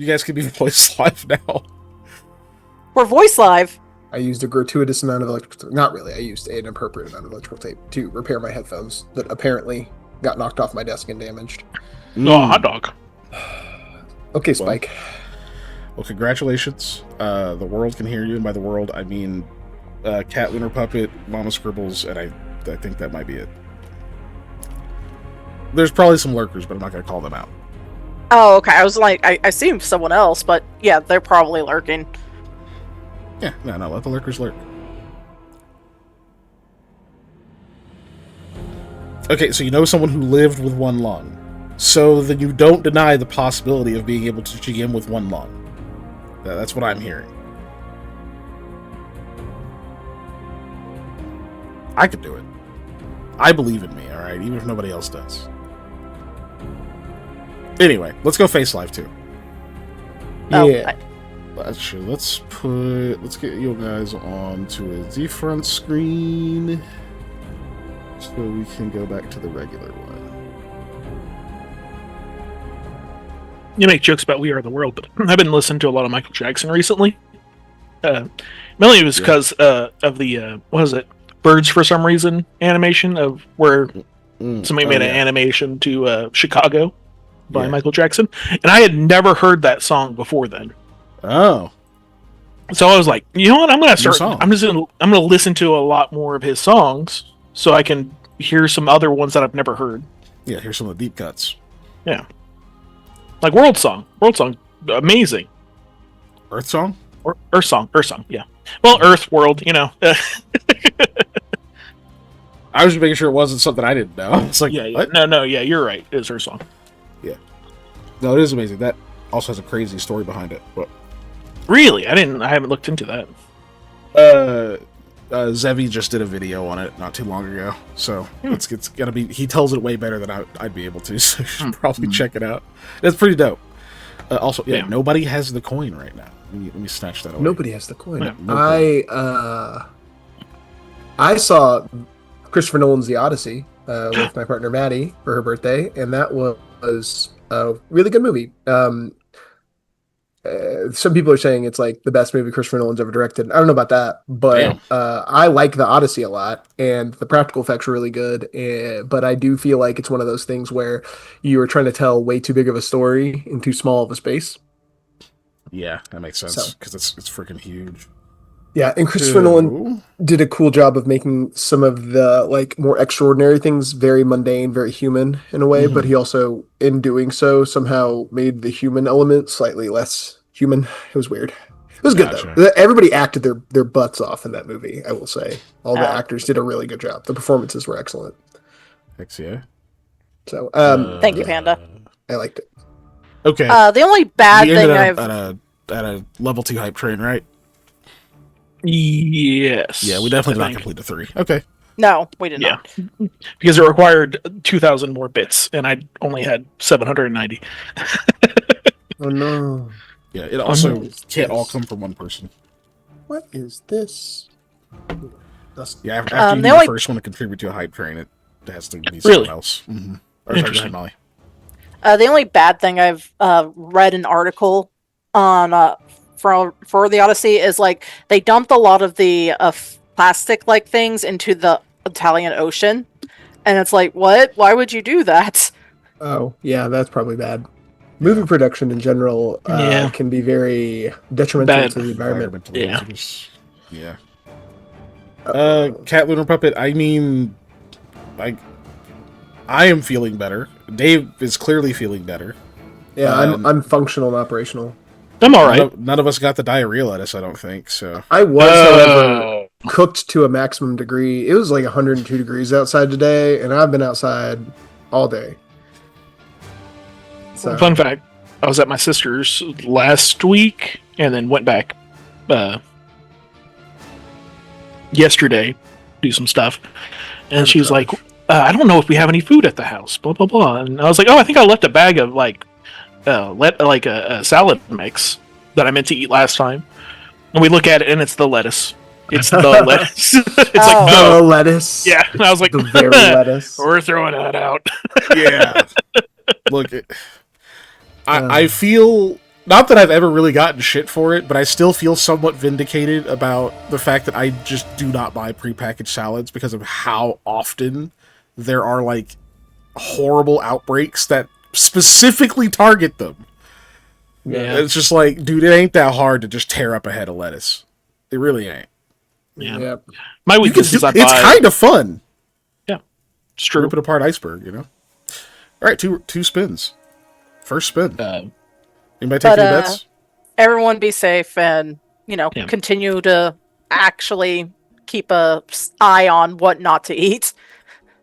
You guys can be voice live now. For voice live. I used a gratuitous amount of electrical tape. Not really. I used an appropriate amount of electrical tape to repair my headphones that apparently got knocked off my desk and damaged. Oh, hot dog. Okay, Spike. Well, congratulations. The world can hear you, and by the world, I mean Cat Lunar Puppet, Mama Scribbles, and I think that might be it. There's probably some lurkers, but I'm not going to call them out. Oh, okay. I was like, I assumed someone else, but yeah, they're probably lurking. Yeah, no, let the lurkers lurk. Okay, so you know someone who lived with one lung. So then you don't deny the possibility of being able to GM with one lung. That's what I'm hearing. I could do it. I believe in me, alright? Even if nobody else does. Anyway, let's go face live too. Yeah. Actually, let's get you guys onto a different screen so we can go back to the regular one. You make jokes about We Are the World, but I've been listening to a lot of Michael Jackson recently. Mainly it was because of the, what is it, Birds for Some Reason animation of where somebody made an animation to Chicago by Michael Jackson. And I had never heard that song before then. Oh. So I was like, you know what? I'm going to start. I'm going to listen to a lot more of his songs so I can hear some other ones that I've never heard. Yeah, here's some of the deep cuts. Yeah. Like World Song, amazing. Earth Song? Or Earth Song, yeah. Well, Earth, World, you know. I was just making sure it wasn't something I didn't know. It's like, what? No, you're right. It is Earth Song. Yeah. No, it is amazing. That also has a crazy story behind it. But really? I haven't looked into that. Zevi just did a video on it not too long ago, so it's gonna be. He tells it way better than I'd be able to, so you should probably check it out. It's pretty dope. Also, nobody has the coin right now. Let me snatch that away. Nobody has the coin. Yeah. I saw Christopher Nolan's The Odyssey with my partner Maddie for her birthday, and that was a really good movie. Some people are saying it's like the best movie Christopher Nolan's ever directed. I don't know about that, but I like The Odyssey a lot, and the practical effects are really good. But I do feel like it's one of those things where you are trying to tell way too big of a story in too small of a space. Yeah, that makes sense because it's freaking huge. Yeah, and Christopher Nolan did a cool job of making some of the like more extraordinary things very mundane, very human in a way, but he also, in doing so, somehow made the human element slightly less human. It was weird. It was good though. Everybody acted their butts off in that movie, I will say. All the actors did a really good job. The performances were excellent. Thanks, yeah. So, thank you, Panda. I liked it. Okay. The only bad thing at a level 2 hype train, right? Yes. Yeah, we definitely did not complete the 3. Okay. No, we did not. Because it required 2,000 more bits, and I only had 790. Oh no. Yeah, it also can't all come from one person. What is this? Yeah, after you be the first one to contribute to a hype train, it has to be someone else. Mm-hmm. Or Interesting. Molly. The only bad thing I've read an article on for the Odyssey is like they dumped a lot of the plastic like things into the Italian Ocean, and it's like, what? Why would you do that? Oh yeah, that's probably bad. Movie production in general can be very detrimental to the environment. Yeah. Cat Lunar Puppet, I mean, I am feeling better. Dave is clearly feeling better. Yeah, I'm functional and operational. I'm all right. None of us got the diarrhea lettuce, I don't think. So I was, however, cooked to a maximum degree. It was like 102 degrees outside today, and I've been outside all day. So. Fun fact, I was at my sister's last week and then went back yesterday do some stuff. And she's like, I don't know if we have any food at the house, blah, blah, blah. And I was like, oh, I think I left a bag of a salad mix that I meant to eat last time. And we look at it and it's the lettuce. It's the lettuce. It's like, the lettuce. Yeah. And I was like, the very lettuce. We're throwing that out. Yeah. Look, I feel not that I've ever really gotten shit for it, but I still feel somewhat vindicated about the fact that I just do not buy prepackaged salads because of how often there are, like, horrible outbreaks that specifically target them. Yeah. It's just like, dude, it ain't that hard to just tear up a head of lettuce. It really ain't. Yeah. Yep. My weakness is I buy... It's kind of fun. Yeah. It's true. Rip it apart iceberg, you know? All right, two spins. First spin. Anybody take any bets? Everyone be safe and, Yeah. continue to actually keep a eye on what not to eat.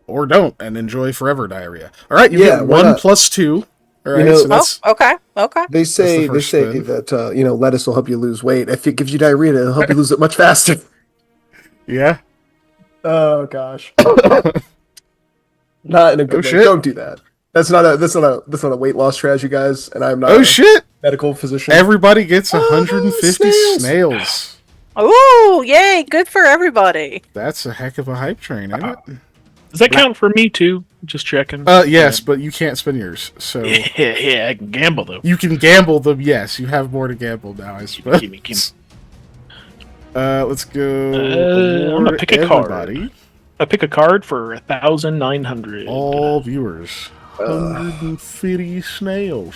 Or don't, and enjoy forever diarrhea. All right, you Yeah, get why 1 not? plus 2. All right, know- so that's... Okay. They say That's the first spin. that lettuce will help you lose weight. If it gives you diarrhea, it'll help you lose it much faster. Yeah. Oh gosh. Not in a good way. shit. Don't do that. That's not a weight loss strategy, guys. And I'm not Oh, a shit! medical physician. Everybody gets 150 snails. snails. Ooh, yay, good for everybody. That's a heck of a hype train, ain't it? Does that count for me too? Just checking. Yes, but you can't spin yours, so... Yeah, I can gamble though. You can gamble them, yes. You have more to gamble now, I suppose. Gimme. Let's go... I'm gonna pick a card. everybody. I pick a card for 1,900. All viewers. 150 snails.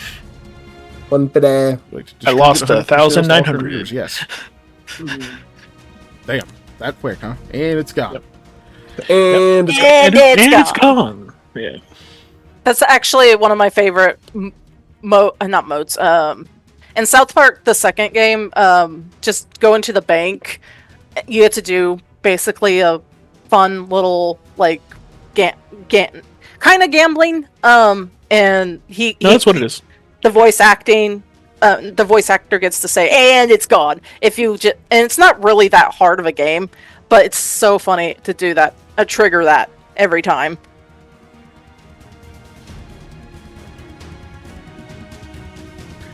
One today. Wait, I lost 150 snails to all 1,900. viewers, yes. Damn, that quick, huh? And it's gone. Yep. And it's And it's gone. Yeah. That's actually one of my favorite not modes. In South Park, the second game, just go into the bank. You get to do basically a fun little like kind of gambling. And That's what it is. The voice acting. The voice actor gets to say, "And it's gone." And it's not really that hard of a game, but it's so funny to do that. Trigger that every time.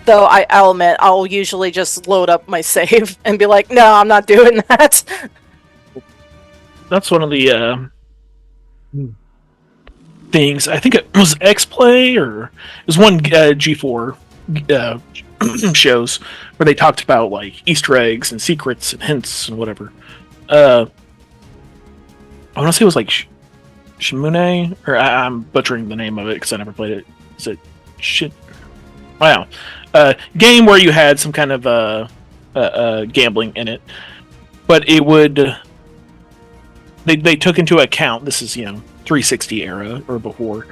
Though I'll admit, I'll usually just load up my save and be like, "No, I'm not doing that." That's one of the things. I think it was X-Play or it was one G4 shows where they talked about like Easter eggs and secrets and hints and whatever. I want to say it was like Shimune, or I'm butchering the name of it because I never played it. Is it shit? Wow. Game where you had some kind of gambling in it, but it would they took into account, this is 360 era or before,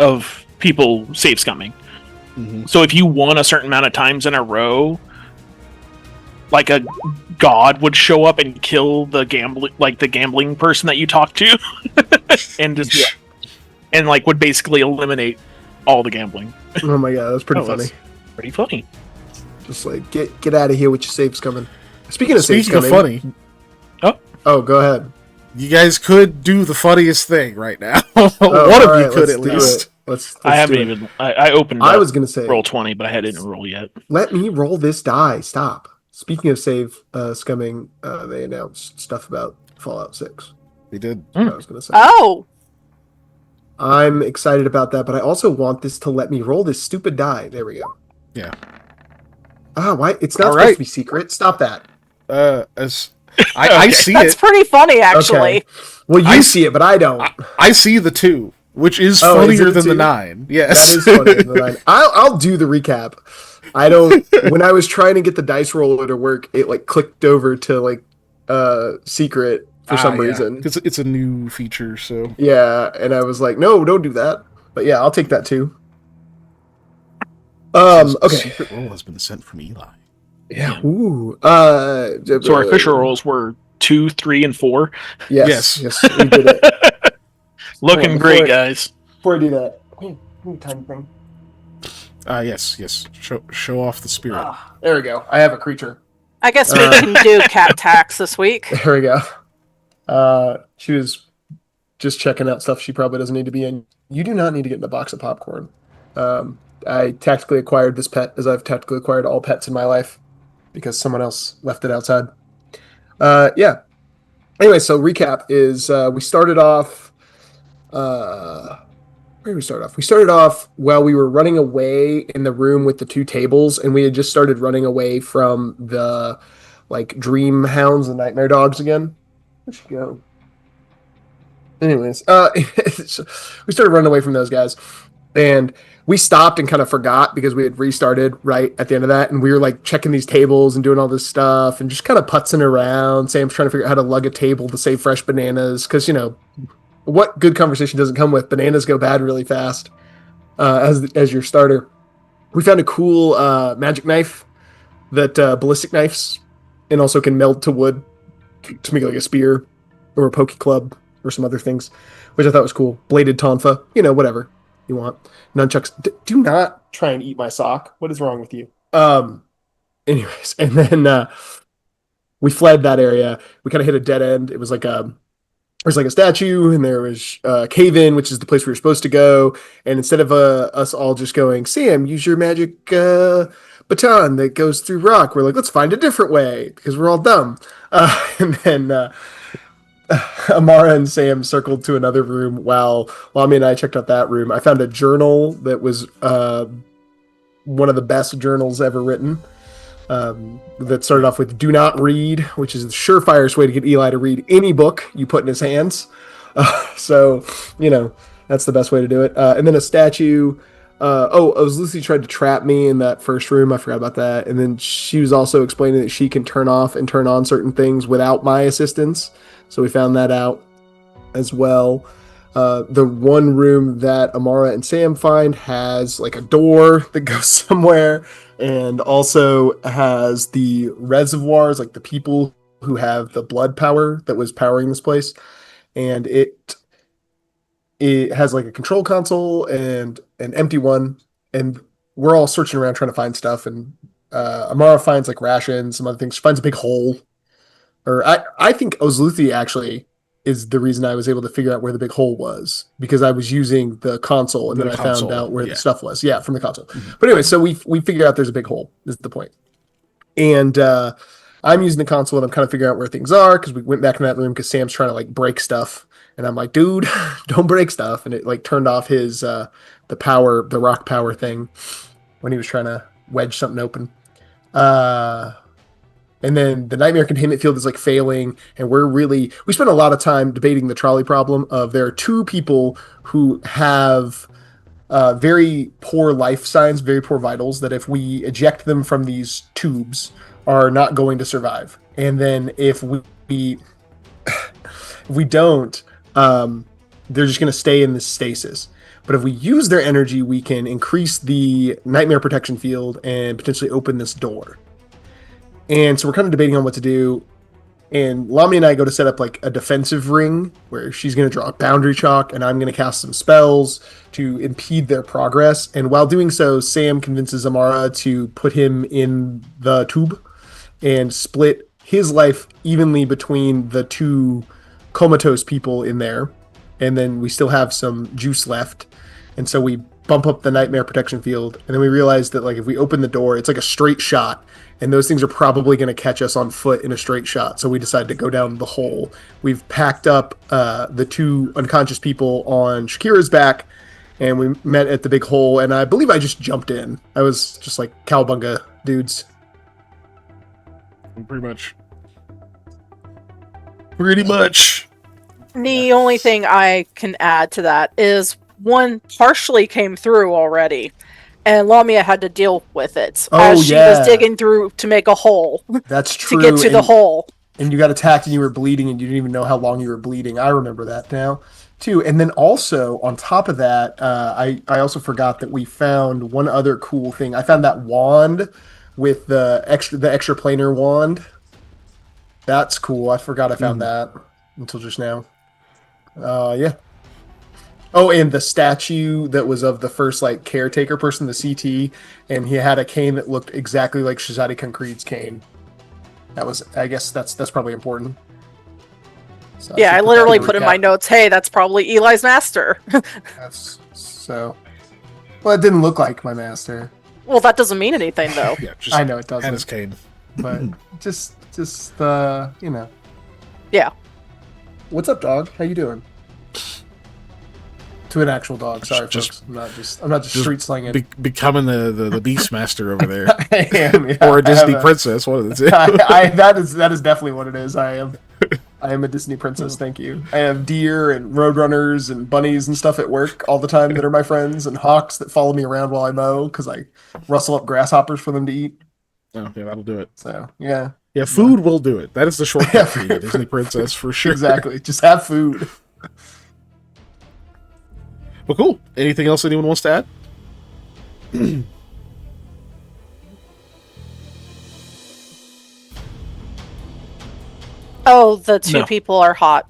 of people save scumming. Mm-hmm. So if you won a certain amount of times in a row, like a god would show up and kill the gambling person that you talked to, and just and like would basically eliminate all the gambling. Oh my god, that's pretty funny. That's pretty funny. Just like get out of here with your saves coming. Speaking of funny, oh, go ahead. you guys could do the funniest thing right now. One of alright, you could let's at do least. it. Let's I haven't do it. even. I opened. I was gonna say roll 20, but I didn't roll yet. Let me roll this die. Stop. Speaking of save scumming, they announced stuff about Fallout 6. We did. That's what I was gonna say. Oh, I'm excited about that, but I also want this to let me roll this stupid die. There we go. Yeah. Why? It's not All supposed right. to be secret. Stop that. As I see that's it. pretty funny, actually. Okay. Well, you see it, but I don't. I see the 2, which is Oh, is funnier it than the 2? 9. That Yes. is funny. I'll do the recap. I don't. When I was trying to get the dice roller to work, it like clicked over to like secret for some reason. Because it's a new feature, so. Yeah, and I was like, no, don't do that. But yeah, I'll take that too. Okay. Okay. Secret roll has been sent from Eli. Yeah. Ooh. So our official rolls were 2, 3, and 4. Yes. Yes. We did it. Looking Hold on, great, before guys. Before I do that, tiny thing. Yes. Show off the spirit. There we go. I have a creature. I guess we can do cat tax this week. There we go. She was just checking out stuff she probably doesn't need to be in. You do not need to get in a box of popcorn. I tactically acquired this pet, as I've tactically acquired all pets in my life, because someone else left it outside. Yeah. Anyway, so recap is we started off Where did we start off? We started off while we were running away in the room with the two tables, and we had just started running away from the like dream hounds and nightmare dogs again. Where'd she go? Anyways, we started running away from those guys, and we stopped and kind of forgot because we had restarted right at the end of that, and we were like checking these tables and doing all this stuff and just kind of putzing around. Sam's trying to figure out how to lug a table to save fresh bananas because what good conversation doesn't come with bananas go bad really fast as your starter. We found a cool magic knife that ballistic knives and also can meld to wood to make like a spear or a pokey club or some other things, which I thought was cool. Bladed tonfa, whatever you want. Nunchucks. Do not try and eat my sock. What is wrong with you? Anyways, and then we fled that area. We kind of hit a dead end. It was like there's like a statue, and there was cave-in, which is the place we were supposed to go. And instead of us all just going, Sam, use your magic baton that goes through rock, we're like, let's find a different way because we're all dumb. And then Amara and Sam circled to another room while Lami and I checked out that room. I found a journal that was one of the best journals ever written. That started off with "Do not read," which is the surefirest way to get Eli to read any book you put in his hands. So, that's the best way to do it. And then a statue. Lucy tried to trap me in that first room. I forgot about that. And then she was also explaining that she can turn off and turn on certain things without my assistance. So we found that out as well. The one room that Amara and Sam find has like a door that goes somewhere, and also has the reservoirs, like the people who have the blood power that was powering this place. And it has like a control console and an empty one, and we're all searching around trying to find stuff. And Amara finds like rations, some other things. She finds a big hole. Or I think Ozluthi actually is the reason I was able to figure out where the big hole was, because I was using the console and then I found out where the stuff was. Yeah, from the console. Mm-hmm. But anyway, so we figure out there's a big hole, is the point. And I'm using the console and I'm kind of figuring out where things are, because we went back in that room because Sam's trying to like break stuff. And I'm like, dude, don't break stuff. And it like turned off his the rock power thing when he was trying to wedge something open. And then the nightmare containment field is like failing, and we spent a lot of time debating the trolley problem of there are two people who have very poor life signs, very poor vitals, that if we eject them from these tubes are not going to survive. And then if we don't, they're just going to stay in this stasis. But if we use their energy, we can increase the nightmare protection field and potentially open this door. And so we're kind of debating on what to do. And Lami and I go to set up like a defensive ring where she's going to draw a boundary chalk and I'm going to cast some spells to impede their progress. And while doing so, Sam convinces Amara to put him in the tube and split his life evenly between the two comatose people in there. And then we still have some juice left. And so we bump up the nightmare protection field. And then we realize that like if we open the door, it's like a straight shot. And those things are probably going to catch us on foot in a straight shot. So we decided to go down the hole. We've packed up the two unconscious people on Shakira's back, and we met at the big hole. And I believe I just jumped in. I was just like cowabunga dudes. Pretty much. Pretty much. The only thing I can add to that is one partially came through already. And Lamia had to deal with it as she was digging through to make a hole. That's true. To get to the hole. And you got attacked and you were bleeding and you didn't even know how long you were bleeding. I remember that now, too. And then also, on top of that, I also forgot that we found one other cool thing. I found that wand with the extra planar wand. That's cool. I forgot I found that until just now. Yeah. Oh, and the statue that was of the first like caretaker person, the CT, and he had a cane that looked exactly like Shazadi Concrete's cane. I guess that's probably important. So yeah, I literally put in my notes, hey, that's probably Eli's master. Well, it didn't look like my master. Well, that doesn't mean anything, though. Yeah, I know it doesn't. And his cane. But just Yeah. What's up, dog? How you doing? To an actual dog. Sorry, Just- folks. I'm not just street slinging. Becoming the Beastmaster over there. I am, yeah. Or a Disney princess, one of the two. That is definitely what it is. I am a Disney princess. Thank you. I have deer and roadrunners and bunnies and stuff at work all the time that are my friends, and hawks that follow me around while I mow because I rustle up grasshoppers for them to eat. Oh, yeah, that'll do it. So yeah, Yeah, food will do it. That is the shortcut for you, Disney princess, for sure. exactly. Just have food. Well, cool. Anything else anyone wants to add? Oh, the two No. people are hot.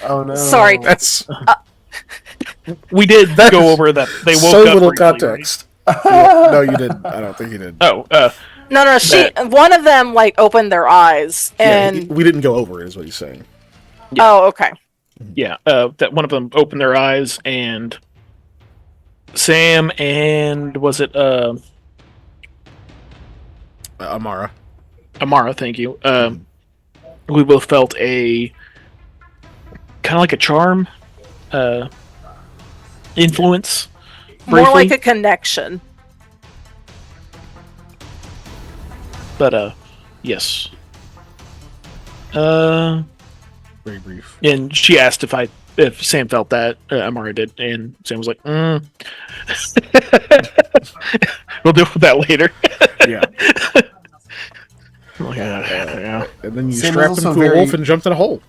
Oh no. Sorry. That's We did That go is over that. They woke so up little briefly, right? context. Yeah, no, you didn't. I don't think you did. Oh, No, one of them like opened their eyes, Yeah, and we didn't go over it, is what he's saying. oh, okay. yeah. That one of them opened their eyes, and Sam and was it Amara. Amara? Thank you. We both felt a kind of like a charm influence. More briefly. like a connection. But yes. Very brief. And she asked if Sam felt that. Amara did, and Sam was like, "We'll deal with that later." Yeah. I'm like, yeah. And then you Sam strapped is him also to a very- wolf and jumped in a hole.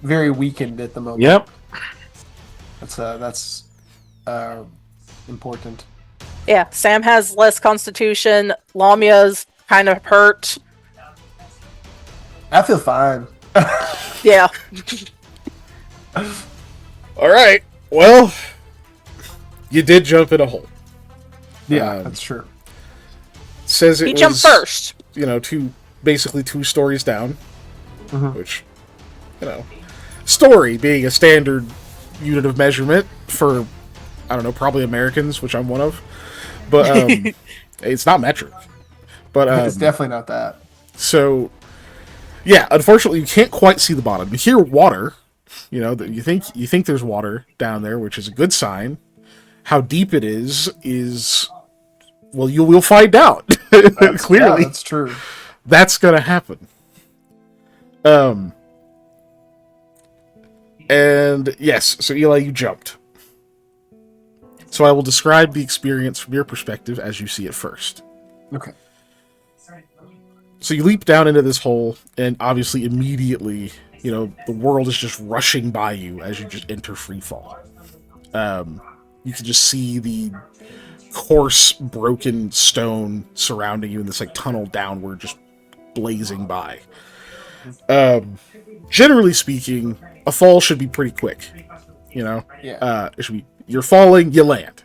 Very weakened at the moment. Yep. That's important. Yeah, Sam has less constitution. Lamia's kind of hurt. I feel fine. Yeah. All right. Well, you did jump in a hole. Yeah, that's true. Says it He was, jumped first. You know, basically two stories down, which, story being a standard unit of measurement for, I don't know, probably Americans, which I'm one of, but it's not metric. But It's definitely not that. so, yeah, unfortunately, you can't quite see the bottom. You hear water. You know that you think there's water down there, which is a good sign. How deep it is well, you will find out. Clearly, Yeah, that's true. that's gonna happen. And yes, so Eli, you jumped. So I will describe the experience from your perspective as you see it first. Okay. So you leap down into this hole, and obviously immediately, the world is just rushing by you as you just enter free fall. You can just see the coarse, broken stone surrounding you in this tunnel downward, just blazing by. Generally speaking, a fall should be pretty quick. Yeah. It should be you're falling, you land.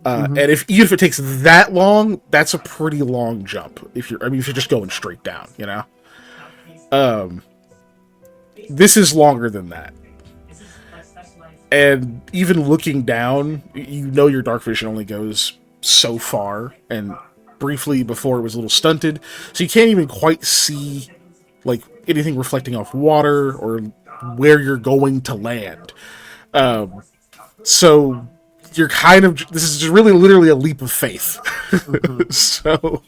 And even if it takes that long, that's a pretty long jump. If you're just going straight down, this is longer than that. And even looking down, your dark vision only goes so far, and briefly before it was a little stunted, so you can't even quite see anything reflecting off water or where you're going to land. So you're this is just really literally a leap of faith. So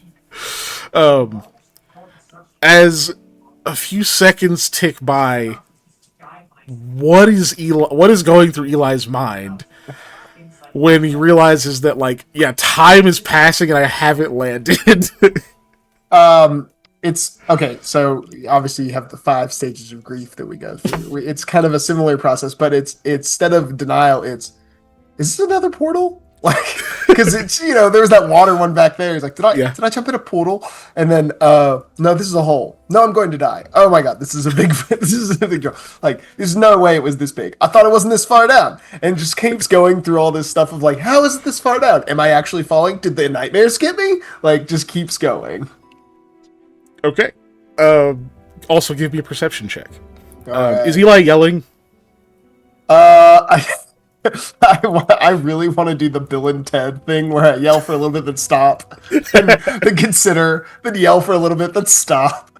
as a few seconds tick by, what is going through Eli's mind when he realizes that time is passing and I haven't landed? It's okay. So obviously you have the 5 stages of grief that we go through. It's kind of a similar process, but it's instead of denial, is this another portal? Because it's there was that water one back there. He's like, did I jump in a portal? And then no, this is a hole. No, I'm going to die. Oh my god, this is a big deal. There's no way it was this big. I thought it wasn't this far down, and just keeps going through all this stuff of how is it this far down? Am I actually falling? Did the nightmares get me? Just keeps going. Okay. Also, give me a perception check. Alright. Is Eli yelling? I really want to do the Bill and Ted thing where I yell for a little bit, then stop, then consider, then yell for a little bit, then stop.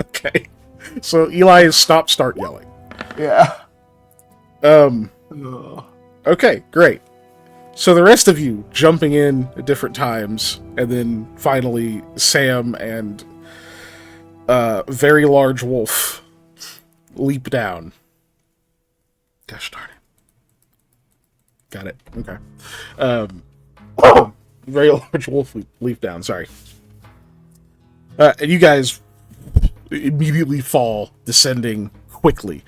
Okay. So Eli is start yelling. Yeah. Okay, great. So the rest of you jumping in at different times, and then finally Sam and very large wolf leap down. Gosh darn it. Got it. Okay. Very large wolf leap down, sorry. And you guys immediately fall, descending quickly.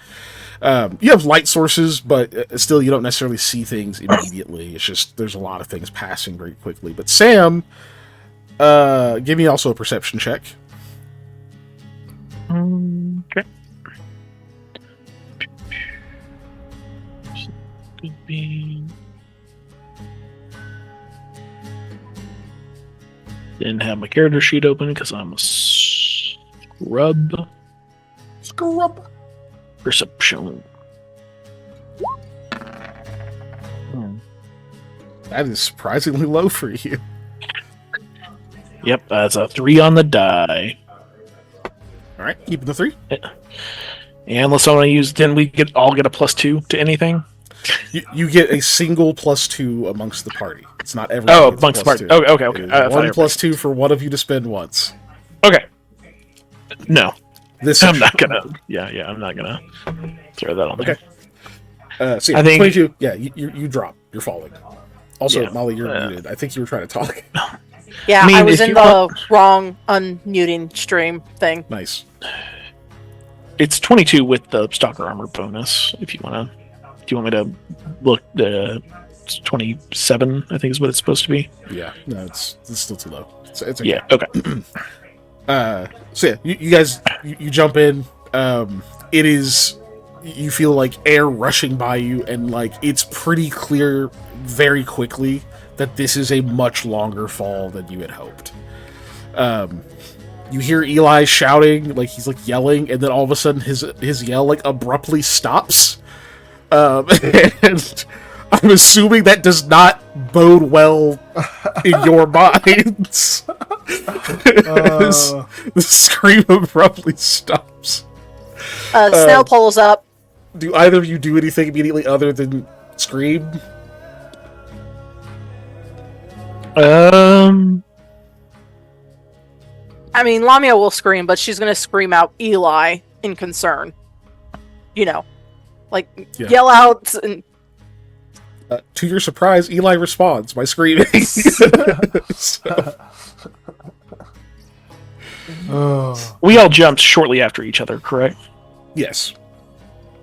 You have light sources, but still you don't necessarily see things immediately. It's just there's a lot of things passing very quickly. But Sam, give me also a perception check. Okay. Could be. Didn't have my character sheet open because I'm a scrub. Perception. That is surprisingly low for you. Yep, that's a 3 on the die. All right, keeping the 3. Yeah, unless I want to use, didn't we all get a +2 to anything? You get a single +2 amongst the party. It's not everyone. Oh, amongst the party. Oh, okay. One +2 for one of you to spend once. Okay. No. This I'm not gonna. Yeah, I'm not gonna throw that on there. Okay. So yeah, I think 22. Yeah, you drop. You're falling. Also, Yeah. Molly, you're muted. I think you were trying to talk. Yeah, I mean, I was if in you the wrong unmuting stream thing. Nice. It's 22 with the stalker armor bonus. If you want to, do you want me to look? It's 27. I think is what it's supposed to be. Yeah. No, it's still too low. It's okay. Yeah. Okay. So yeah, you guys you jump in. It is, you feel like air rushing by you, and like it's pretty clear very quickly that this is a much longer fall than you had hoped. You hear Eli shouting, like he's like yelling, and then all of a sudden his yell like abruptly stops. And I'm assuming that does not bode well in your minds. The scream abruptly stops. Snail pulls up. Do either of you do anything immediately other than scream? I mean, Lamia will scream, but she's going to scream out Eli in concern. You know, like yell out. And To your surprise, Eli responds by screaming. We all jumped shortly after each other, correct? Yes.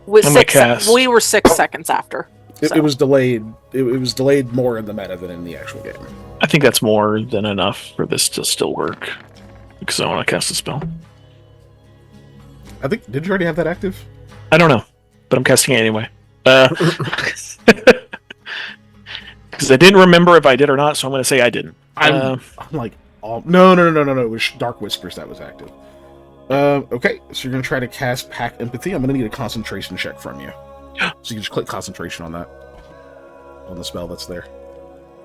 with I'm gonna cast. we were 6 seconds after. It was delayed. It was delayed more in the meta than in the actual game. I think that's more than enough for this to still work. Because I want to cast a spell. I think. Did you already have that active? I don't know, but I'm casting it anyway. Because I didn't remember if I did or not, so I'm going to say I didn't. I'm like, no. It was Dark Whispers that was active. Okay, so you're going to try to cast Pack Empathy. I'm going to need a concentration check from you. So you can just click concentration on that. On the spell that's there.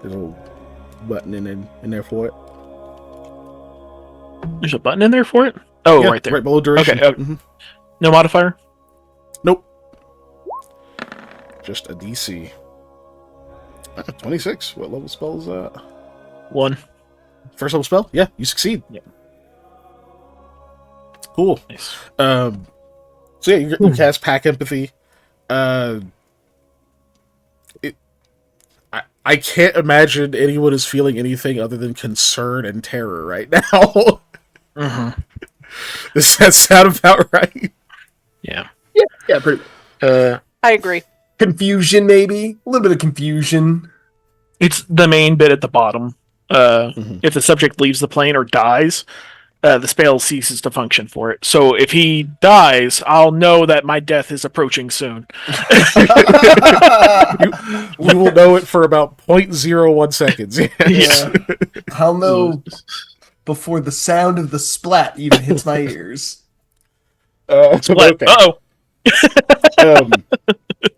There's a little button in there for it. There's a button in there for it? Oh, Yeah, right there. right below duration. Okay. Mhm. No modifier? Nope. Just a DC. 26. What level spell is that? 1. First level spell? Yeah, you succeed. Yep. Cool. Nice. So yeah, you cast Pack Empathy. I can't imagine anyone is feeling anything other than concern and terror right now. Mm-hmm. Does that sound about right? Yeah. Yeah, pretty. I agree. Confusion, maybe a little bit of confusion. It's the main bit at the bottom. If the subject leaves the plane or dies, the spell ceases to function for it. So if he dies, I'll know that my death is approaching soon. You will know it for about 0.01 seconds. Yes. Yeah. I'll know before the sound of the splat even hits my ears. Splat. Okay. Uh-oh.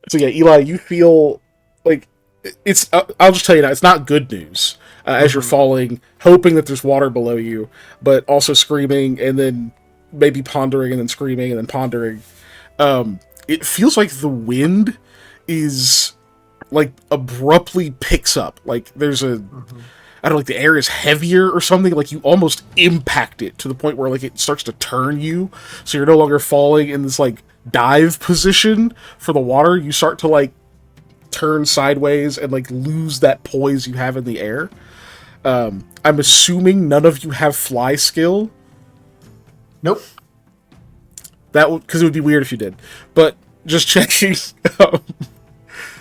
So yeah, Eli, you feel like it's. I'll just tell you now, it's not good news. As you're falling, hoping that there's water below you, but also screaming, and then maybe pondering, and then screaming, and then pondering. It feels like the wind is like abruptly picks up. Like there's a I don't know, like the air is heavier or something, like you almost impact it to the point where like it starts to turn you, so you're no longer falling in this like dive position for the water. You start to like turn sideways and like lose that poise you have in the air. I'm assuming none of you have fly skill. Nope. That would, because it would be weird if you did. But just checking.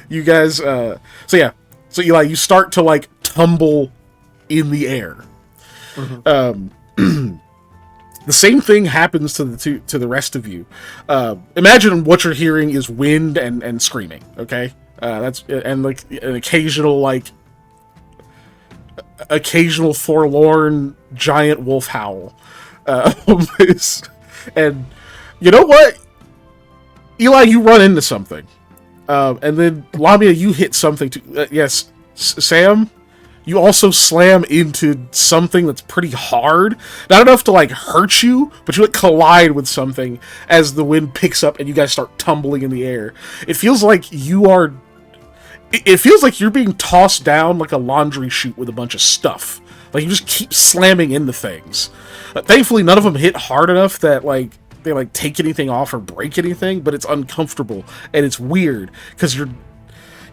You guys, so yeah. So Eli, you start to like tumble in the air. The same thing happens to the rest of you. Imagine what you're hearing is wind and screaming. Okay, that's and like an occasional forlorn giant wolf howl. And you know what, Eli, you run into something, and then Lamia, you hit something too. Yes, Sam. You also slam into something that's pretty hard. Not enough to, like, hurt you, but you, like, collide with something as the wind picks up and you guys start tumbling in the air. It feels like you're being tossed down like a laundry chute with a bunch of stuff. Like, you just keep slamming into things. Thankfully, none of them hit hard enough that, like, they, like, take anything off or break anything, but it's uncomfortable, and it's weird, because you're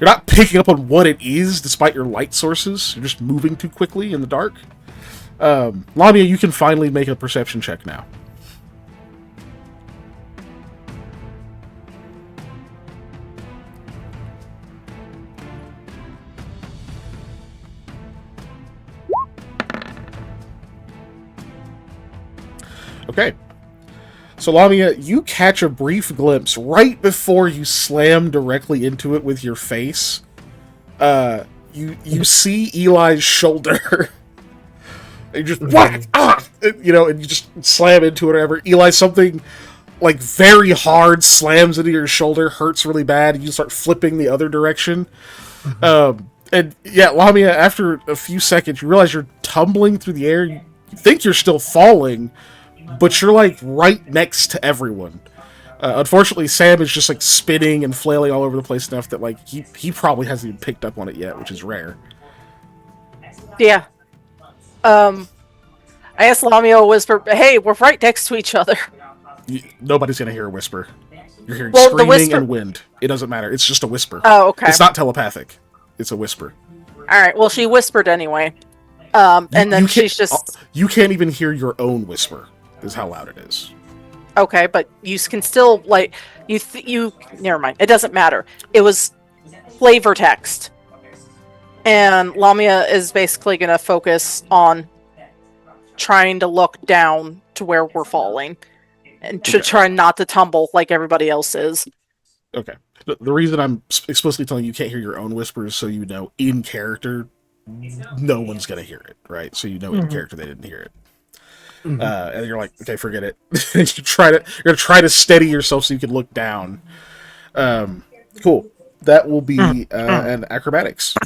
not picking up on what it is, despite your light sources. You're just moving too quickly in the dark. Lamia, you can finally make a perception check now. Okay. So, Lamia, you catch a brief glimpse right before you slam directly into it with your face. You see Eli's shoulder. And you just whack, and you just slam into it or whatever. Eli, something like very hard slams into your shoulder, hurts really bad, and you start flipping the other direction. And yeah, Lamia, after a few seconds, you realize you're tumbling through the air. You think you're still falling, but you're, like, right next to everyone. Unfortunately, Sam is just, like, spinning and flailing all over the place enough that, like, he probably hasn't even picked up on it yet, which is rare. Yeah. I asked Lamia a whisper, hey, we're right next to each other. Nobody's gonna hear a whisper. You're hearing Well, screaming and wind. It doesn't matter. It's just a whisper. Oh, okay. It's not telepathic. It's a whisper. Alright, well, she whispered anyway. And then she's just... You can't even hear your own whisper, is how loud it is. Okay, but you can still, like, you never mind. It doesn't matter. It was flavor text. And Lamia is basically going to focus on trying to look down to where we're falling. And to try not to tumble like everybody else is. Okay. The reason I'm explicitly telling you can't hear your own whispers, so you know in character, no one's going to hear it, right? So you know in character they didn't hear it. And you're like, okay, forget it. You're gonna try to steady yourself so you can look down. Cool. That will be an acrobatics.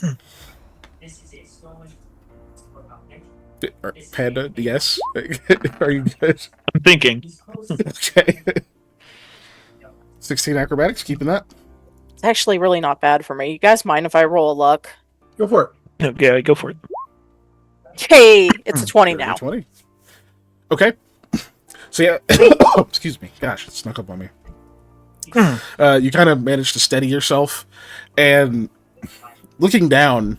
Panda, yes. Are you good? I'm thinking. Okay. 16 acrobatics, keeping that. It's actually really not bad for me. You guys mind if I roll a luck? Go for it. No, yeah, go for it. Hey, it's a 20 now. 20. Okay. So yeah, excuse me. Gosh, it snuck up on me. You kind of managed to steady yourself, and looking down,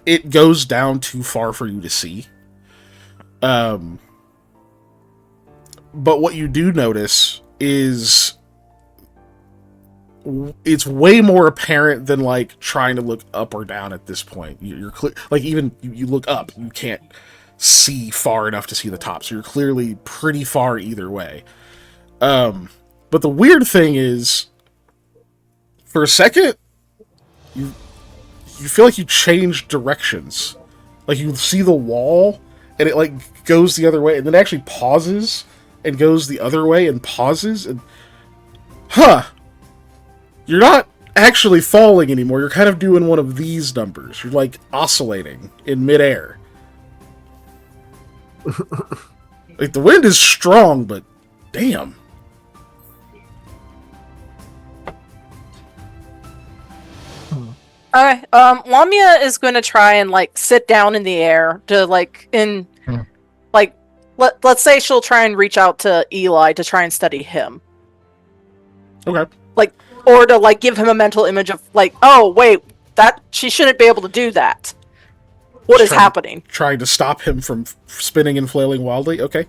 it goes down too far for you to see. But what you do notice is it's way more apparent than, like, trying to look up or down at this point. You're clear, like, even you look up, you can't see far enough to see the top, so you're clearly pretty far either way. But the weird thing is, for a second, you feel like you change directions. Like, you see the wall, and it, like, goes the other way, and then it actually pauses, and goes the other way, and pauses, and... You're not actually falling anymore, you're kind of doing one of these numbers. You're, like, oscillating in midair. Like, the wind is strong, but damn. Okay. Lamia is going to try and like sit down in the air to like like let's say she'll try and reach out to Eli to try and study him. Okay. Like, or to like give him a mental image of like, oh wait, that she shouldn't be able to do that. What is happening? Trying to stop him from spinning and flailing wildly. Okay.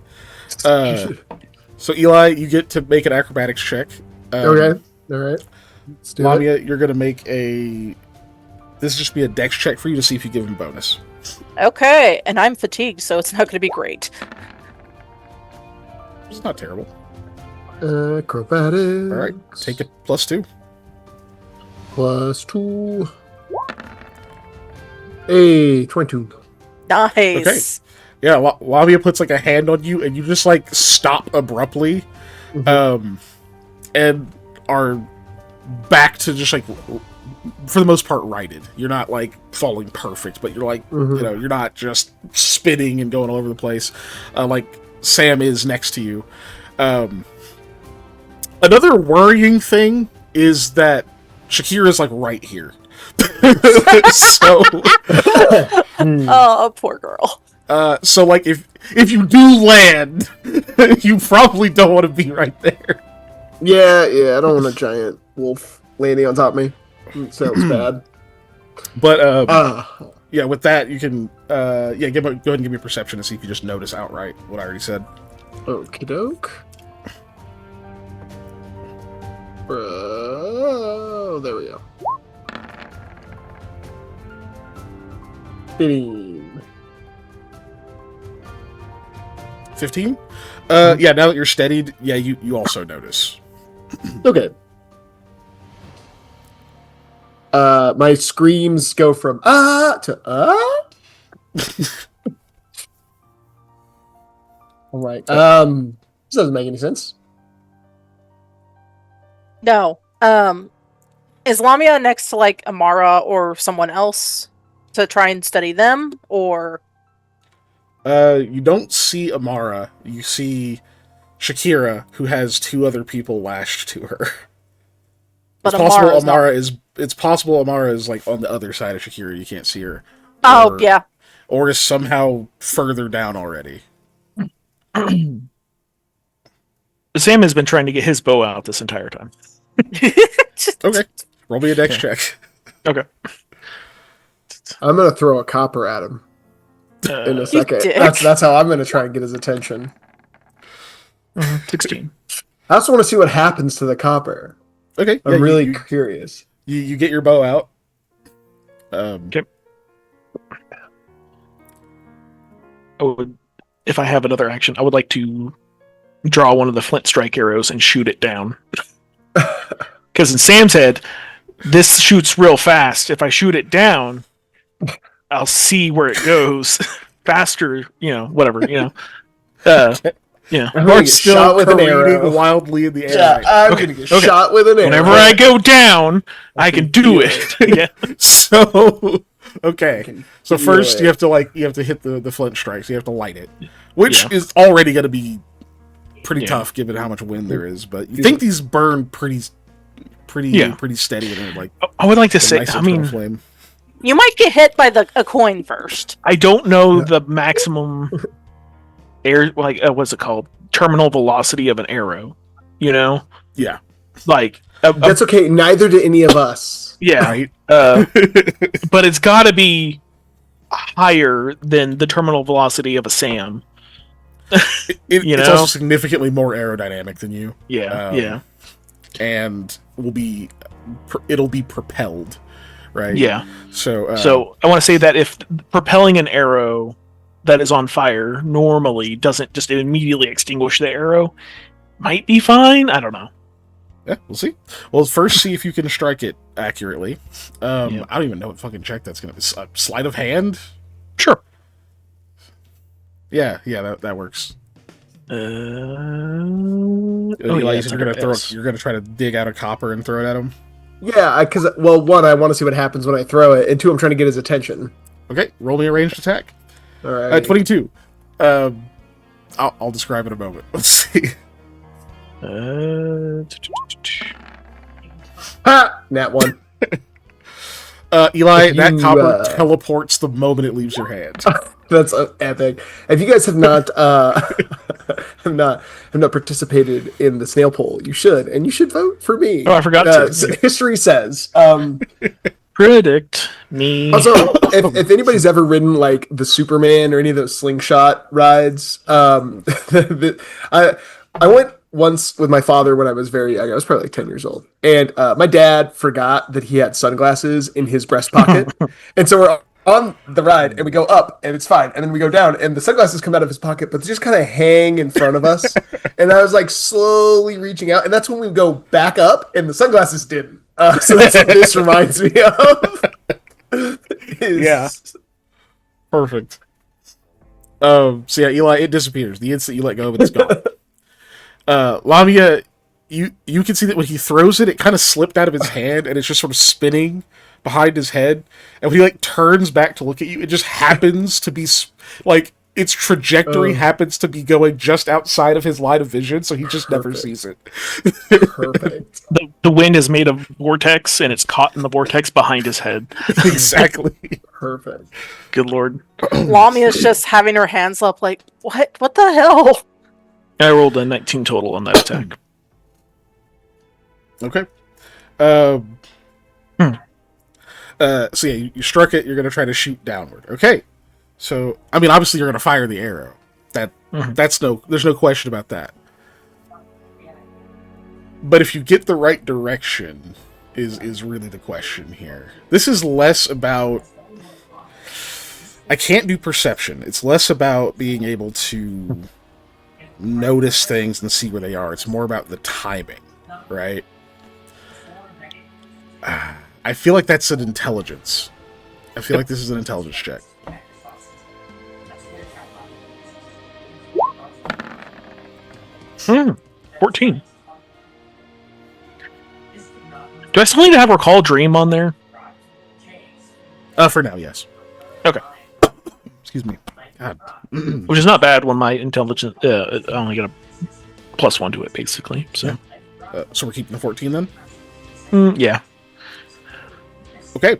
So Eli, you get to make an acrobatics check. Okay. All right. Let's do Lamia, you're going to make a... This will just be a dex check for you to see if you give him bonus. Okay, and I'm fatigued, so it's not going to be great. It's not terrible. Acrobatics. All right, take it +2. +2. Hey, 22. Nice. Okay. Yeah, Lamia puts like a hand on you, and you just like stop abruptly, and are back to just like, for the most part, righted. You're not like falling perfect, but you're like, you know, you're not just spinning and going all over the place, like Sam is next to you. Another worrying thing is that Shakira is like right here. So, oh, poor girl. So like if you do land, you probably don't want to be right there. Yeah, I don't want a giant wolf landing on top of me. It sounds bad. But yeah, with that you can go ahead and give me a perception to see if you just notice outright what I already said. Okie doke. There we go. 15? Yeah, now that you're steadied, yeah, you also notice. Okay. My screams go from to All right. This doesn't make any sense. No. Is Lamia next to like Amara or someone else to try and study them, or? You don't see Amara. You see Shakira, who has 2 other people lashed to her. But It's possible Amara is like on the other side of Shakira. You can't see her. Oh, yeah. Or is somehow further down already. Sam has been trying to get his bow out this entire time. Okay. Roll me a dex check. Okay. I'm gonna throw a copper at him in a second. dick. That's how I'm gonna try and get his attention. 16. I also want to see what happens to the copper. Okay. I'm really curious. You get your bow out. Okay. If I have another action, I would like to draw one of the flint strike arrows and shoot it down. Because in Sam's head, this shoots real fast. If I shoot it down, I'll see where it goes faster. Whatever. I'm gonna get shot with an arrow wildly in the air. Yeah, I'm gonna get shot with an arrow. Whenever I go down, I can do it. Yeah. So okay. So first you have to hit the flint strikes. You have to light it, which is already going to be pretty tough given how much wind there is. But you think these burn pretty steady and like. I would like to say, nice flame. You might get hit by a coin first. I don't know the maximum air, like what's it called, terminal velocity of an arrow. Yeah. Like that's okay. Neither do any of us. Yeah. Right. But it's got to be higher than the terminal velocity of a Sam. It's also significantly more aerodynamic than you. Yeah. And it'll be propelled, right? Yeah. So I want to say that if propelling an arrow that is on fire normally doesn't just immediately extinguish the arrow, might be fine. I don't know. Yeah, we'll see. Well, first see if you can strike it accurately. I don't even know what fucking check that's gonna be. Sleight of hand? Sure. Yeah, that works. You're gonna try to dig out a copper and throw it at him. Yeah, because one, I want to see what happens when I throw it, and 2, I'm trying to get his attention. Okay, roll me a ranged attack. All right. 22. I'll describe it in a moment. Let's see. Ha! Nat 1. Eli, If that you, copper teleports the moment it leaves your hand. That's epic. If you guys have not have not participated in the snail poll, you should, and you should vote for me. Oh, I forgot to. History says. Predict me. Also, if anybody's ever ridden like the Superman or any of those slingshot rides, I went once with my father when I was very young. I was probably like 10 years old, and my dad forgot that he had sunglasses in his breast pocket, and so we're on the ride and we go up and it's fine, and then we go down and the sunglasses come out of his pocket, but they just kind of hang in front of us, and I was like slowly reaching out, and that's when we go back up and the sunglasses didn't. So that's what this reminds me of. Yeah. Perfect. So yeah, Eli, it disappears the instant you let go of it. It's gone. Lamia, you can see that when he throws it, it kind of slipped out of his hand and it's just sort of spinning behind his head. And when he like turns back to look at you, it just happens to be like its trajectory happens to be going just outside of his line of vision, so he just never sees it. Perfect. The wind is made of vortex, and it's caught in the vortex behind his head. Exactly. Perfect. Good lord. Lamia's just having her hands up like, what? What the hell? I rolled a 19 total on that attack. Okay. So yeah, you struck it, you're going to try to shoot downward. Okay. So, I mean, obviously you're going to fire the arrow. There's no question about that. But if you get the right direction is really the question here. This is less about... I can't do perception. It's less about being able to notice things and see where they are. It's more about the timing, right? I feel like that's an intelligence. I feel like this is an intelligence check. Hmm. 14. Do I still need to have Recall Dream on there? For now, yes. Okay. Excuse me. God. Which is not bad when my intelligence... I only get a +1 to it, basically. So, So we're keeping the 14 then? Yeah. Okay.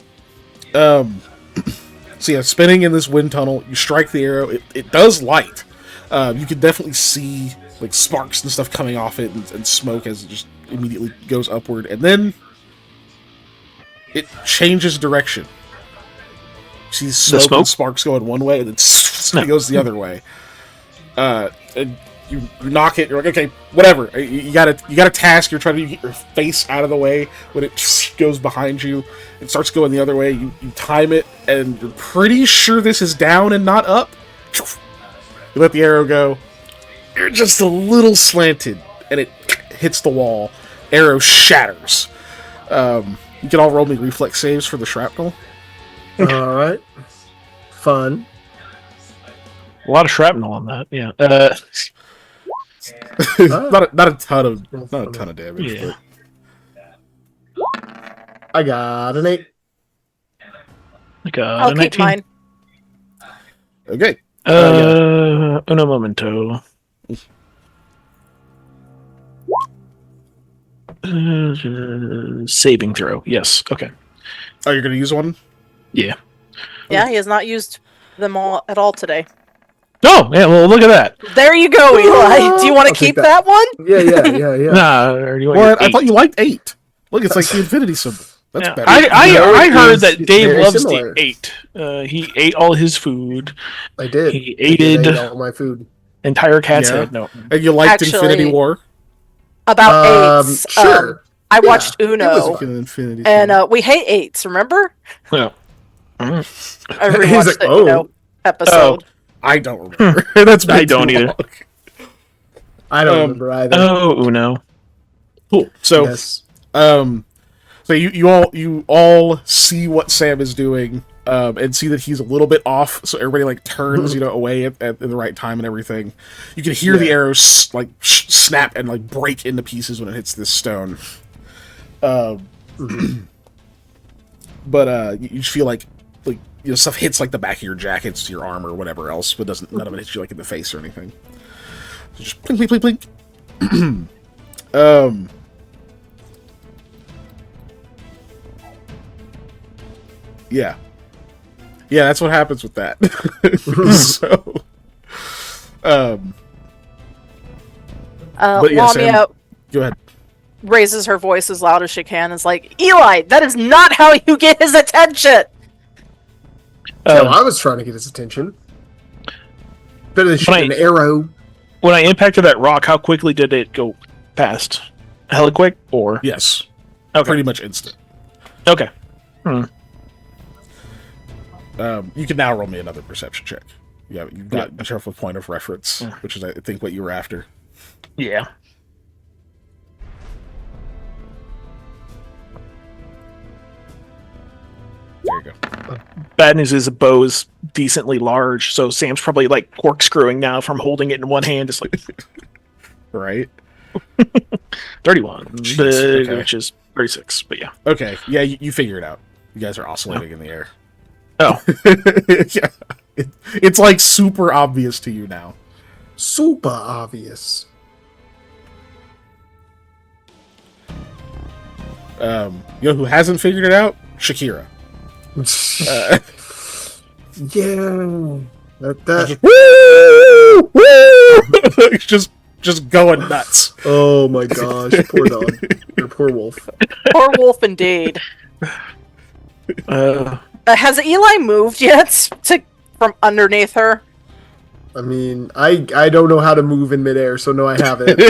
So yeah, spinning in this wind tunnel, you strike the arrow. It does light. You can definitely see like sparks and stuff coming off it and smoke as it just immediately goes upward. And then it changes direction. You see smoke and sparks going one way and then it goes the other way. And you knock it, you're like, okay, whatever. You got a task, you're trying to get your face out of the way. When it goes behind you, it starts going the other way. You time it, and you're pretty sure this is down and not up. You let the arrow go. You're just a little slanted, and it hits the wall. Arrow shatters. You can all roll me reflex saves for the shrapnel. All right. Fun. A lot of shrapnel on that, yeah. Not a ton of damage. Yeah. But... I got an 8. I'll keep mine. Okay. Uno momento. Saving throw. Yes. Okay. Oh, you're gonna use one? Yeah. Yeah, he has not used them all at all today. Oh, yeah. Well, look at that. There you go, Eli. Do you want to keep that one? Yeah. Nah. Or do you want What? I thought you liked 8. Look, it's like the infinity symbol. That's better. I heard that Dave very loves similar. the 8. He ate all his food. I did. He I ate all my food. entire cat's head. No. And you liked Actually, Infinity War? About 8s. Sure. I watched It was Uno, like an Infinity and we hate 8s, remember? Yeah. I He's rewatched like, the oh. Uno episode. I don't remember. That's been I don't too either. long. I don't remember either. Oh, Uno. Cool. So, Yes. so you all see what Sam is doing, and see that he's a little bit off. So everybody like turns, away at the right time and everything. You can hear the arrows snap and like break into pieces when it hits this stone. But you just feel like stuff hits like the back of your jackets, your armor, or whatever else, but none of it hits you like in the face or anything. So just blink, blink, blink, blink. Yeah. Yeah, that's what happens with that. So, but yeah, Lamia Sam, go ahead. raises her voice as loud as she can and is like, Eli, that is not how you get his attention! So I was trying to get his attention. Better than shooting an arrow. When I impacted that rock, how quickly did it go past? Hella quick, or? Yes. Okay. Pretty much instant. Okay. You can now roll me another perception check. Yeah, you've got yourself a point of reference, which is, I think, what you were after. Yeah. There you go. Bad news is the bow is decently large, so Sam's probably like corkscrewing now from holding it in one hand. It's like Right? 31, okay. which is 36, but yeah. Okay, yeah, you figure it out. You guys are oscillating in the air. Oh. Yeah. It's like super obvious to you now. Super obvious. You know who hasn't figured it out? Shakira. Yeah. That. Woo! just going nuts. Oh my gosh, poor dog. Or poor wolf. Poor wolf indeed. Has Eli moved yet from underneath her? I mean, I don't know how to move in midair, so no, I haven't.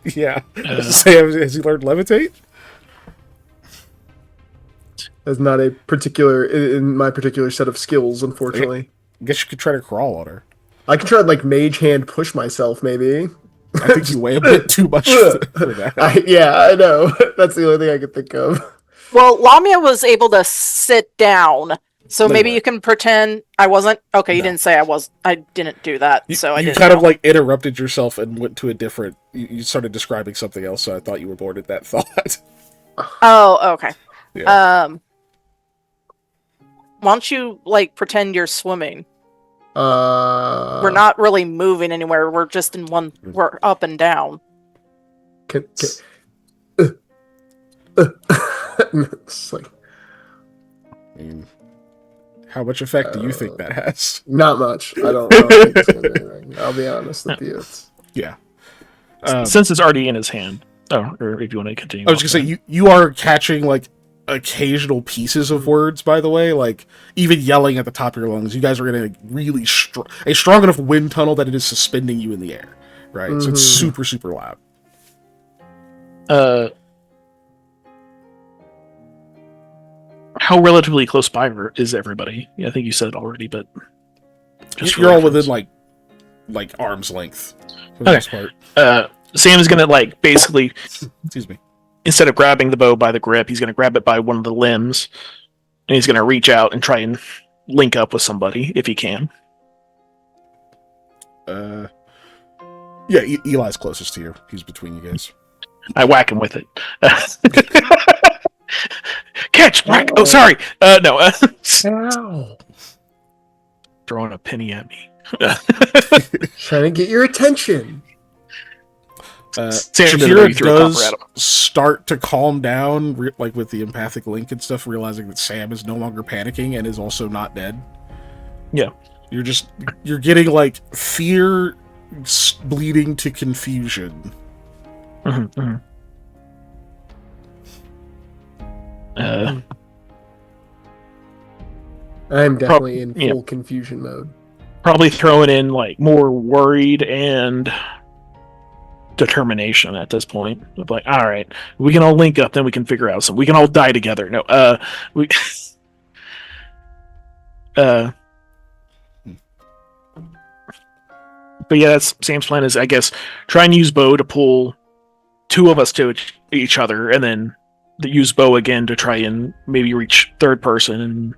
Yeah. Sam, has he learned levitate? That's not a particular in my particular set of skills, unfortunately. I guess you could try to crawl on her. I could try to like mage hand push myself, maybe. I think you weigh a bit too much for that. Yeah, I know. That's the only thing I could think of. Well, Lamia was able to sit down, so maybe you can pretend I wasn't. Okay, you didn't say I was. I didn't do that, so I didn't. You kind of like interrupted yourself and went to a different. You started describing something else, so I thought you were bored at that thought. Oh, okay. Yeah. Why don't you like pretend you're swimming? We're We're not really moving anywhere. We're just in one. We're up and down. It's like, I mean, how much effect do you think that has? not much. I don't think it's gonna do anything. I'll be honest with you. Yeah. Since it's already in his hand. Oh, or if you want to continue. I was gonna say you are catching like occasional pieces of words. By the way, like even yelling at the top of your lungs. You guys are in a really a strong enough wind tunnel that it is suspending you in the air. Right. So it's super loud. How relatively close by is everybody? Yeah, I think you said it already, but You're all within like arm's length for the most part. Sam is gonna like basically, Excuse me. instead of grabbing the bow by the grip, he's gonna grab it by one of the limbs, and he's gonna reach out and try and link up with somebody if he can. Yeah, Eli's closest to you. He's between you guys. I whack him with it. Catch! Whack! Oh, sorry. No. Ow. Throwing a penny at me. Trying to get your attention. Shakira does start to calm down, like with the empathic link and stuff, realizing that Sam is no longer panicking and is also not dead. Yeah. You're getting like fear bleeding to confusion. I'm definitely in full confusion mode. Probably throwing in like more worried and determination at this point. Of like, all right, we can all link up, then we can figure out something. We can all die together. No, we. But yeah, that's Sam's plan. Is I guess try and use bow to pull two of us to each other, and then use bow again to try and maybe reach third person, and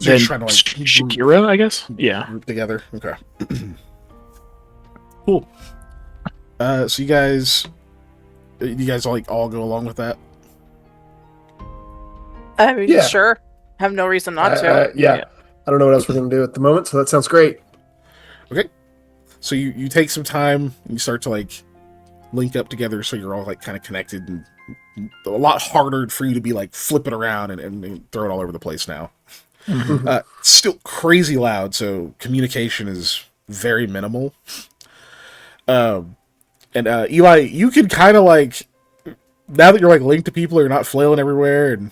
So then you're trying to like Shakira, I guess. Yeah. group together. Okay. Cool. So you guys like all go along with that? I mean, Yeah. sure. Have no reason not to. Yeah. I don't know what else we're going to do at the moment, so that sounds great. Okay. So you take some time and you start to like link up together so you're all like kind of connected and a lot harder for you to be like flipping around and throw it all over the place now. Still crazy loud, so communication is very minimal. And Eli, you can kind of like, now that you're like linked to people, you're not flailing everywhere, and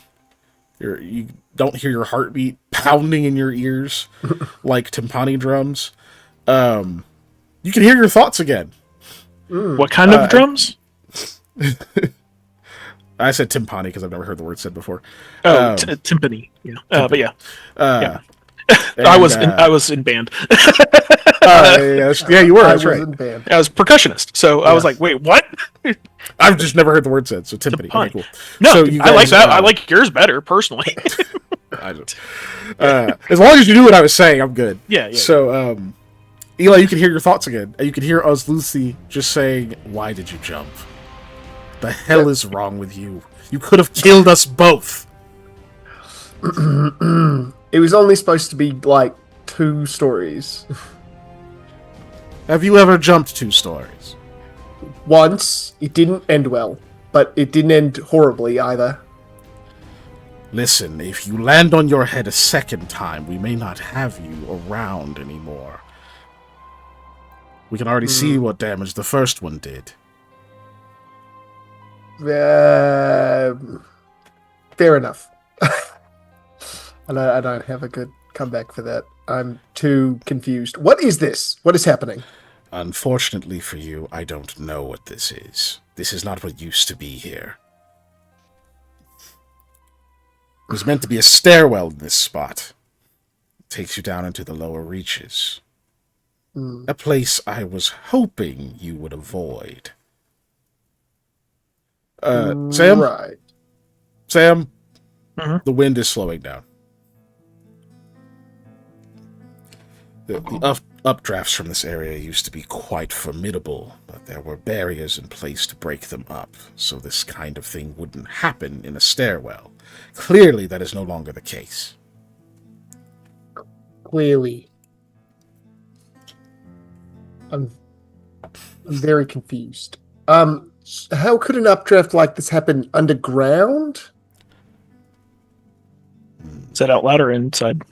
you don't hear your heartbeat pounding in your ears like timpani drums. You can hear your thoughts again. What kind of drums? I said timpani because I've never heard the word said before. Timpani. Yeah. But yeah. Yeah. I was in band. Yeah, you were. That's right. I was percussionist, so I was like, "Wait, what?" I've just never heard the word said. So timpani. Okay, cool. No, so I like that. I like yours better, personally. As long as you knew what I was saying, I'm good. Yeah. So, Eli, you can hear your thoughts again. You can hear Lucy just saying, "Why did you jump? The hell is wrong with you? You could have killed us both." It was only supposed to be like 2 stories. Have you ever jumped 2 stories? Once, it didn't end well, but it didn't end horribly either. Listen, if you land on your head a second time, we may not have you around anymore. We can already see what damage the first one did. Fair enough. I don't have a good comeback for that. I'm too confused. What is this? What is happening? Unfortunately for you, I don't know what this is. This is not what used to be here. It was meant to be a stairwell in this spot. It takes you down into the lower reaches. A place I was hoping you would avoid. Sam? Right. Sam? The wind is slowing down. The updrafts from this area used to be quite formidable, but there were barriers in place to break them up, so this kind of thing wouldn't happen in a stairwell. Clearly, that is no longer the case. Clearly. I'm very confused. How could an updraft like this happen underground? Is that out loud or inside?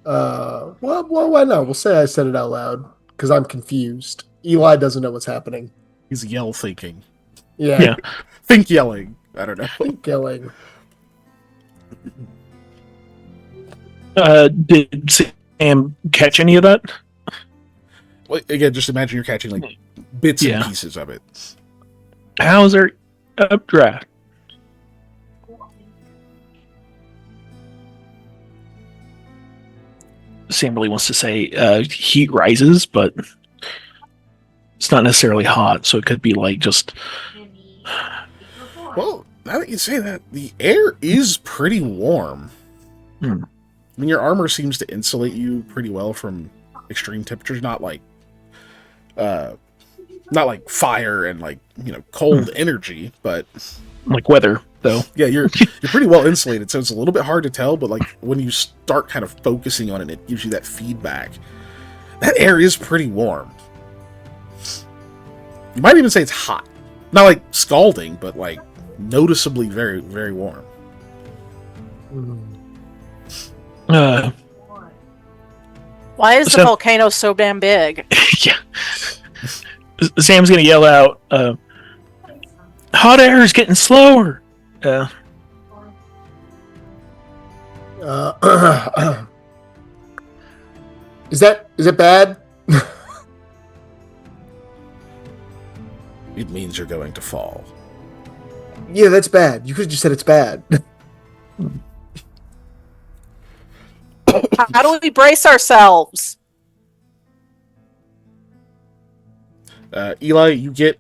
Well, why not? We'll say I said it out loud, because I'm confused. Eli doesn't know what's happening. He's yell thinking. Yeah. Think yelling. I don't know. Think yelling. Did Sam catch any of that? Well, again, just imagine you're catching like bits and pieces of it. How is there updraft? Sam really wants to say heat rises, but it's not necessarily hot, so it could be like just. Well, now that you say that, the air is pretty warm. I mean, your armor seems to insulate you pretty well from extreme temperatures. Not like fire and like cold energy, but like weather though. Yeah, you're pretty well insulated, so it's a little bit hard to tell. But like when you start kind of focusing on it, it gives you that feedback. That air is pretty warm. You might even say it's hot, not like scalding, but like noticeably very, very warm. Why is the volcano so damn big? Yeah. Sam's gonna yell out, hot air is getting slower. Is it bad? It means you're going to fall. Yeah, that's bad. You could have just said it's bad. How do we brace ourselves? Eli, you get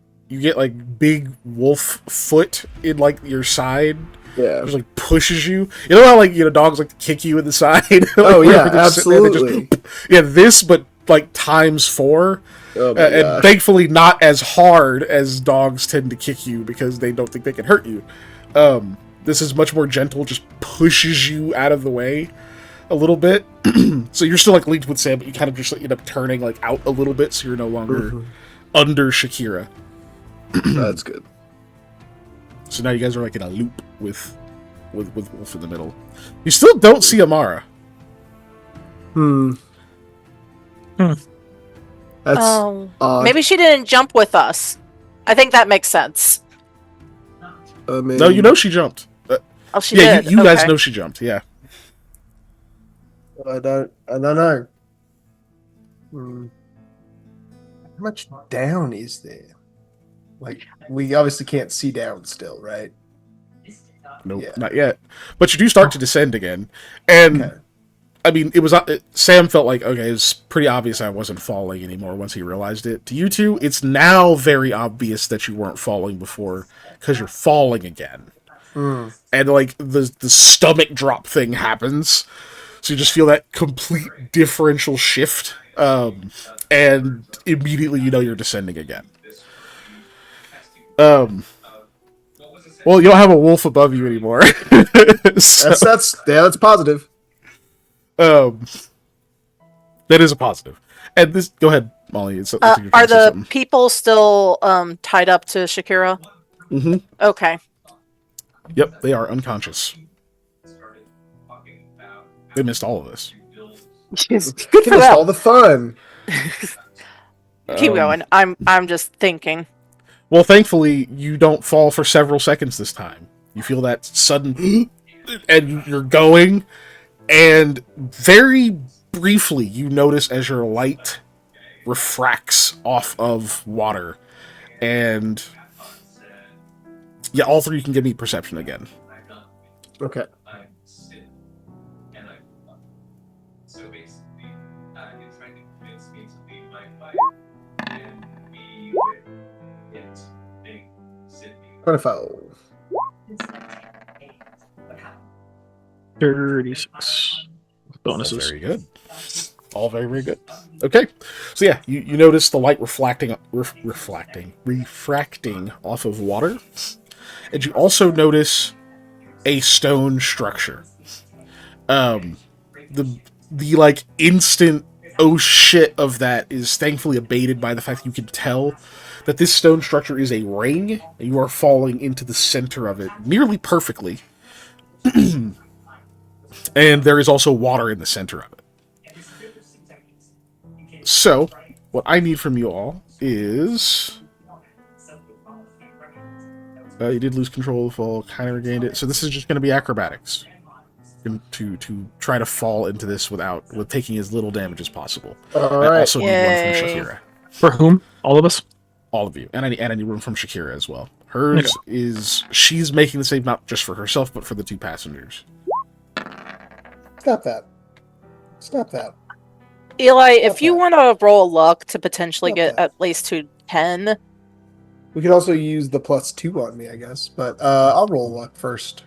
like big wolf foot in like your side. Yeah, just like pushes you. You know how like dogs like to kick you in the side. Like, oh yeah, absolutely. This but like times 4. And thankfully not as hard as dogs tend to kick you because they don't think they can hurt you. This is much more gentle, just pushes you out of the way a little bit. So you're still like linked with Sam, but you kind of just end up turning like out a little bit, so you're no longer under Shakira. That's good. So now you guys are like in a loop with Wolf in the middle. You still don't see Amara. That's odd. Maybe she didn't jump with us. I think that makes sense. No, you know she jumped. Oh, she yeah, did. you guys Okay. know she jumped. Yeah. I don't know. How much down is there? Like, we obviously can't see down still, right? Nope, Yeah. not yet. But you do start to descend again, and Okay. I mean, it was Sam felt like, okay, it's pretty obvious I wasn't falling anymore once he realized it. To you two, it's now very obvious that you weren't falling before because you're falling again. And like the stomach drop thing happens, so you just feel that complete differential shift, and immediately you know you're descending again. Well, you don't have a wolf above you anymore. So, That's positive. that is a positive. And this, go ahead, Molly. It's Are the people still tied up to Shakira? Mm-hmm. Okay. Yep, they are unconscious. They missed all of this. Good for them. All the fun. Keep going. I'm just thinking. Well, thankfully, you don't fall for several seconds this time. You feel that sudden, and you're going, and very briefly, you notice as your light refracts off of water, and yeah, all three can give me perception again. Okay. So basically, you're trying to convince me to leave my fight and be with it, Big Sydney. 25. 36 bonuses. Very good. All very, very good. Okay. So yeah, you notice the light refracting off of water. And you also notice a stone structure. The like instant oh shit of that is thankfully abated by the fact that you can tell that this stone structure is a ring, and you are falling into the center of it nearly perfectly. And there is also water in the center of it. So, what I need from you all is... you did lose control of the fall, kind of regained it. So this is just going to be acrobatics. To try to fall into this with taking as little damage as possible. All I right. also need one from Shakira. For whom? All of us? All of you. And I need one from Shakira as well. Hers is... She's making the save not just for herself, but for the two passengers. Stop that. Eli, if you want to roll luck to potentially get at least to 10. We could also use the +2 on me, I guess. But I'll roll luck first.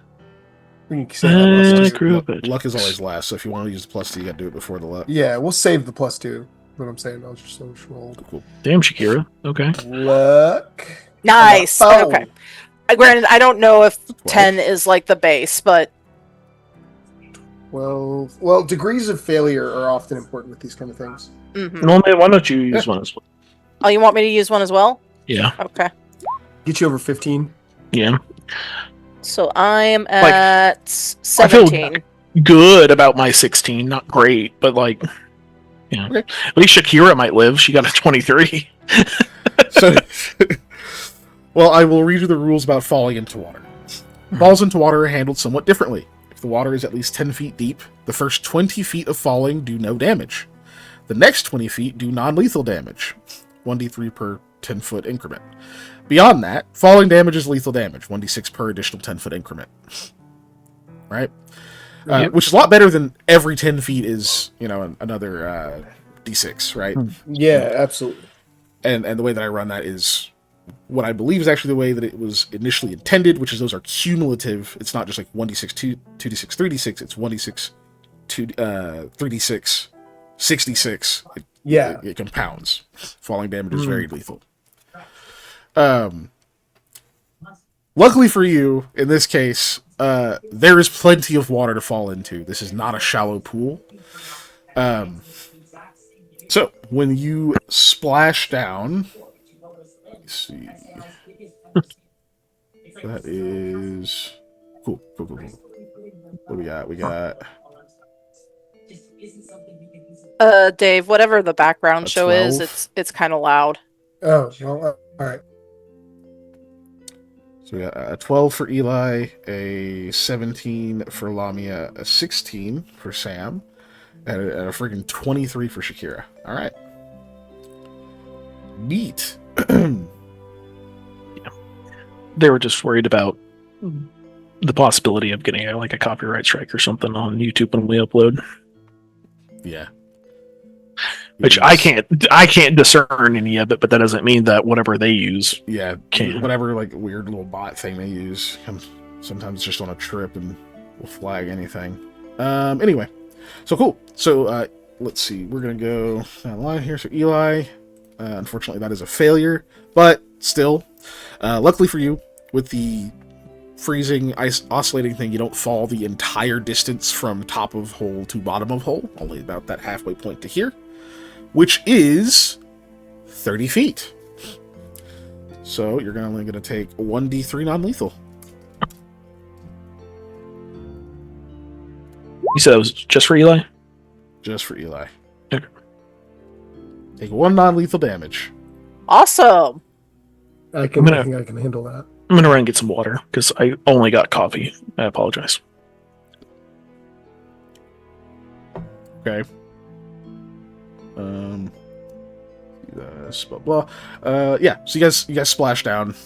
We can say that +2. Luck is always last, so if you want to use the +2, you gotta do it before the luck. Yeah, we'll save the +2. What I'm saying, I'll just roll. Cool. Damn, Shakira. Okay. Luck. Nice. Oh. Okay. Granted, I don't know if 10 is like the base, but... Well, degrees of failure are often important with these kind of things. Mm-hmm. Well, man, why don't you use one as well? Oh, you want me to use one as well? Yeah. Okay. Get you over 15. Yeah. So I'm at 17. Good about my 16. Not great, but like, yeah. Okay. At least Shakira might live. She got a 23. So, well, I will read you the rules about falling into water. Falls into water are handled somewhat differently. If the water is at least 10 feet deep, the first 20 feet of falling do no damage. The next 20 feet do non-lethal damage. 1d3 per 10-foot increment. Beyond that, falling damage is lethal damage. 1d6 per additional 10-foot increment. Right? Yep. Which is a lot better than every 10 feet is, another d6, right? Yeah, absolutely. And the way that I run that is what I believe is actually the way that it was initially intended, which is those are cumulative. It's not just like 1d6, 2d6, 3d6. It's 1d6, 3d6, 66. It compounds. Falling damage is very lethal. Luckily for you, in this case, there is plenty of water to fall into. This is not a shallow pool. So, when you splash down... Let's see... That is cool. Cool. What do we got? We got Dave, whatever the background a show is, 12. it's kind of loud. Oh, well, all right. So we got a 12 for Eli, a 17 for Lamia, a 16 for Sam, and a freaking 23 for Shakira. All right. Neat. They were just worried about the possibility of getting a copyright strike or something on YouTube when we upload. Yeah. Which I can't discern any of it, but that doesn't mean that whatever they use. Yeah, can. whatever weird little bot thing they use sometimes just on a trip and will flag anything. Anyway, so cool. So let's see. We're gonna go down the line here. So Eli, unfortunately, that is a failure, but still, luckily for you, with the freezing, oscillating thing, you don't fall the entire distance from top of hole to bottom of hole. Only about that halfway point to here, which is 30 feet. So you're only going to take 1d3 non-lethal. You said it was just for Eli? Just for Eli. Okay. Take 1 non-lethal damage. Awesome. I think I can handle that. I'm gonna run and get some water because I only got coffee. I apologize. Okay. Blah blah. Yeah. So you guys splash down,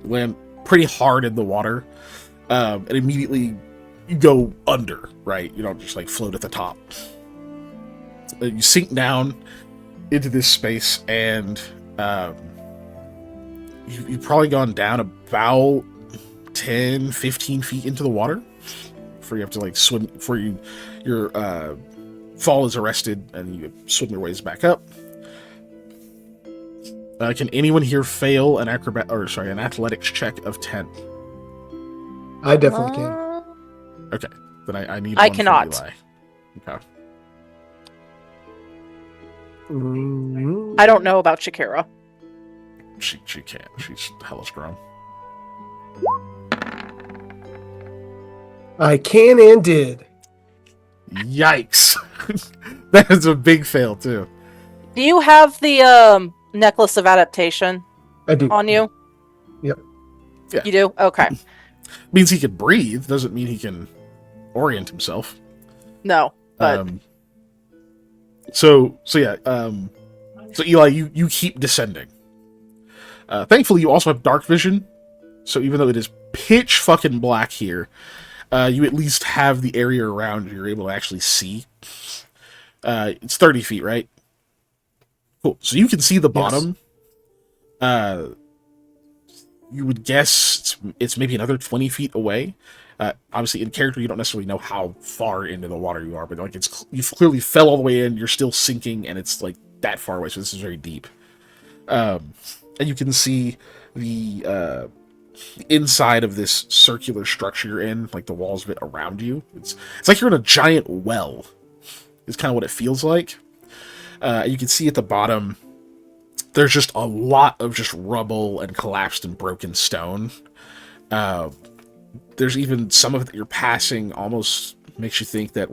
land pretty hard in the water, and immediately you go under. Right. You don't just float at the top. You sink down into this space, and you've probably gone down about 10, 15 feet into the water before you have to swim. Before your fall is arrested, and you swim your ways back up. Can anyone here fail an athletics check of 10? I definitely can. Okay, then I need. I one cannot. For Eli. Okay. I don't know about Shakira. She can't. She's hella strong. I can and did. Yikes! That is a big fail too. Do you have the necklace of adaptation I do. on you? Yep. Yeah. You do? Okay. Means he can breathe. Doesn't mean he can orient himself. No, but So Eli, you keep descending. Thankfully, you also have dark vision, so even though it is pitch fucking black here, you at least have the area around you're able to actually see. It's 30 feet, right? Cool. So you can see the bottom. Yes. You would guess it's maybe another 20 feet away. Obviously, in character, you don't necessarily know how far into the water you are, but you clearly fell all the way in. You're still sinking, and it's that far away. So this is very deep. And you can see the inside of this circular structure you're in, the walls of it around you. It's like you're in a giant well. Is kind of what it feels like. You can see at the bottom, there's just a lot of just rubble and collapsed and broken stone. There's even some of it that you're passing almost makes you think that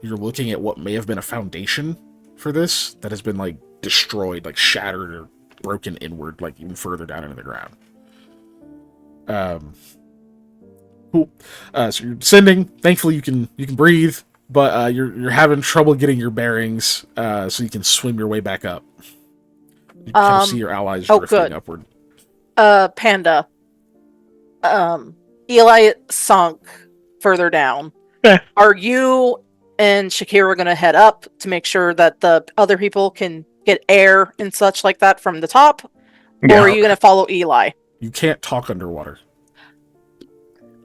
you're looking at what may have been a foundation for this that has been destroyed, shattered or broken inward, even further down into the ground. Cool. So you're descending. Thankfully, you can breathe, but you're having trouble getting your bearings, so you can swim your way back up. You can see your allies drifting upward. Panda. Eli sunk further down. Are you and Shakira going to head up to make sure that the other people can get air and such like that from the top? Yeah. Or are you going to follow Eli? You can't talk underwater.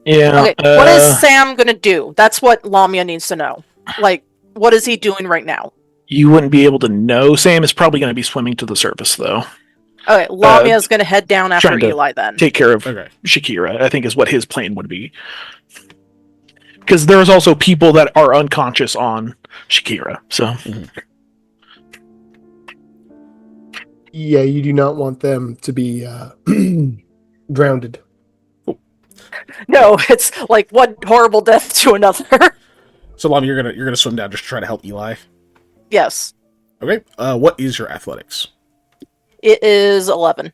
Yeah. Okay, what is Sam going to do? That's what Lamia needs to know. What is he doing right now? You wouldn't be able to know. Sam is probably going to be swimming to the surface, though. Okay, Lamia is going to head down after Eli then. Take care of Shakira, I think is what his plan would be. Because there's also people that are unconscious on Shakira, so... Mm-hmm. Yeah, you do not want them to be drowned. No, it's like one horrible death to another. So, Lama, you're gonna swim down just to try to help Eli. Yes. Okay. What is your athletics? It is 11.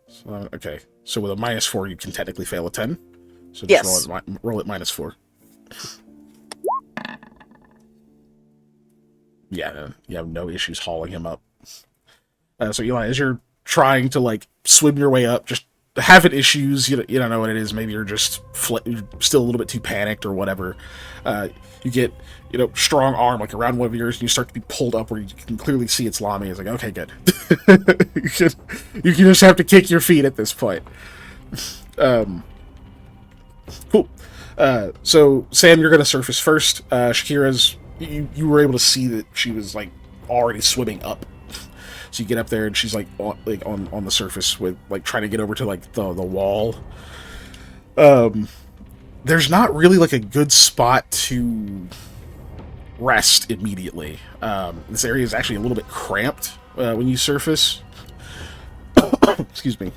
So, okay. So with a -4, you can technically fail a 10. So just Yes. roll it -4. Yeah, no, you have no issues hauling him up. So Eli, as you're trying to like swim your way up, just having issues, you don't know what it is. Maybe you're just you're still a little bit too panicked or whatever. You get strong arm like around one of yours, and you start to be pulled up where you can clearly see it's Lami. It's like, okay, good. you can just have to kick your feet at this point. Cool. So Sam, you're gonna surface first. Shakira's. You were able to see that she was like already swimming up. So you get up there and she's like on the surface with like trying to get over to like the wall. There's not really like a good spot to rest immediately. This area is actually a little bit cramped when you surface. Excuse me.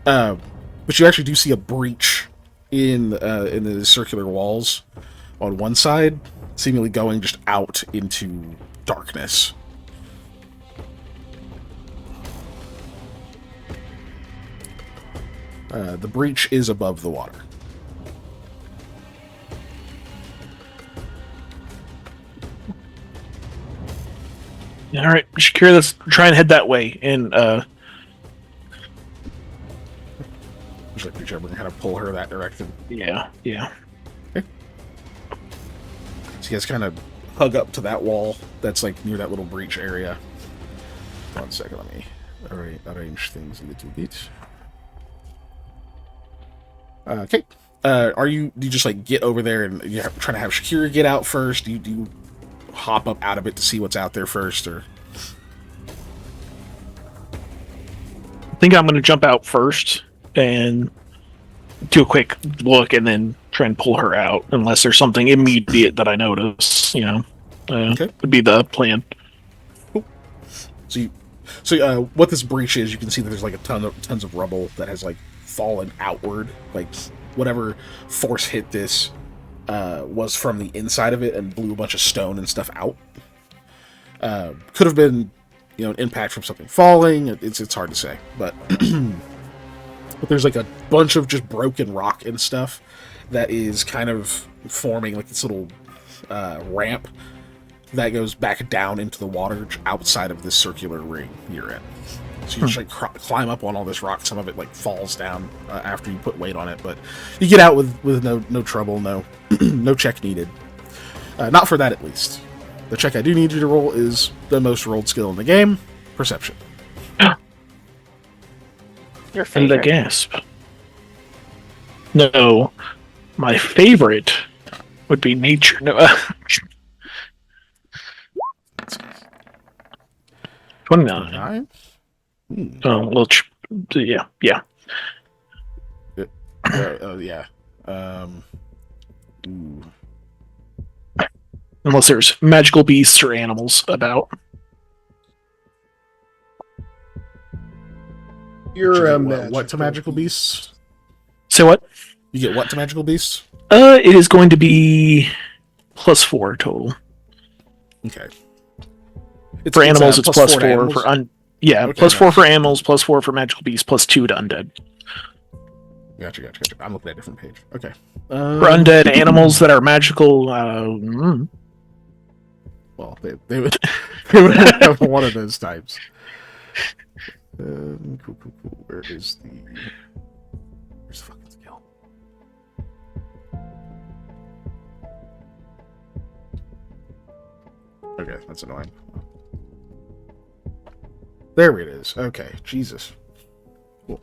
But you actually do see a breach in the circular walls on one side, seemingly going just out into darkness. The breach is above the water. All right, Shakira, let's try and head that way. And Just like whichever can kind of pull her that direction. yeah. Okay. So you guys kind of hug up to that wall that's like near that little breach area. 1 second, let me arrange things a little bit. Okay. Do you just like get over there and you're trying to have Shakira get out first? Do you hop up out of it to see what's out there first, or? I think I'm going to jump out first and do a quick look, and then try and pull her out, unless there's something immediate that I notice. Okay. Would be the plan. Cool. So what this breach is, you can see that there's like tons of rubble that has like fallen outward, like whatever force hit this was from the inside of it and blew a bunch of stone and stuff out. Could have been an impact from something falling. It's hard to say, but but there's like a bunch of just broken rock and stuff that is kind of forming like this little ramp that goes back down into the water outside of this circular ring you're in. So you just like climb up on all this rock. Some of it like falls down after you put weight on it, but you get out with no trouble, no no check needed. Not for that, at least. The check I do need you to roll is the most rolled skill in the game, Perception. Your And the favorite. gasp. No, my favorite would be nature. No, 29. 9? Oh, well, yeah. Yeah. Ooh. Unless there's magical beasts or animals about. You're a what to magical beasts? Say what? You get what to magical beasts? It is going to be +4 total. Okay. For animals, it's +4 to animals? for okay, +4 for animals, +4 for magical beasts, +2 to undead. Gotcha. I'm looking at a different page. Okay. For undead animals that are magical, well, they would have one of those types. Cool. Where's the fucking skill? Okay, that's annoying. There it is. Okay, Jesus. Cool.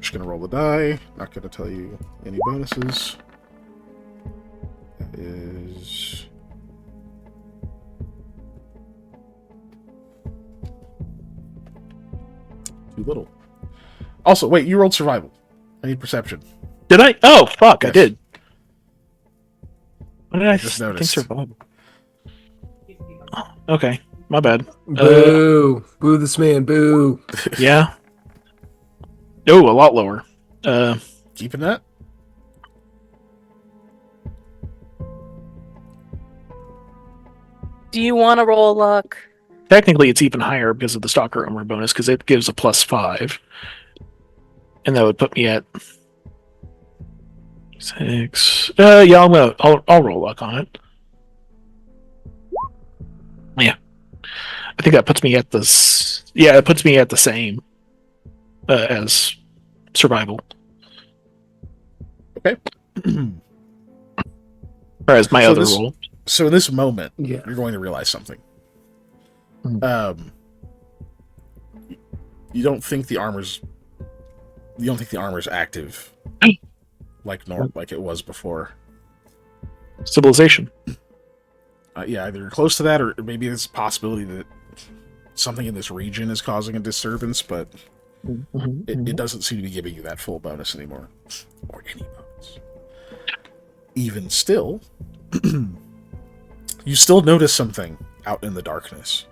Just gonna roll the die. Not gonna tell you any bonuses. That is too little. Also, wait, you rolled survival. I need perception. did I? Oh, fuck, Yes. I did. What did I Just think noticed. survival? Okay, my bad. Boo! Boo this man! Boo! Yeah. Oh, a lot lower. Keeping that? Do you want to roll luck? Technically, it's even higher because of the stalker armor bonus, because it gives a +5, and that would put me at 6. Yeah, I'll roll luck on it. Yeah, I think that puts me at this. Yeah, it puts me at the same as survival. Okay. Or as my other roll. So in this moment, Yeah. you're going to realize something. Mhm. You don't think the armor's active like it was before. Civilization. Yeah, either you're close to that, or maybe there's a possibility that something in this region is causing a disturbance, but it doesn't seem to be giving you that full bonus anymore, or any bonus. Even still, you still notice something out in the darkness.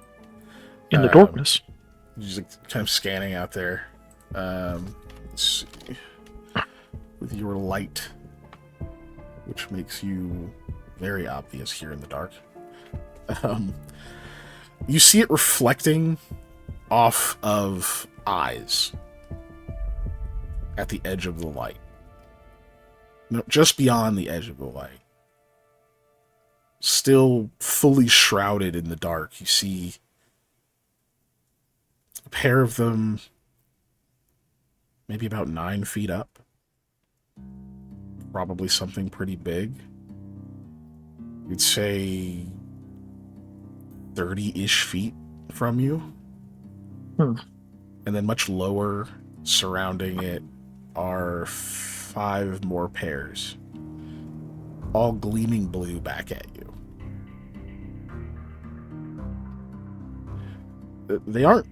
In the darkness. You're just like, kind of scanning out there. Let's see. With your light, which makes you very obvious here in the dark. You see it reflecting off of eyes at the edge of the light. No, just beyond the edge of the light. Still fully shrouded in the dark, you see a pair of them, maybe about 9 feet up. Probably something pretty big. You'd say 30-ish feet from you. And then much lower, surrounding it, are 5 more pairs. All gleaming blue back at you. They aren't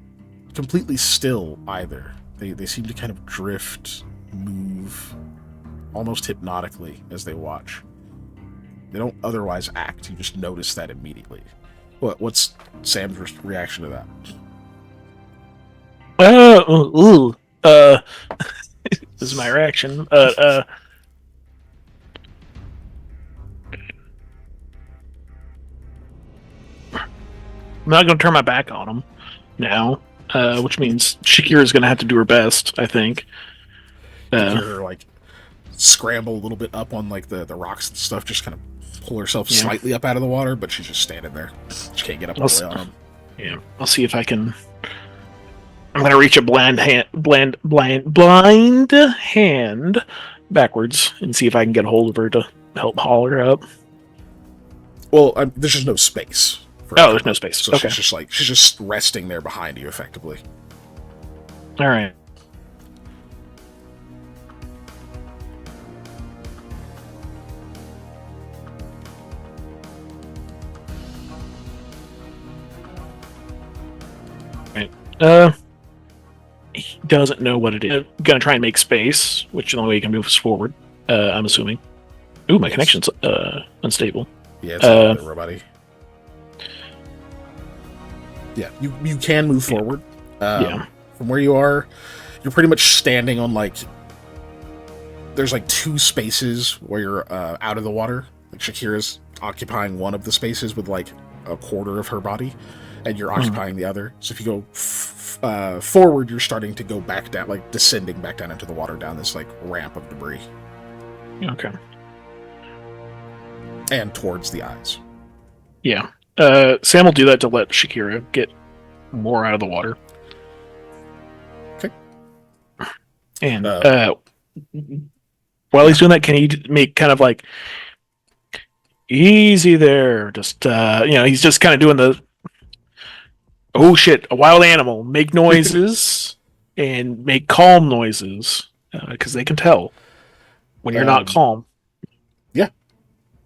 completely still either. They seem to kind of drift, move, almost hypnotically as they watch. They don't otherwise act. You just notice that immediately. What's Sam's reaction to that? This is my reaction. I'm not going to turn my back on him now, which means Shakira's going to have to do her best, I think. You hear her, like, scramble a little bit up on, like, the rocks and stuff, just kind of pull herself slightly up out of the water, but she's just standing there. She can't get up all the way on him. Yeah, I'll see if I can... I'm going to reach a blind hand backwards and see if I can get a hold of her to help haul her up. Well, there's just no space. There's no space. So okay. she's just resting there behind you, effectively. All right. He doesn't know what it is. I'm gonna try and make space, which the only way he can move is forward. I'm assuming. Ooh, my connection's unstable. Yeah, it's a little bit robot-y. Yeah, you can move forward. Yeah. From where you are, you're pretty much standing on, like... There's, like, 2 spaces where you're out of the water. Like, Shakira's occupying one of the spaces with, like, a quarter of her body, and you're occupying the other. So if you go forward, you're starting to go back down, like, descending back down into the water, down this, like, ramp of debris. Okay. And towards the eyes. Yeah. Sam will do that to let Shakira get more out of the water. Okay. And while he's doing that, can he make kind of like easy there? Just he's just kind of doing the oh shit, a wild animal. Make noises and make calm noises because they can tell when you're not calm. Yeah.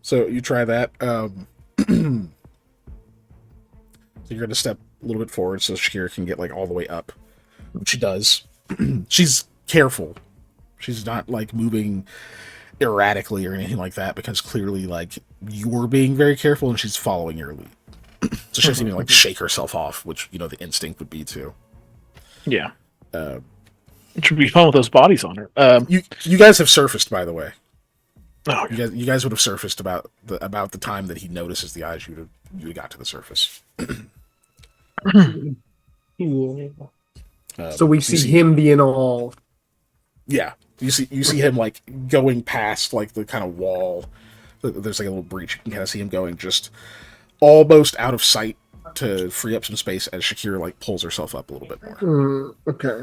So you try that. So you're going to step a little bit forward so Shakira can get, like, all the way up. She does. She's careful. She's not, like, moving erratically or anything like that, because clearly, like, you're being very careful and she's following your lead. So she doesn't even, like, shake herself off, which, the instinct would be to. Yeah. It should be fun with those bodies on her. You guys have surfaced, by the way. Oh, You guys would have surfaced about the time that he notices the eyes. You got to the surface. So we see him being all. Yeah, you see him like going past like the kind of wall. There's like a little breach. You can kind of see him going just almost out of sight to free up some space as Shakira like pulls herself up a little bit more. Okay.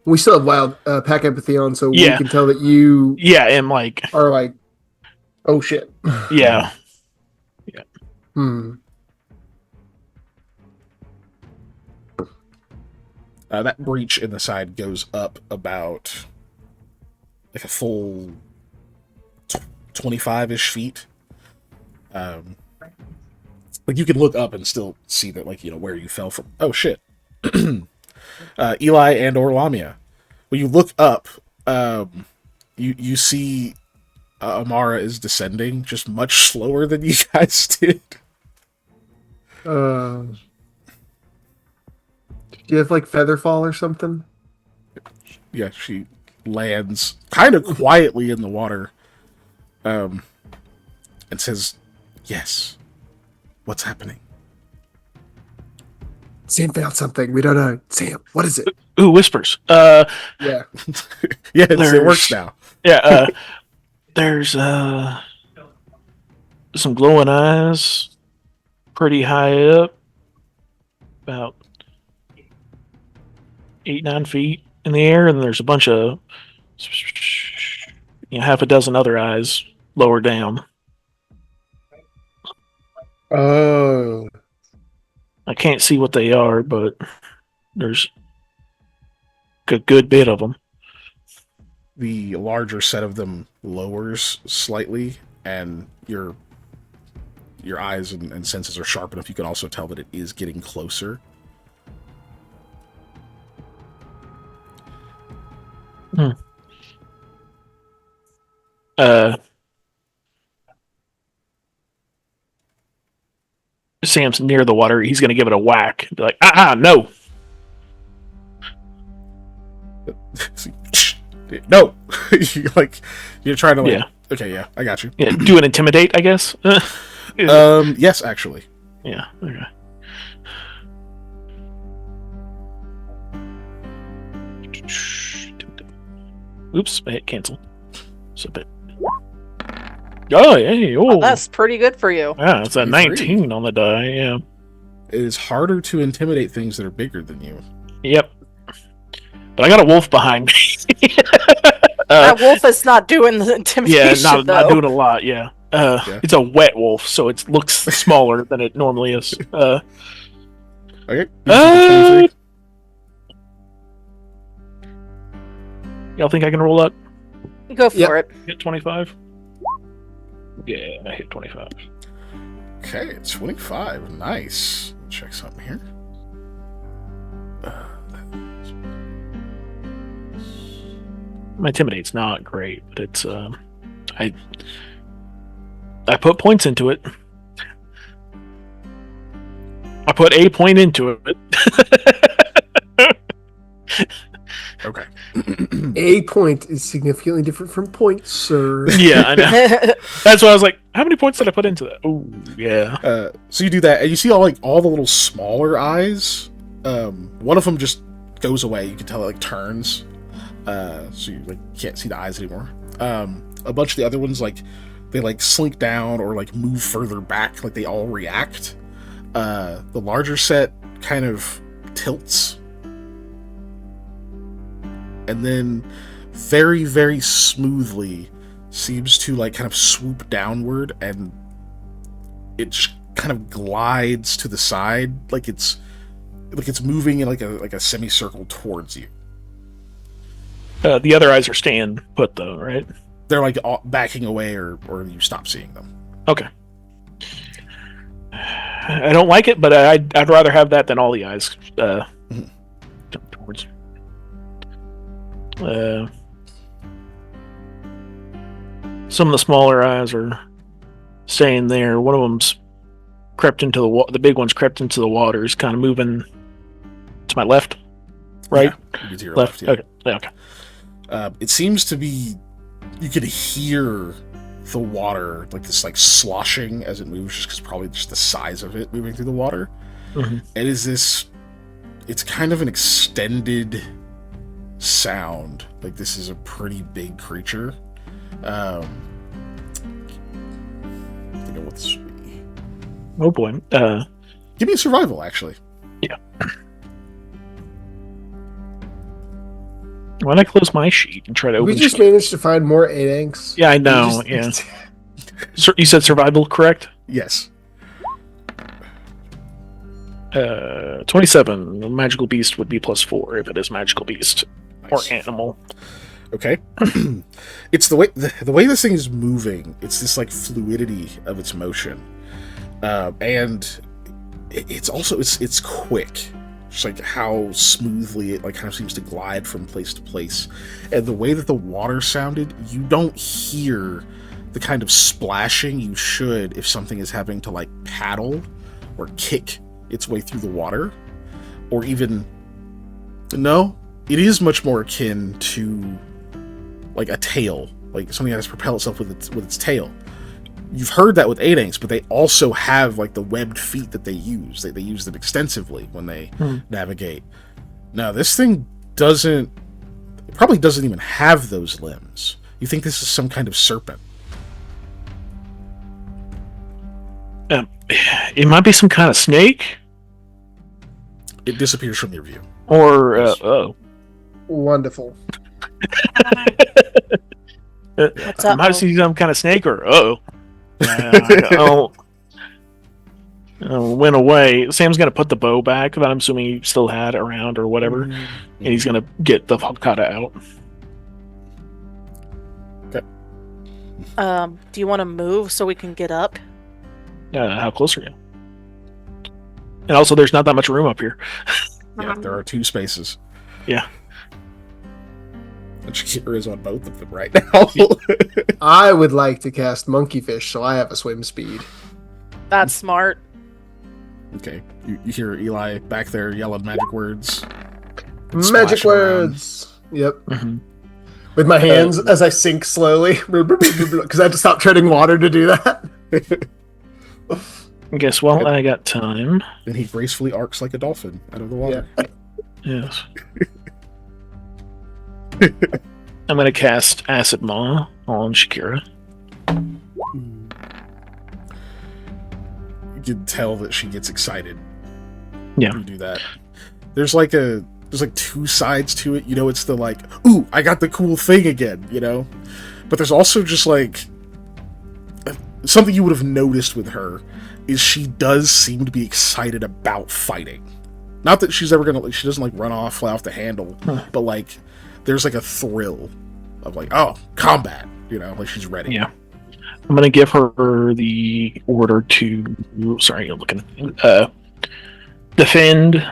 We still have wild pack empathy on, so we can tell that you. Yeah, and like are like, oh shit. Yeah. That breach in the side goes up about like a full 25-ish feet. Like you can look up and still see that, like, where you fell from. Oh shit. Eli and or Lamia. When you look up, you see Amara is descending just much slower than you guys did. Do you have like feather fall or something? Yeah, she lands kind of quietly in the water, and says, "Yes, what's happening?" Sam found something. We don't know. Sam, what is it? Ooh, whispers. Yeah. Yeah, it works now. Yeah, there's some glowing eyes pretty high up, about 8-9 feet in the air, and there's a bunch of half a dozen other eyes lower down. Oh. I can't see what they are, but there's a good bit of them. The larger set of them lowers slightly, and your eyes and senses are sharp enough. You can also tell that it is getting closer. Sam's near the water. He's going to give it a whack. Be like, no. No. You're trying to okay, yeah, I got you. Yeah, do an intimidate, I guess. Yes, actually. Yeah. Okay. Oops, I hit cancel. So bit. Oh, yeah. Oh, that's pretty good for you. Yeah, it's a 19 on the die. Yeah. It is harder to intimidate things that are bigger than you. Yep. But I got a wolf behind me. That wolf is not doing the intimidation. Yeah, not doing a lot. Yeah. It's a wet wolf, so it looks smaller than it normally is. Okay. Y'all think I can roll up? Go for it. Hit 25. Yeah, I hit 25. Okay, 25. Nice. Check something here. My intimidate's not great, but it's I put points into it. I put a point into it. Okay. A point is significantly different from points, sir. Yeah, I know. That's why I was like, how many points did I put into that? Oh, yeah. So you do that, and you see all the little smaller eyes. One of them just goes away. You can tell it turns. So you can't see the eyes anymore. A bunch of the other ones they slink down or move further back. They all react. The larger set kind of tilts. And then very, very smoothly seems to kind of swoop downward, and it just kind of glides to the side it's moving in a semicircle towards you. The other eyes are staying put though, right? They're backing away or you stop seeing them. Okay. I don't like it, but I'd rather have that than all the eyes jump towards. Some of the smaller eyes are staying there. One of them's crept into the big one's crept into the water. Is kind of moving to my left, right, yeah, to your left. left. Yeah. Okay. It seems to be. You could hear the water, like this, like sloshing as it moves, just because probably just the size of it moving through the water. Mm-hmm. It is this. It's kind of an extended sound. Like this is a pretty big creature. I think of what this would be. Oh boy. Give me a survival, actually. Yeah. Why don't I close my sheet and try to open? We just managed to find more 8-inks. Yeah, I know. Yeah. You said survival, correct? Yes. 27. A magical beast would be +4 if it is magical beast or Nice. animal. Okay. It's the way this thing is moving. It's this like fluidity of its motion, and it's also it's quick. Just like how smoothly it like kind of seems to glide from place to place, and the way that the water sounded, you don't hear the kind of splashing you should if something is having to like paddle or kick its way through the water, or even no, it is much more akin to like a tail, like something that has to propel itself with its tail. You've heard that with 8-inks, but they also have like the webbed feet that they use. They use them extensively when they navigate. Now this thing it probably doesn't even have those limbs. You think this is some kind of serpent? It might be some kind of snake, It disappears from your view. or Wonderful. What's I up, might Mo? see some kind of snake, or went away. Sam's gonna put the bow back that I'm assuming he still had around or whatever, and he's gonna get the Volcata out. Do you want to move so we can get up? How close are you? And also, there's not that much room up here. Yeah, there are 2 spaces. Yeah. And Shakira is on both of them right now. I would like to cast Monkeyfish, so I have a swim speed. That's smart. Okay, you hear Eli back there yelling magic words. Magic splashing around. words. Yep. Mm-hmm. With my hands as I sink slowly, because I had to stop treading water to do that. I guess while I got time. Then he gracefully arcs like a dolphin out of the water. Yes. I'm gonna cast Acid Maw on Shakira. You can tell that she gets excited. Yeah. When you do that. There's like 2 sides to it. You know, it's the like, ooh, I got the cool thing again, you know? But there's also just like something you would have noticed with her is she does seem to be excited about fighting. Not that she's ever gonna, she doesn't like run off, fly off the handle, but like there's like a thrill of like, oh, combat, you know, like she's ready. Yeah. I'm gonna give her the order to. Sorry, you're looking. Defend,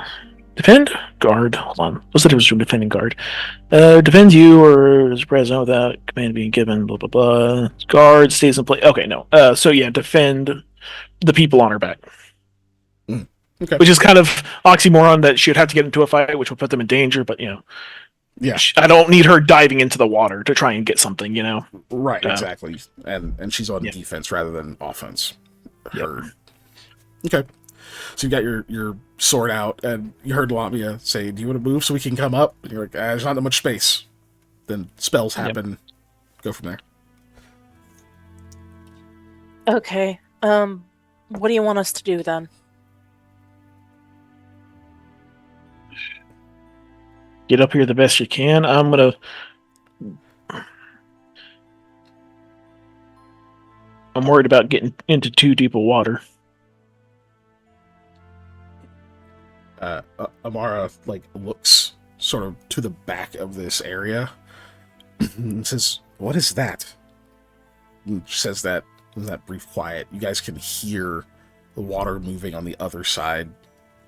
guard. Hold on. What's the difference between defend and guard? Defends you or is present without command being given. Blah blah blah. Guard stays in place. Okay, no. So yeah, defend the people on her back. Okay. Which is kind of oxymoron that she would have to get into a fight, which would put them in danger. But you know, Yeah. I don't need her diving into the water to try and get something. You know. Right, exactly. And she's on Yeah. defense rather than offense. Her. Okay. So you got your sword out, and you heard Lamia say, do you want to move so we can come up? And you're like, there's not that much space. Then spells happen. Go from there. Okay. What do you want us to do then? Get up here the best you can. I'm worried about getting into too deep of water. Amara like looks sort of to the back of this area and says, "What is that?" And she says that in that brief quiet, you guys can hear the water moving on the other side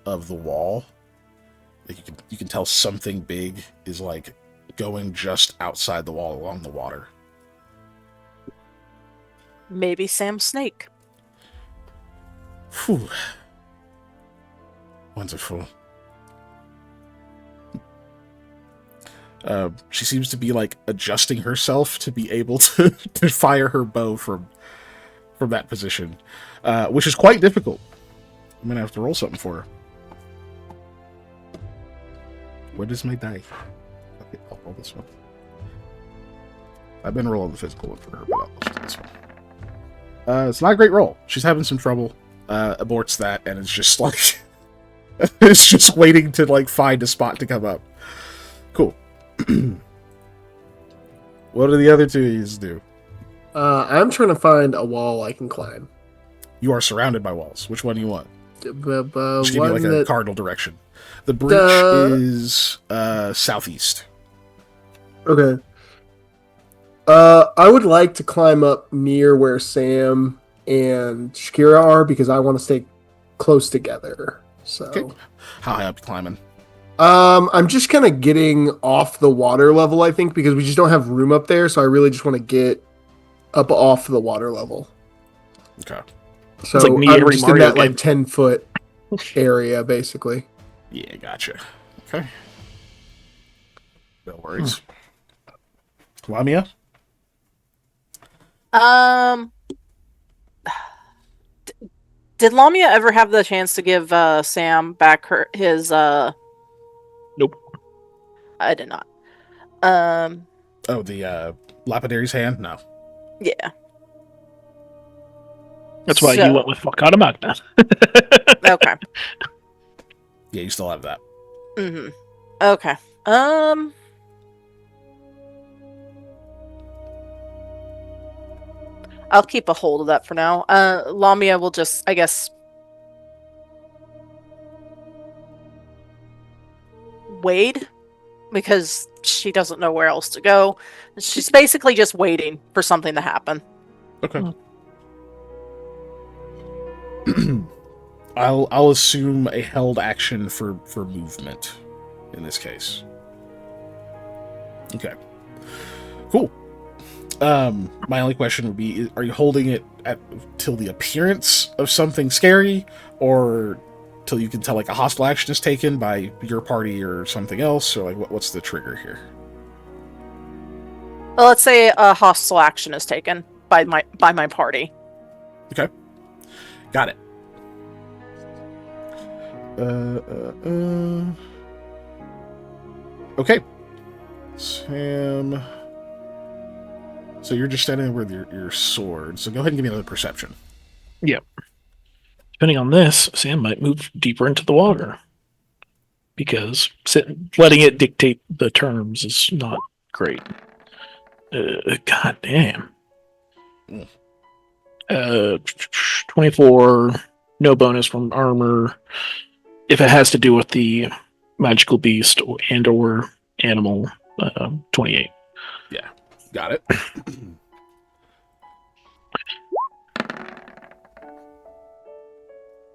of the wall. Like you can tell something big is like going just outside the wall along the water. Maybe Sam Snake. Whew. Wonderful. She seems to be like adjusting herself to be able to, to fire her bow from that position, which is quite difficult. I'm gonna have to roll something for her. What is my die? Okay, I'll roll this one. I've been rolling the physical one for her, but I'll just do this one. It's not a great roll. She's having some trouble. Aborts that, and it's just like it's just waiting to like find a spot to come up. Cool. What do the other two of you do? I'm trying to find a wall I can climb. You are surrounded by walls. Which one do you want? Just give me One like a that, cardinal direction. The breach is southeast. okay. I would like to climb up near where Sam and Shakira are because I want to stay close together. So, Okay. How high up you climbing? I'm just kind of getting off the water level, I think, because we just don't have room up there. So I really just want to get up off the water level. Okay. So It's like me I'm every just Mario in that game. like 10-foot area, basically. Yeah, gotcha. Okay. No worries. Lamia? Did Lamia ever have the chance to give Sam back his Nope. I did not. Oh, the lapidary's hand? No. Yeah. That's why So- you went with Fakata Magna. Okay. Yeah, you still have that. Mm-hmm. Okay. I'll keep a hold of that for now. Lamia will just, I guess, wade because she doesn't know where else to go. She's basically just waiting for something to happen. Okay. I'll assume a held action for movement in this case. Okay. Cool. My only question would be: are you holding it till the appearance of something scary, or till you can tell like a hostile action is taken by your party or something else, or like what's the trigger here? Well, let's say a hostile action is taken by my party. Okay. Got it. Okay. Sam. So you're just standing there with your sword. So go ahead and give me another perception. Depending on this, Sam might move deeper into the water. Because letting it dictate the terms is not great. God damn. 24, no bonus from armor. If it has to do with the magical beast or animal, 28. Yeah, got it.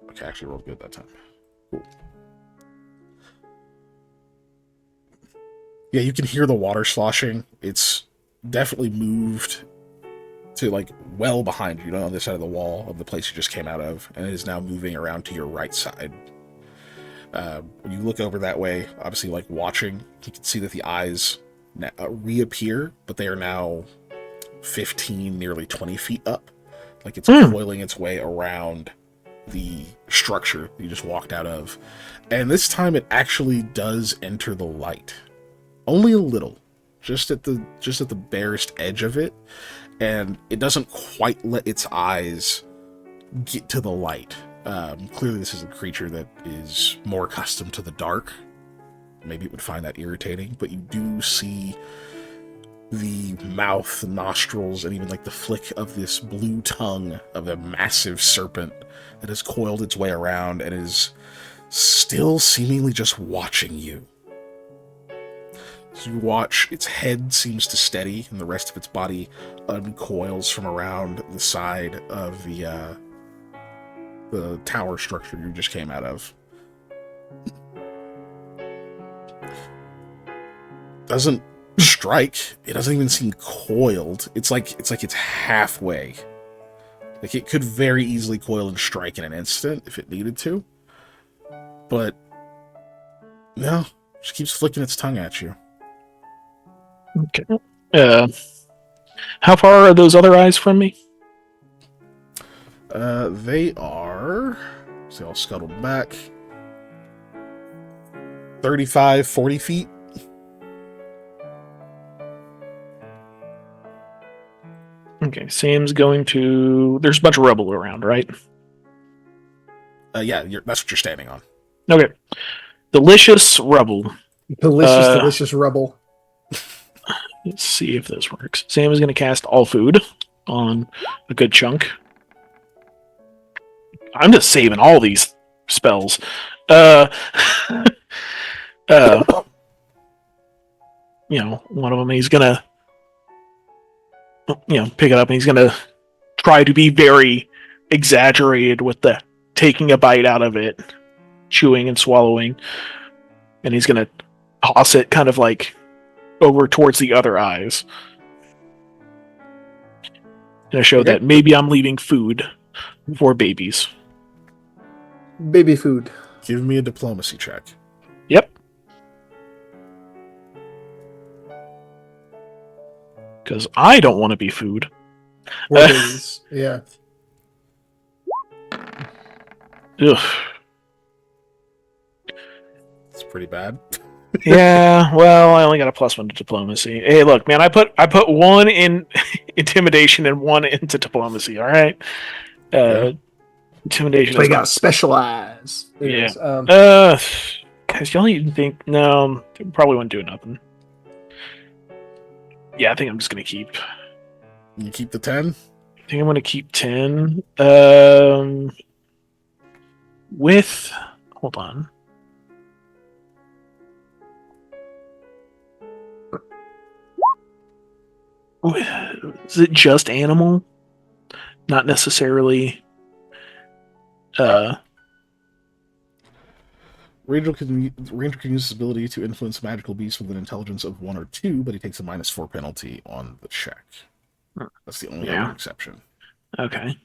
Okay, actually rolled good that time. Cool. Yeah, you can hear the water sloshing. It's definitely moved to like well behind you, on the other side of the wall of the place you just came out of, and it is now moving around to your right side. When you look over that way, obviously like watching, you can see that the eyes reappear, but they are now 15, nearly 20 feet up. Like it's coiling its way around the structure you just walked out of. And this time it actually does enter the light. Only a little. Just at the barest edge of it. And it doesn't quite let its eyes get to the light. Clearly this is a creature that is more accustomed to the dark. Maybe it would find that irritating, but you do see the mouth, nostrils, and even like the flick of this blue tongue of a massive serpent that has coiled its way around and is still seemingly just watching you. As you watch, its head seems to steady, and the rest of its body uncoils from around the side of the tower structure you just came out of. Doesn't strike. It doesn't even seem coiled. It's like it's halfway. Like it could very easily coil and strike in an instant if it needed to. But no, just keeps flicking its tongue at you. Okay. How far are those other eyes from me? They are. See, I'll scuttle back. 35, 40 feet. Okay, Sam's going to. There's a bunch of rubble around, right? Yeah, that's what you're standing on. Okay. Delicious rubble. Delicious rubble. Let's see if this works. Sam is going to cast All Food on a good chunk. I'm just saving all these spells. One of them he's going to pick it up and he's going to try to be very exaggerated with the taking a bite out of it, chewing and swallowing, and he's going to toss it kind of like over towards the other eyes. And I show that maybe I'm leaving food for babies. Baby food. Give me a diplomacy check. Yep. Because I don't want to be food. For babies. Yeah. Ugh. It's pretty bad. Yeah, well, I only got a +1 to diplomacy. Hey, look, man, I put 1 in intimidation and 1 into diplomacy. All right, intimidation. So you got to specialize. Yeah. Guys, y'all even think? No, probably wouldn't do nothing. Yeah, I think I'm just gonna keep. You keep the 10. I think I'm gonna keep 10. With, hold on. Is it just animal? Not necessarily. Ranger can use his ability to influence magical beasts with an intelligence of 1 or 2, but he takes a -4 penalty on the check. That's the only other exception. Okay.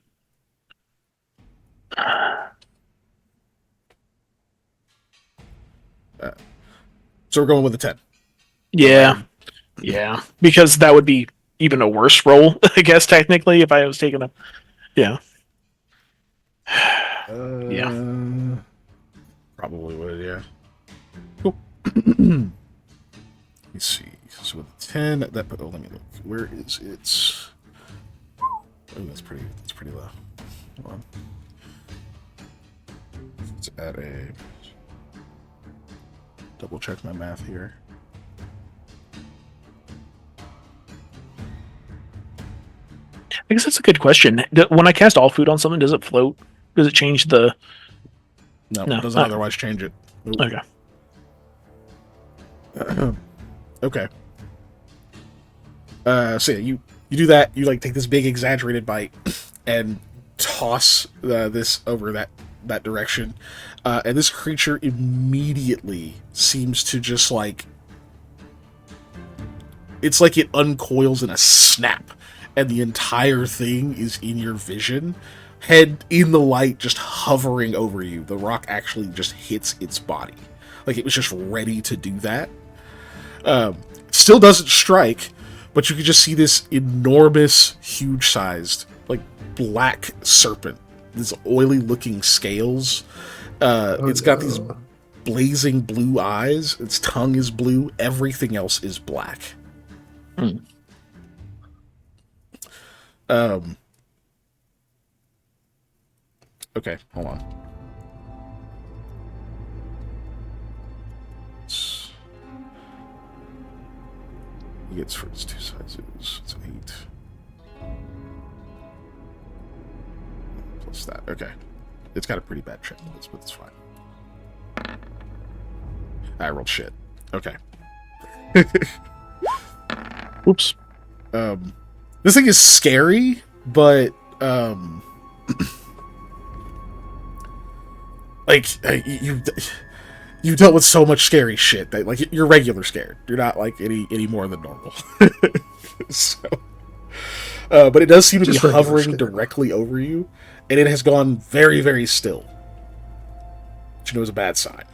So we're going with a 10. Yeah. Yeah. Because that would be even a worse roll, I guess, technically, if I was taking a. Yeah. Yeah. Probably would, yeah. Cool. Let me see. So with 10, let me look. Where is it? Oh, that's pretty low. Hold on. Let's add a. Double check my math here. I guess that's a good question. When I cast all food on something, does it float? Does it change the? No, it doesn't otherwise change it. Nope. Okay. Okay. So yeah, you do that. You like take this big exaggerated bite and toss this over that direction, and this creature immediately seems to just like. It's like it uncoils in a snap, and the entire thing is in your vision. Head in the light, just hovering over you. The rock actually just hits its body. Like it was just ready to do that. Still doesn't strike, but you can just see this enormous, huge-sized, like, black serpent. These oily-looking scales. It's got these blazing blue eyes. Its tongue is blue. Everything else is black. Okay, hold on. He gets for its 2 sizes. It's 8. Plus that. Okay. It's got a pretty bad check on this, but it's fine. I rolled shit. Okay. Oops. This thing is scary, but like you dealt with so much scary shit that like you're regular scared. You're not like any more than normal. So, but it does seem to be hovering directly over you, and it has gone very, very still, which you know is a bad sign.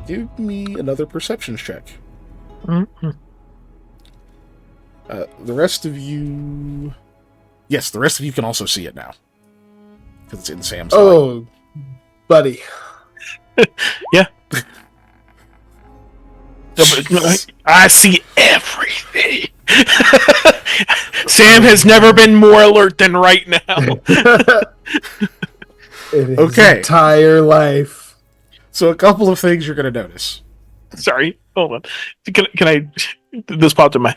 give me another perception check. Mm-hmm. The rest of you... Yes, the rest of you can also see it now. Because it's in Sam's light. Oh, buddy. Yeah. I see everything. Sam has never been more alert than right now. In his Okay. entire life. So a couple of things you're going to notice. Sorry, hold on. Can I? This popped in my.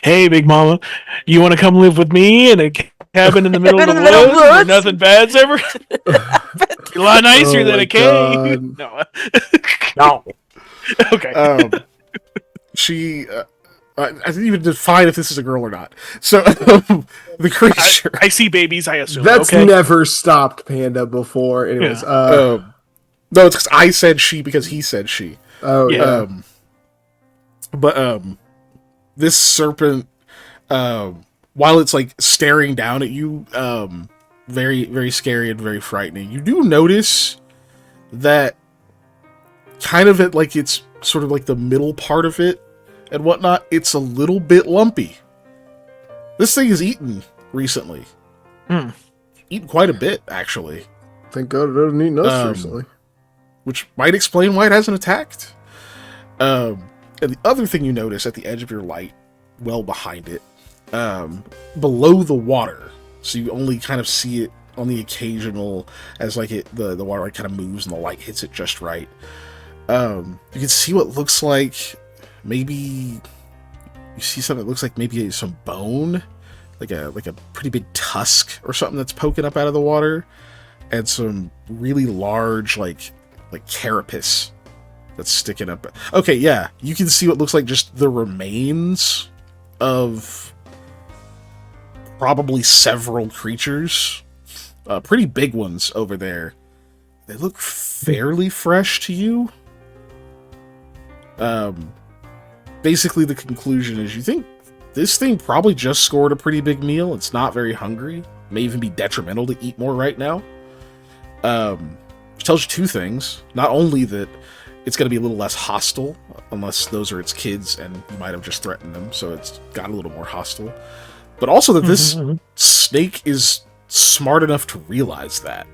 Hey, Big Mama, you want to come live with me in a cabin in the middle of the woods where nothing bad's ever? You're a lot nicer than a cave. No. No. Okay. She... I didn't even define if this is a girl or not. So, the creature... I see babies, I assume. That's okay? never stopped Panda before. Anyways, no, it's because I said she because he said she. oh yeah. But this serpent, while it's like staring down at you, very, very scary and very frightening, you do notice that kind of at like it's sort of like the middle part of it and whatnot, it's a little bit lumpy. This thing is eaten recently. Eaten quite a bit, actually. Thank God it doesn't eat us recently. Which might explain why it hasn't attacked. And the other thing you notice at the edge of your light, well behind it, below the water, so you only kind of see it on the occasional, as like the water like kind of moves and the light hits it just right. You can see what looks like maybe you see something that looks like maybe some bone, like a pretty big tusk or something that's poking up out of the water, and some really large like carapace that's sticking up. Okay, yeah, you can see what looks like just the remains of probably several creatures, pretty big ones over there. They look fairly fresh to you. Basically the conclusion is you think this thing probably just scored a pretty big meal. It's not very hungry. May even be detrimental to eat more right now. Which tells you two things. Not only that it's going to be a little less hostile, unless those are its kids and you might have just threatened them, so it's got a little more hostile. But also that this snake is smart enough to realize that.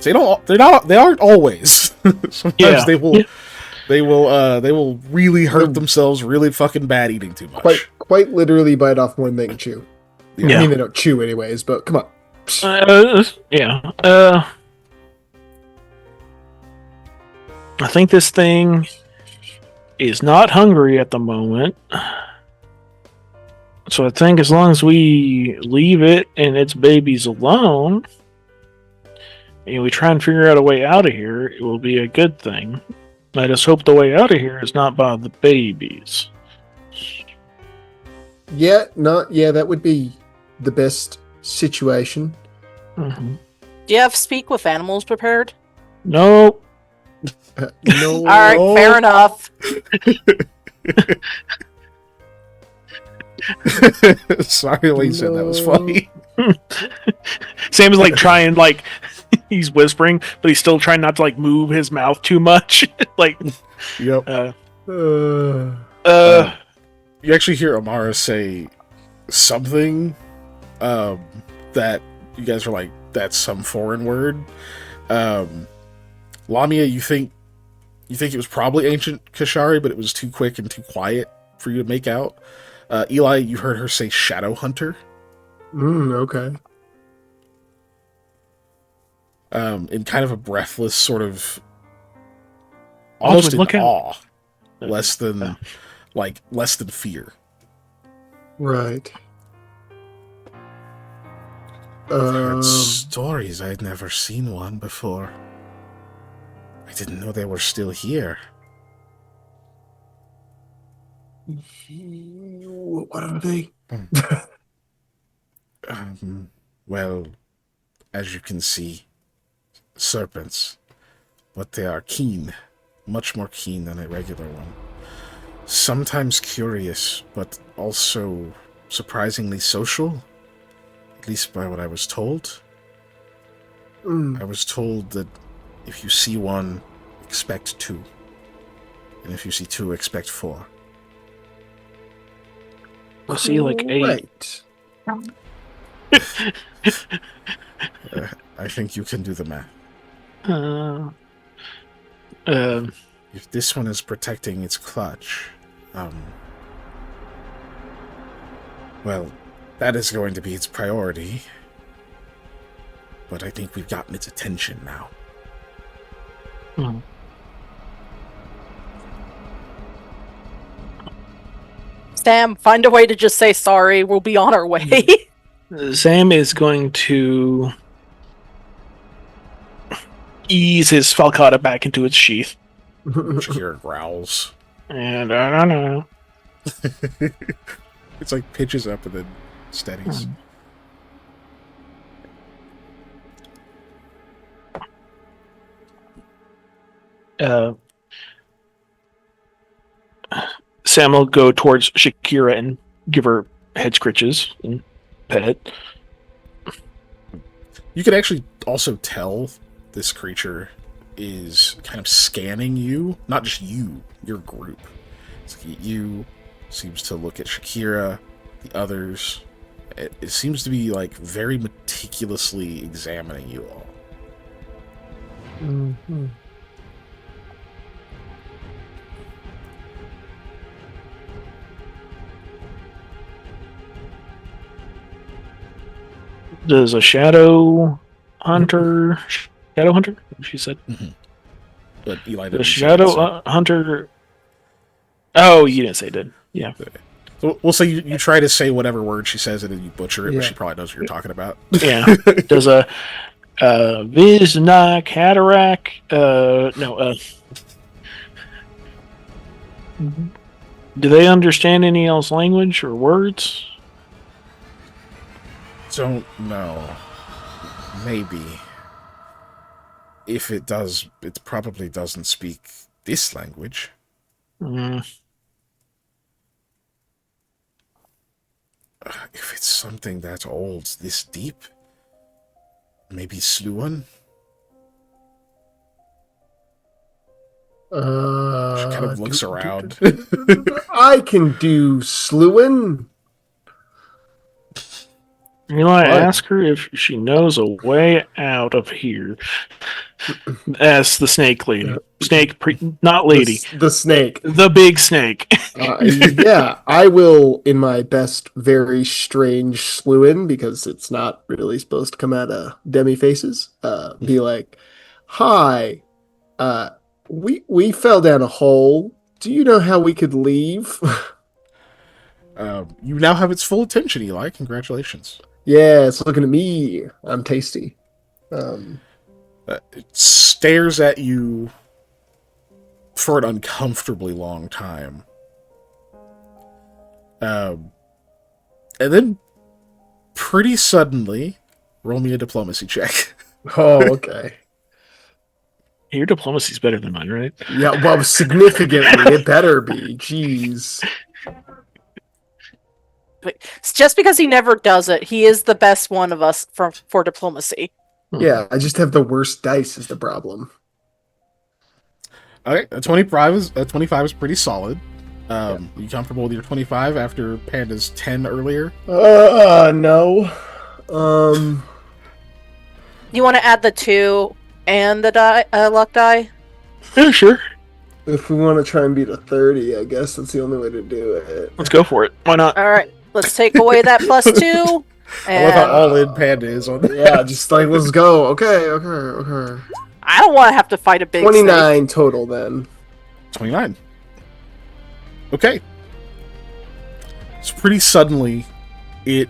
They aren't always. Sometimes they will really hurt themselves really fucking bad eating too much. Quite literally bite off more than they can chew. Yeah. I mean, they don't chew anyways, but come on. I think this thing is not hungry at the moment. So I think as long as we leave it and its babies alone, and we try and figure out a way out of here, it will be a good thing. I just hope the way out of here is not by the babies. Yeah, that would be the best situation. Mm-hmm. Do you have speak with animals prepared? No. No. All right, fair enough. Sorry, Lisa, that was funny. Sam is like trying, like he's whispering, but he's still trying not to like move his mouth too much. Like, yep. You actually hear Amara say something that you guys are like, that's some foreign word. Lamia, you think it was probably ancient Kashari, but it was too quick and too quiet for you to make out. Eli, you heard her say Shadow Hunter. Okay. In kind of a breathless sort of almost in awe, less than fear. Right. I've heard stories. I'd never seen one before. I didn't know they were still here. What are they? Well, as you can see, serpents, but they are keen, much more keen than a regular one. Sometimes curious, but also surprisingly social, at least by what I was told. I was told that if you see one, expect two. And if you see two, expect four. I see like eight. Right. I think you can do the math. If this one is protecting its clutch, well, that is going to be its priority. But I think we've gotten its attention now. Sam, find a way to just say sorry. We'll be on our way. Sam is going to ease his falcata back into its sheath. Shakira growls. And I don't know. It's like pitches up and then steadies. Sam will go towards Shakira and give her head scritches and pet it. You can actually also tell this creature is kind of scanning you, not just you, your group. It's like you, seems to look at Shakira, the others. It seems to be like very meticulously examining you all. Mm-hmm. Does a shadow hunter... Shadow hunter? She said. But Eli The didn't say shadow it, so- hunter... Oh, you didn't say it did. Yeah. So we'll say you try to say whatever word she says and then you butcher it, but Yeah. she probably knows what you're talking about. Yeah. Does a Vizna cataract... no, do they understand any else language or words? Don't know. Maybe. If it does, it probably doesn't speak this language. If it's something that old, this deep, maybe Sluan? She kind of looks around. I can do Sluin. You want to What? ask her if she knows a way out of here. Ask the snake lady. Not lady. The snake. The big snake. Yeah, I will, in my best, very strange Sluin, because it's not really supposed to come out of demi faces. Be like, "Hi, we fell down a hole. Do you know how we could leave?" You now have its full attention, Eli. Congratulations. Yeah, it's looking at me. I'm tasty. It stares at you for an uncomfortably long time. And then, pretty suddenly, roll me a diplomacy check. Oh, okay. Your diplomacy's better than mine, right? Yeah, well, significantly, it better be. Jeez. It's just because he never does it, he is the best one of us for diplomacy. Yeah, I just have the worst dice is the problem. Alright, a 25 is pretty solid. You comfortable with your 25 after Panda's 10 earlier? No. You want to add the 2 and the luck die? Yeah, sure. If we want to try and beat a 30, I guess that's the only way to do it. Let's go for it. Why not? All right, let's take away that plus 2. I love how And all in Panda is on that. Yeah, just like, let's go. Okay. I don't want to have to fight a big 29 snake. total then. 29. Okay. So pretty suddenly, it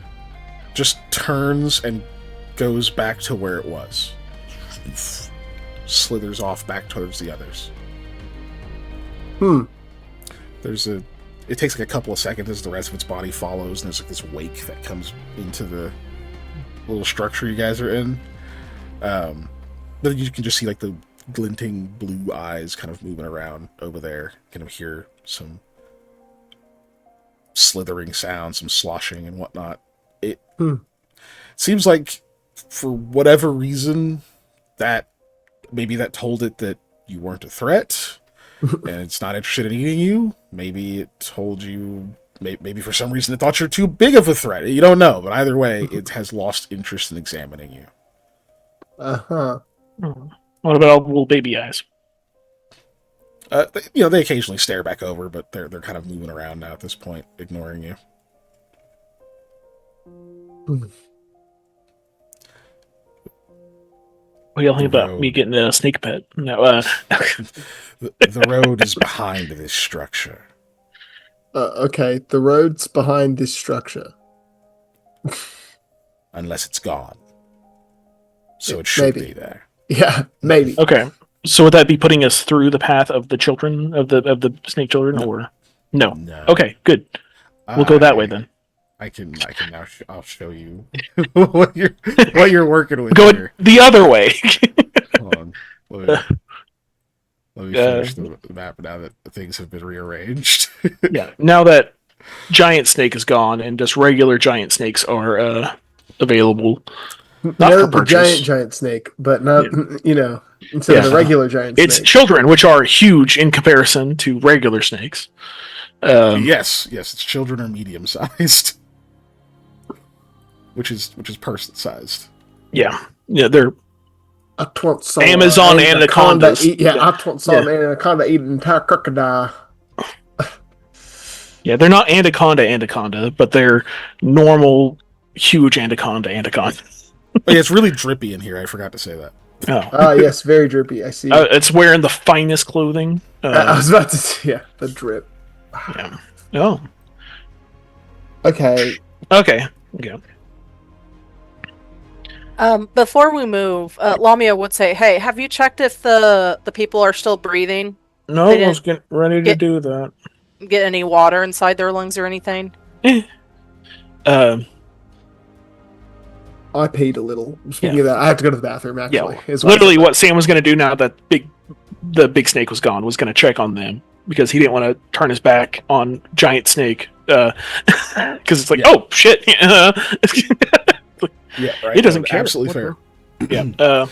just turns and goes back to where it was. Slithers off back towards the others. It takes like a couple of seconds as the rest of its body follows, and there's like this wake that comes into the little structure you guys are in. But you can just see like the glinting blue eyes kind of moving around over there. Kind of hear some slithering sounds, some sloshing and whatnot. It seems like, for whatever reason, that maybe that told it that you weren't a threat, and it's not interested in eating you. Maybe it told you. Maybe for some reason it thought you're too big of a threat. You don't know, but either way, it has lost interest in examining you. Uh-huh. What about all the little baby eyes? They occasionally stare back over, but they're kind of moving around now at this point, ignoring you. What are you thinking The about road. me getting a snake pet? No, The road is behind this structure. Okay, the road's behind this structure. Unless it's gone. So it should Maybe. be there. Yeah, maybe. okay. So would that be putting us through the path of the children of the snake children, or no? No. Okay, good. We'll go that way then. I can now. I'll show you what you're working with Go here. the other way. Hold on. Let me finish the map now that things have been rearranged. Yeah. Now that giant snake is gone and just regular giant snakes are available. Not No, for the purchase. giant snake, but not instead of Yeah. the regular giant It's snake. children, which are huge in comparison to regular snakes. Yes, it's children are medium sized, which is person sized. Yeah, they're I twant saw Amazon anacondas. I twant saw an anaconda eat an entire crocodile. Yeah, they're not anaconda, but they're normal, huge anaconda. Oh, yeah, it's really drippy in here. I forgot to say that. Oh, Ah, yes, very drippy. I see. it's wearing the finest clothing. I was about to say, the drip. Yeah. Oh, Okay. okay. Yeah. Before we move, Lamia would say, "Hey, have you checked if the people are still breathing? No, They I was didn't getting ready to get- do that. Get any water inside their lungs or anything?" Um, I peed a little. Speaking of that, I have to go to the bathroom, actually. is literally what Sam was going to do now that the big snake was gone was going to check on them because he didn't want to turn his back on giant snake because it's like, oh shit. Yeah, right. He doesn't care. Absolutely fair. Yeah.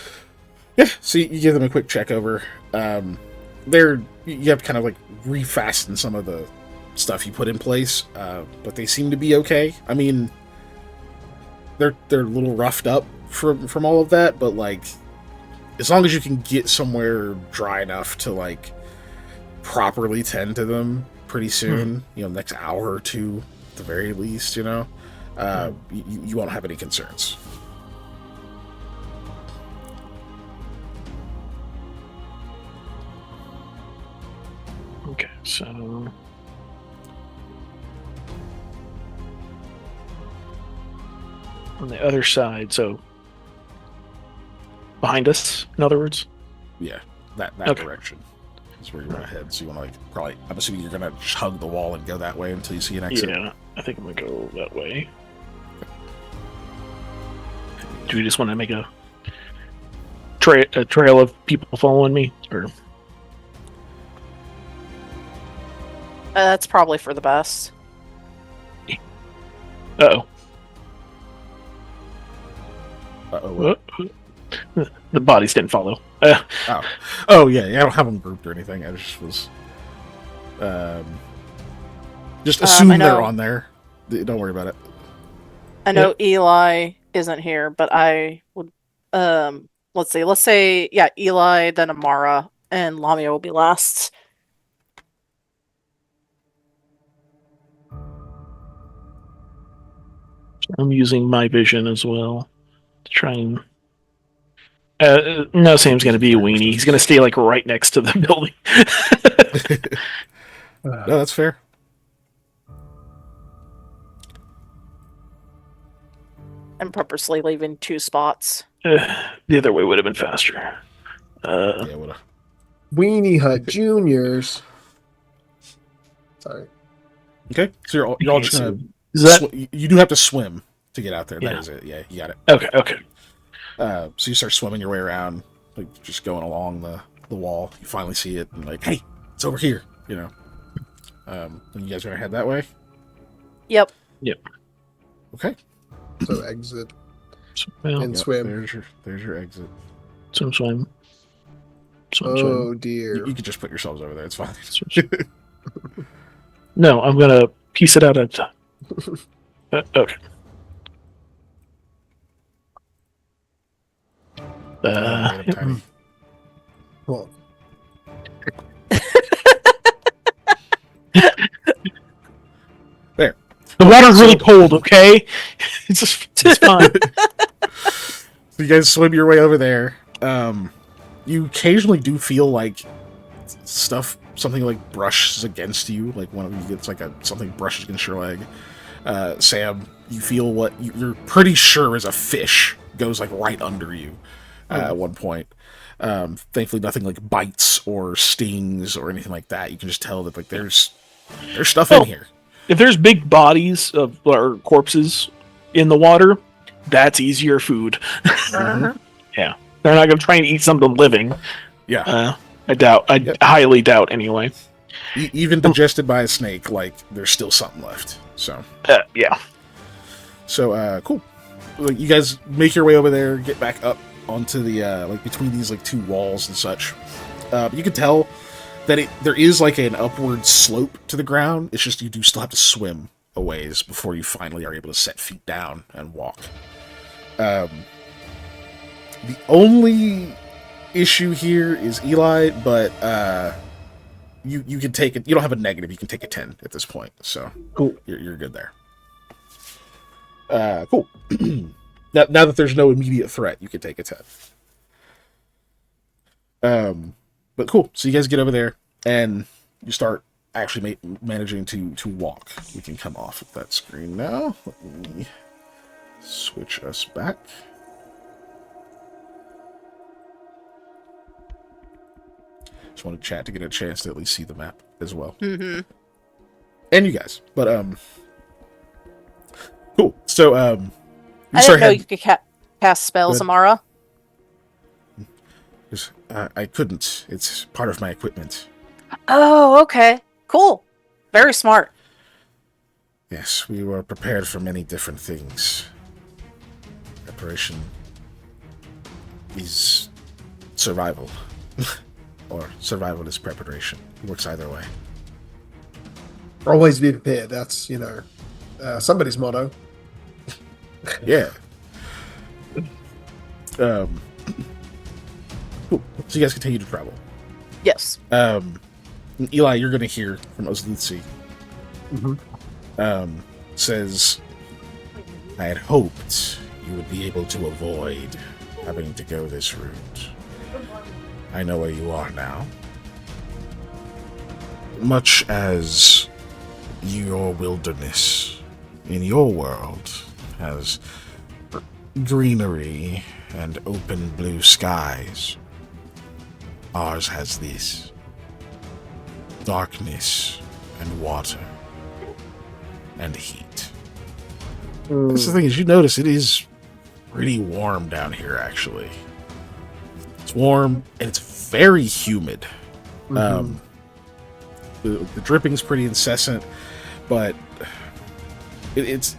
Yeah, so you give them a quick check over. You have to kind of like refasten some of the stuff you put in place, but they seem to be okay. I mean, they're a little roughed up from all of that, but like, as long as you can get somewhere dry enough to like properly tend to them pretty soon, next hour or two at the very least, you won't have any concerns. Okay, so on the other side, so behind us, in other words. Yeah, that Okay. direction is where you want to head. So you want to probably. I'm assuming you're gonna hug the wall and go that way until you see an exit. Yeah, I think I'm gonna go that way. Do we just want to make a trail of people following me, or That's probably for the best. uh-oh. Uh-oh. The bodies didn't follow. Oh yeah. I don't have them grouped or anything. I just was. Just assume I know. they're on there. Don't worry about it. I know Eli isn't here, but I would. Let's see. Let's say Eli, then Amara, and Lamia will be last. I'm using my vision as well to try and. No, Sam's gonna be a weenie. He's gonna stay like right next to the building. No, that's fair. I'm purposely leaving 2 spots. The other way would have been faster. Yeah, what Weenie Hut Juniors. Sorry. Okay, so you're all just gonna. Is that You do have to swim to get out there. Yeah. That is it. Yeah, you got it. okay? So you start swimming your way around, like just going along the wall. You finally see it, and like, hey, it's over here. And you guys are gonna head that way. Yep. Okay. So exit Well, and Yep, swim. There's your exit. Swim, swim. Swim, Oh swim. dear. You can just put yourselves over there. It's fine. Swim, swim. No, I'm gonna piece it out at. Okay. Made him tiny. Well, There. The water's really cold. Okay, it's fine. So you guys swim your way over there. You occasionally do feel like something like brushes against you, like one of you gets like something brushes against your leg. Sam, you feel what you're pretty sure is a fish goes like right under you at one point. Thankfully, nothing like bites or stings or anything like that. You can just tell that like there's stuff in here. If there's big bodies or corpses in the water, that's easier food. Mm-hmm. Yeah, they're not gonna try and eat something living. Yeah, I doubt. I highly doubt. Anyway, even digested by a snake, like there's still something left. So yeah. So cool. Like, you guys make your way over there, get back up onto the like between these like two walls and such. You can tell that there is like an upward slope to the ground. It's just you do still have to swim a ways before you finally are able to set feet down and walk. The only issue here is Eli, but you can take it. You don't have a negative. You can take a 10 at this point. So cool. You're good there. Cool. Now that there's no immediate threat, you can take a 10. But cool. So you guys get over there and you start actually managing to walk. We can come off of that screen now. Let me switch us back. Just want to chat to get a chance to at least see the map as well. Mm-hmm. And you guys. But cool. So I didn't know you could cast spells, Amara. I couldn't. It's part of my equipment. Oh, okay. Cool. Very smart. Yes, we were prepared for many different things. Preparation is survival. Or survival is preparation. It works either way. always be prepared. That's, somebody's motto. Yeah. Cool. So you guys continue to travel. Yes. Eli, you're going to hear from Ozlitsi. Mm-hmm. Says, I had hoped you would be able to avoid having to go this route. I know where you are now. Much as your wilderness in your world has greenery and open blue skies, ours has this darkness and water and heat. That's the thing is, you notice it is pretty warm down here, actually. It's warm and it's very humid. Mm-hmm. The dripping's pretty incessant, but it's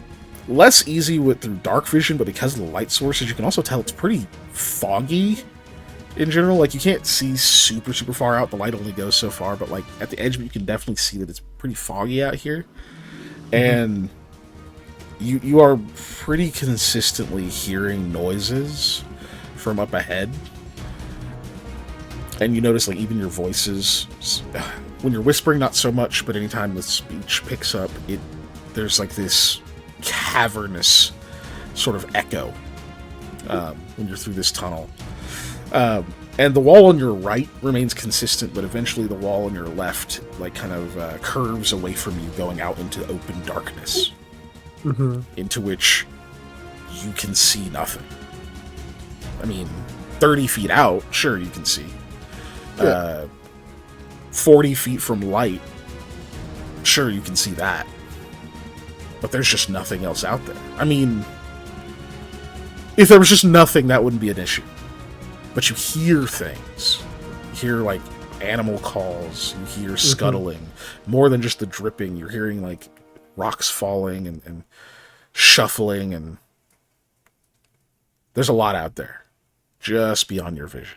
less easy through dark vision, but because of the light sources, you can also tell it's pretty foggy in general. Like, you can't see super far out. The light only goes so far, but like at the edge, you can definitely see that it's pretty foggy out here. And you are pretty consistently hearing noises from up ahead. And you notice, like, even your voices, when you're whispering, not so much, but anytime the speech picks up, there's like this cavernous sort of echo when you're through this tunnel. And the wall on your right remains consistent, but eventually the wall on your left, like, kind of curves away from you, going out into open darkness, into which you can see nothing. I mean, 30 feet out, sure, you can see. 40 feet from light, sure, you can see that. But there's just nothing else out there. I mean, if there was just nothing, that wouldn't be an issue. But you hear things. You hear, like, animal calls. You hear scuttling. More than just the dripping. You're hearing, like, rocks falling and shuffling. And there's a lot out there. just beyond your vision.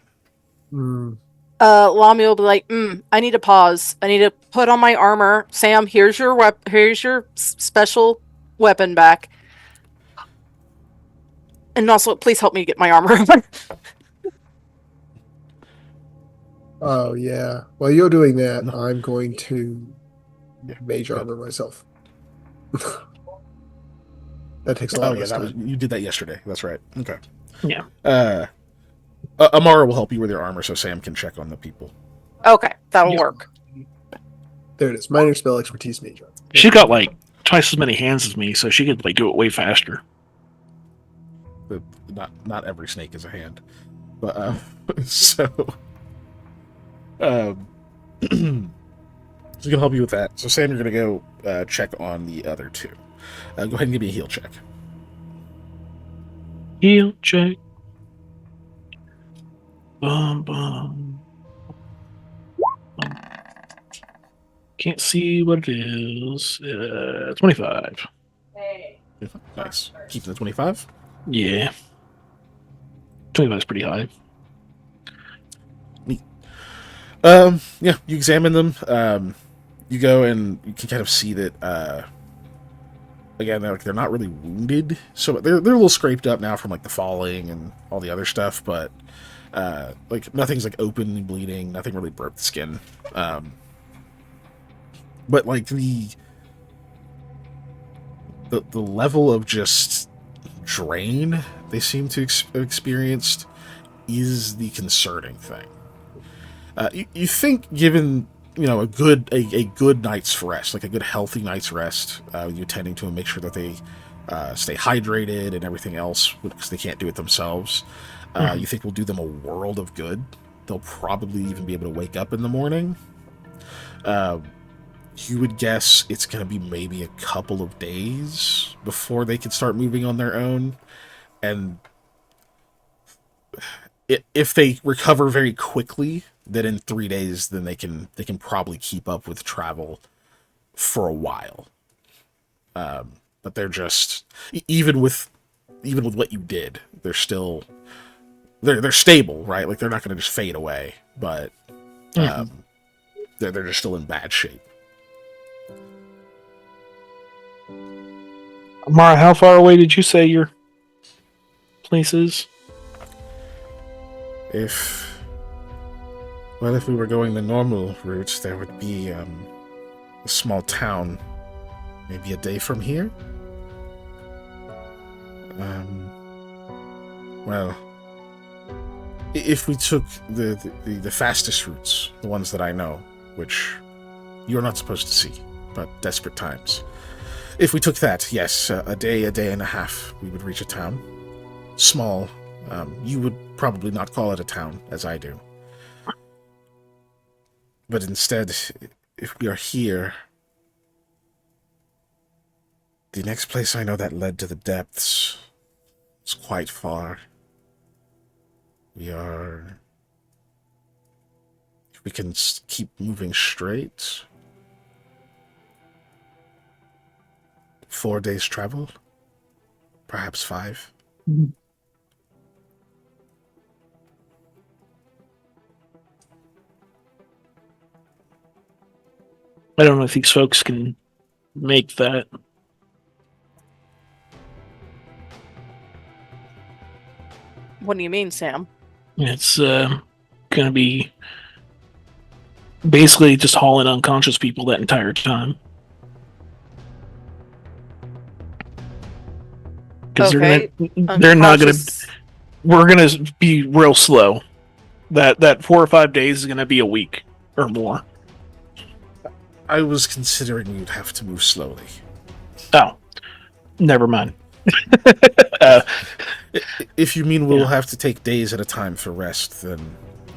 Lamy will be like, I need to pause. I need to put on my armor. Sam, here's your special weapon back. And also, please help me get my armor. Oh, yeah. While you're doing that, No. I'm going to mage armor myself. That takes a lot of time. You did that yesterday. That's right. Okay. Yeah. Amara will help you with your armor so Sam can check on the people. Okay, that'll work. There it is. Minor spell expertise mage armor. She got like twice as many hands as me, so she could like do it way faster. But not every snake is a hand. But so she can help you with that. So Sam, you're gonna go check on the other two. Go ahead and give me a heal check. Heal check. Bum. Can't see what it is. 25. Nice. Keeping the 25. Yeah. 25 is pretty high. Neat. Yeah, you examine them. You go and you can kind of see that. Again, they're not really wounded, so they're a little scraped up now from like the falling and all the other stuff, but like nothing's like openly bleeding, nothing really broke the skin. But like the level of just drain they seem to have experienced is the concerning thing. You think, given a good night's rest, like a good healthy night's rest, you tending to make sure that they stay hydrated and everything else because they can't do it themselves. You think will do them a world of good. They'll probably even be able to wake up in the morning. You would guess it's going to be maybe a couple of days before they can start moving on their own. And if they recover very quickly, then in 3 days, then they can probably keep up with travel for a while. But they're just, even with what you did, they're still they're stable, right? Like they're not going to just fade away, but they're just still in bad shape. Amara, how far away did you say your place is? If we were going the normal route, there would be a small town, maybe a day from here. Well, if we took the fastest routes, the ones that I know, which you're not supposed to see, but desperate times. If we took that, yes, a day and a half, we would reach a town. Small. You would probably not call it a town, as I do. But instead, if we are here, the next place I know that led to the depths is quite far. If we can keep moving straight, 4 days travel, perhaps 5. I don't know if these folks can make that. What do you mean, Sam? It's going to be basically just hauling unconscious people that entire time. Because they're not going to. We're going to be real slow. That 4 or 5 days is going to be a week or more. I was considering you'd have to move slowly. Oh, never mind. If you mean we'll have to take days at a time for rest, then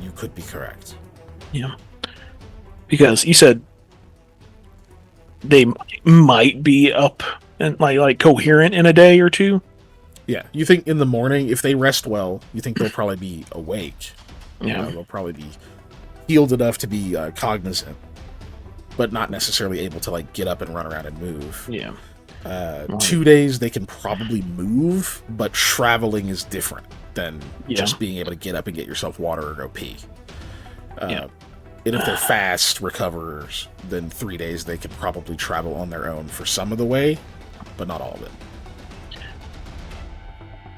you could be correct. Yeah. Because you said they might be up and like coherent in a day or two. Yeah, you think in the morning, if they rest well, you think they'll probably be awake. Yeah. They'll probably be healed enough to be cognizant, but not necessarily able to like get up and run around and move. Yeah. 2 days they can probably move, but traveling is different. than Yeah. just being able to get up and get yourself water or go pee. Yeah. And if they're fast recoverers, then 3 days they could probably travel on their own for some of the way, but not all of it.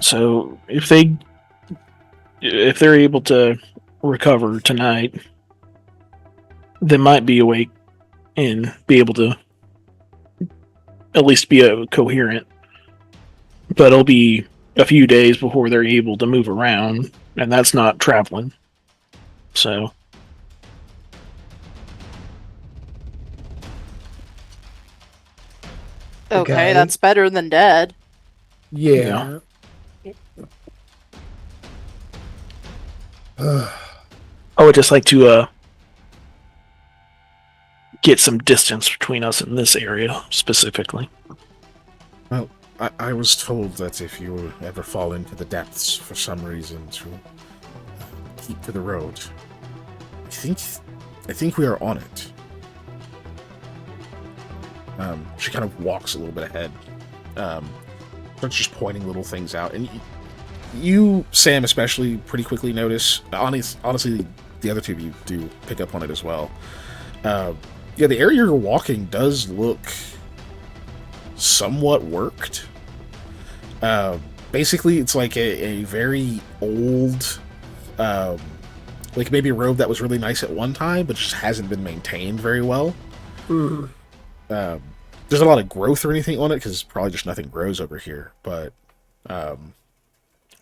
So if they're able to recover tonight, they might be awake and be able to at least be coherent. But it'll be a few days before they're able to move around, and that's not traveling. So Okay, that's better than dead. Yeah. I would just like to get some distance between us in this area specifically. Well, I was told that if you ever fall into the depths for some reason, to keep to the road. I think we are on it. She kind of walks a little bit ahead. Starts just pointing little things out, and you, Sam, especially, pretty quickly notice. Honestly, the other two of you do pick up on it as well. Yeah, the area you're walking does look somewhat worked. Basically, it's like a very old, like maybe a road that was really nice at one time, but just hasn't been maintained very well. There's a lot of growth or anything on it, because probably just nothing grows over here, but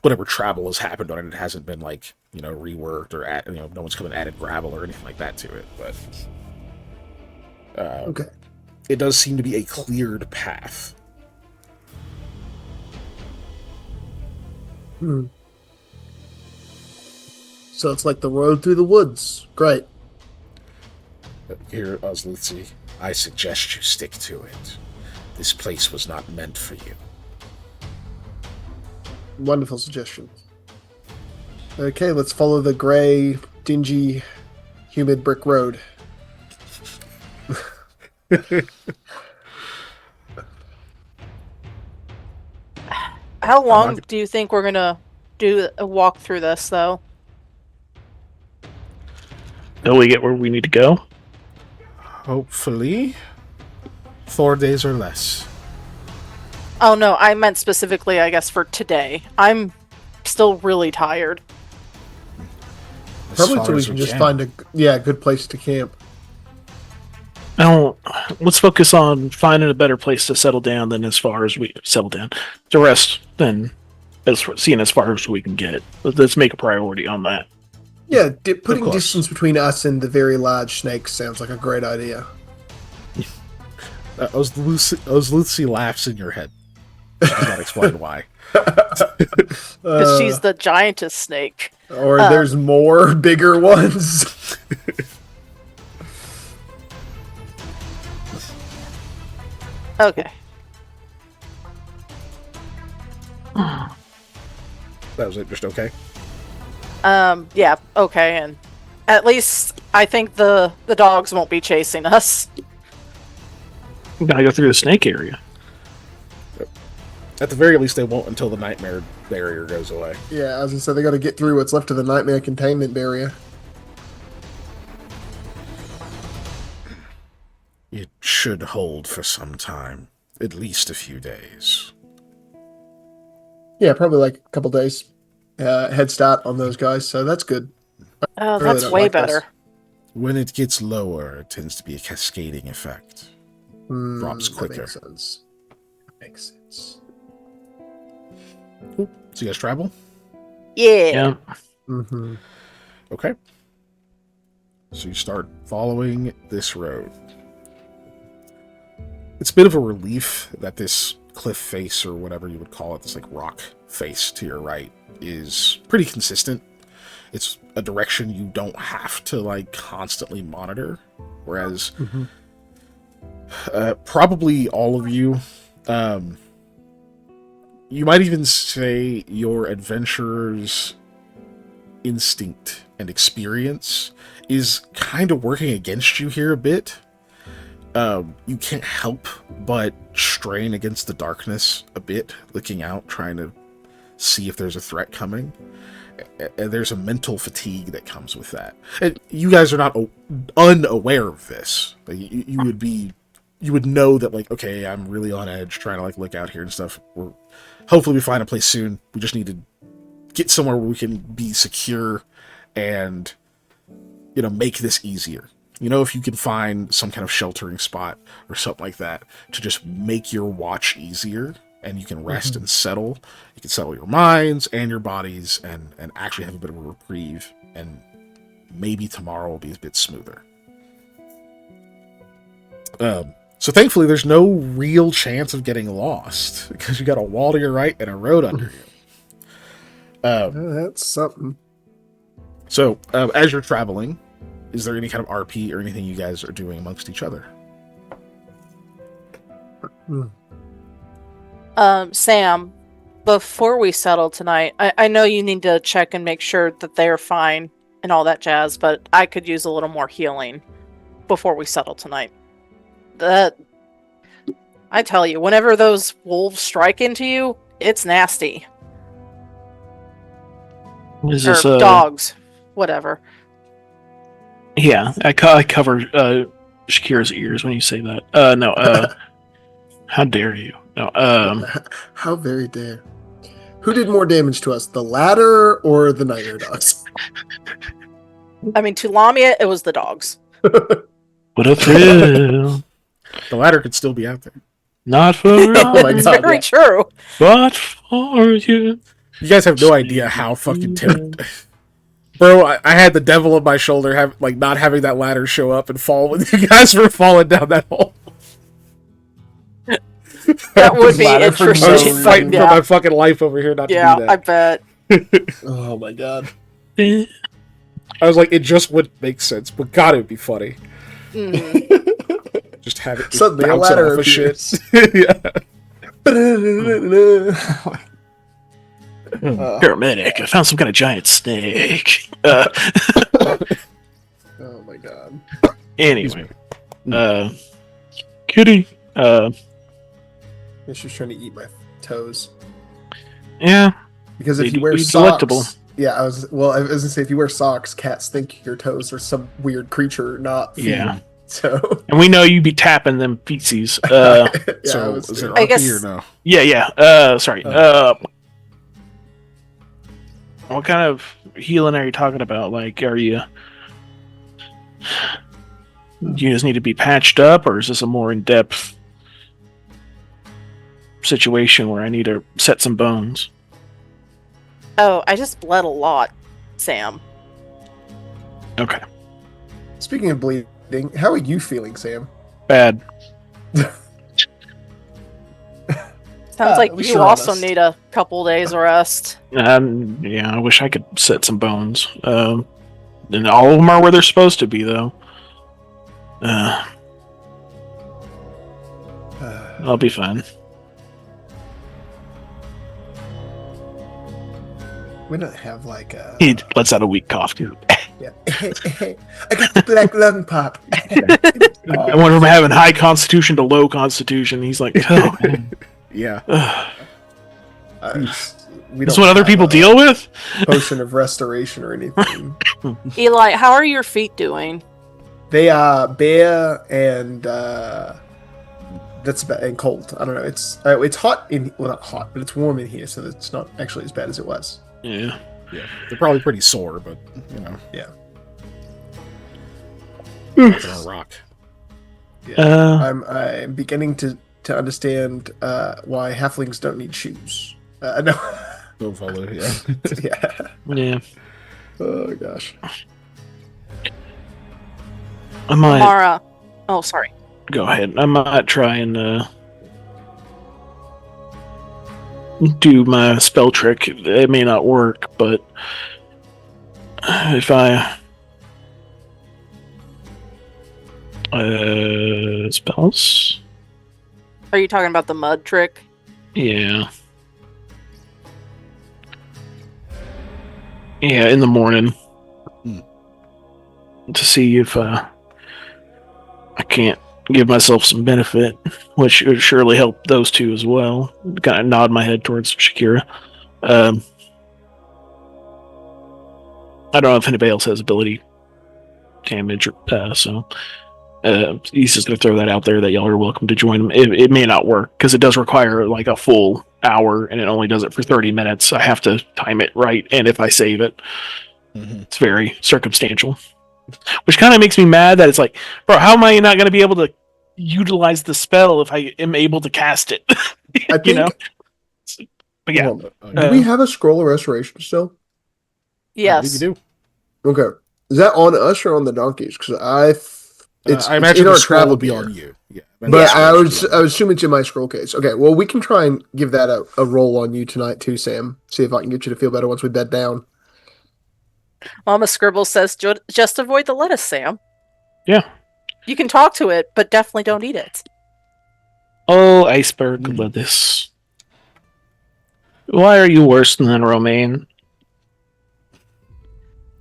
whatever travel has happened on it, it hasn't been like, reworked or no one's come and added gravel or anything like that to it, but Okay. It does seem to be a cleared path. So it's like the road through the woods. Great. Here, Osluthi, I suggest you stick to it. This place was not meant for you. Wonderful suggestion. Okay, let's follow the gray, dingy, humid brick road. How long do you think we're gonna do a walk through this, though? Till we get where we need to go. Hopefully 4 days or less. Oh no, I meant specifically, I guess, for today. I'm still really tired. Probably so we can just find a good place to camp. Now, let's focus on finding a better place to settle down than as far as we settle down. The rest, then, seeing as far as we can get. Let's make a priority on that. Yeah, putting distance between us and the very large snakes sounds like a great idea. Osluthi laughs in your head. I can't explain why. Because she's the giantess snake. Or there's more bigger ones. Okay. That was it, just okay? Yeah, okay, and at least I think the dogs won't be chasing us. We gotta go through the snake area. At the very least, they won't until the nightmare barrier goes away. Yeah, as I said, they got to get through what's left of the nightmare containment barrier. It should hold for some time. At least a few days. Yeah, probably like a couple days head start on those guys, so that's good. Oh, really that's don't way like this. better. When it gets lower, it tends to be a cascading effect. Drops quicker. That makes sense. Makes sense. Cool. So you guys travel? Yeah. Mm-hmm. Okay. So you start following this road. It's a bit of a relief that this cliff face, or whatever you would call it, this like rock face to your right, is pretty consistent. It's a direction you don't have to like constantly monitor. Whereas probably all of you, you might even say your adventurer's instinct and experience is kind of working against you here a bit. You can't help but strain against the darkness a bit, looking out, trying to see if there's a threat coming. And there's a mental fatigue that comes with that. And you guys are not unaware of this. Like, you would know that, like, okay, I'm really on edge trying to, like, look out here and stuff. Hopefully we find a place soon. We just need to get somewhere where we can be secure and, make this easier. If you can find some kind of sheltering spot or something like that to just make your watch easier, and you can rest and settle. You can settle your minds and your bodies and actually have a bit of a reprieve, and maybe tomorrow will be a bit smoother. So thankfully there's no real chance of getting lost, because you got a wall to your right and a road under you. That's something. So as you're traveling, is there any kind of RP or anything you guys are doing amongst each other? Sam, before we settle tonight, I know you need to check and make sure that they're fine and all that jazz, but I could use a little more healing before we settle tonight. I tell you, whenever those wolves strike into you, it's nasty. Is Or this dogs, whatever. Yeah, I cover Shakira's ears when you say that. No, how dare you? No, How very dare. Who did more damage to us, the ladder or the nightmare dogs? I mean, to Lamia, it was the dogs. what a thrill! The ladder could still be out there. Not for Oh my It's God, very yeah. true. but for you. You guys have no idea how fucking timid. Bro, I had the devil on my shoulder, not having that ladder show up and fall when you guys were falling down that hole. That would be Ladder for no I was interesting. fighting Yeah, for my fucking life over here not to yeah, do I that. bet. Oh my God. Eh, I was like, it just wouldn't make sense, but God, it would be funny. Mm. Just have it Suddenly a bounce ladder off of shit. appears. Yeah. Paramedic, I found some kind of giant snake. Oh my God. Anyway, Kitty, She's trying to eat my toes. yeah, Because if They'd you wear be socks, delectable. yeah, I was gonna say if you wear socks, cats think your toes are some weird creature, not feet. yeah. So And we know you be tapping them feetsies. yeah, So, I was is there I RP guess- or no? Yeah. Sorry. What kind of healing are you talking about? Like, do you just need to be patched up, or is this a more in-depth situation where I need to set some bones? Oh, I just bled a lot, Sam. Okay. Speaking of bleeding, how are you feeling, Sam? Bad. Sounds like at least you you're also honest. need a couple days rest. Yeah, I wish I could set some bones. And all of them are where they're supposed to be, though. I'll be fine. We don't have like a. He lets out a weak cough, too. Yeah. I got the black lung pop. I went from having high constitution to low constitution. He's like, oh, man. Yeah. We That's don't what other have people a deal with? Potion of restoration or anything. Eli, how are your feet doing? They are bare and that's about and cold. I don't know. It's hot not hot, but it's warm in here, so it's not actually as bad as it was. Yeah. Yeah. They're probably pretty sore, but, Yeah. they're gonna rock. I'm beginning to understand why halflings don't need shoes. No. Go follow, yeah. Yeah. Yeah. Oh gosh. I might Mara. Oh, sorry. go ahead. I might try and do my spell trick. It may not work, but if I spells, Are you talking about the mud trick? yeah, in the morning to see if I can't give myself some benefit, which would surely help those two as well. Kind of nod my head towards Shakira. I don't know if anybody else has ability damage, so he's just going to throw that out there that y'all are welcome to join him. It may not work because it does require like a full hour, and it only does it for 30 minutes. I have to time it right, and if I save it, it's very circumstantial. Which kind of makes me mad that it's like, bro, how am I not going to be able to utilize the spell if I am able to cast it? I think. You know? But yeah. Do we have a scroll of restoration still? Yes. I think you do. Okay. Is that on us or on the donkeys? Because I imagine the scroll would be on you. Yeah. But I was assuming it's in my scroll case. Okay, well, we can try and give that a roll on you tonight too, Sam. See if I can get you to feel better once we bed down. Mama Scribble says, just avoid the lettuce, Sam. Yeah. You can talk to it, but definitely don't eat it. Oh, iceberg lettuce. Why are you worse than Romaine?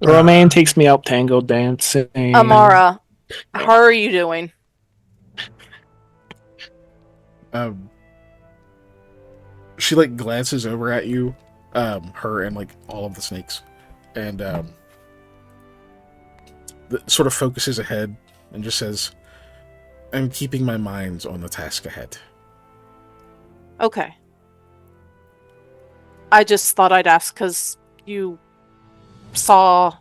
Romaine takes me out tango dancing. Amara, how are you doing? She like glances over at you, her and like all of the snakes, and sort of focuses ahead and just says, "I'm keeping my mind on the task ahead." Okay. I just thought I'd ask because you saw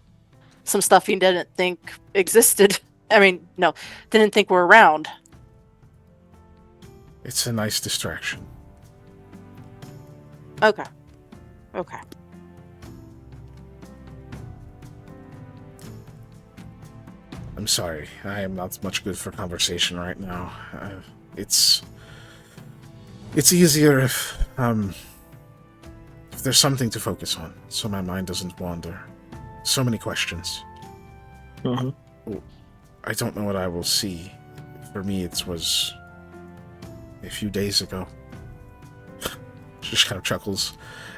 some stuff you didn't think existed. I mean, no, didn't think were around. It's a nice distraction. Okay. Okay. I'm sorry. I am not much good for conversation right now. It's easier if there's something to focus on, so my mind doesn't wander. So many questions. Uh-huh. I don't know what I will see. For me, it was a few days ago. She just kind of chuckles,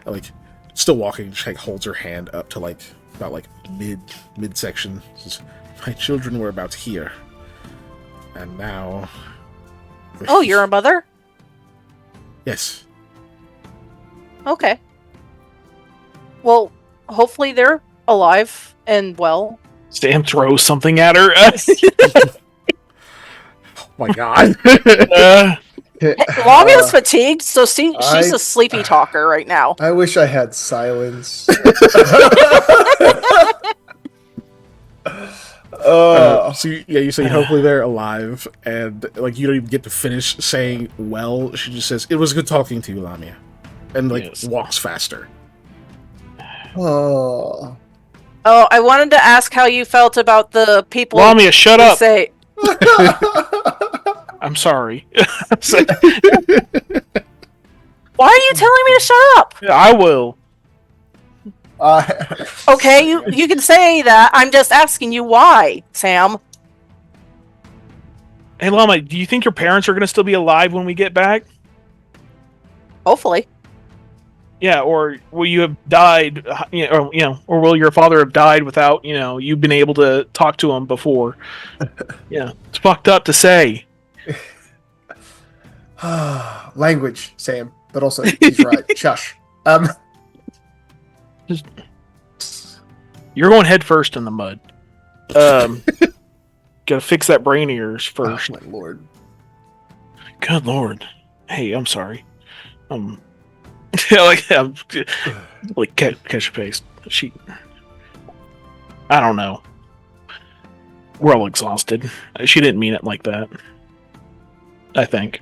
and, like, still walking. She like holds her hand up to like about like midsection. Says, "My children were about here, and now." Oh, you're a mother? Yes. Okay. Well, hopefully they're alive and well. Sam throws something at her. Oh my god. Lamia's fatigued, so she's a sleepy talker right now. I wish I had silence. So you say hopefully they're alive, and like you don't even get to finish saying well. She just says, "It was good talking to you, Lamia," and like walks faster. Oh, I wanted to ask how you felt about the people. Lamia, shut up! Say, I'm sorry. why are you telling me to shut up? I will. Okay, you can say that. I'm just asking you why, Sam. Hey, Llama, do you think your parents are going to still be alive when we get back? Hopefully. Yeah, or will you have died, or will your father have died without, you've been able to talk to him before? Yeah, it's fucked up to say. Language, Sam, but also he's right. Shush. You're going head first in the mud. Gotta fix that brain of yours first. Oh, my lord. Good lord. Hey, I'm sorry. like catch a face. I don't know. We're all exhausted. She didn't mean it like that. I think.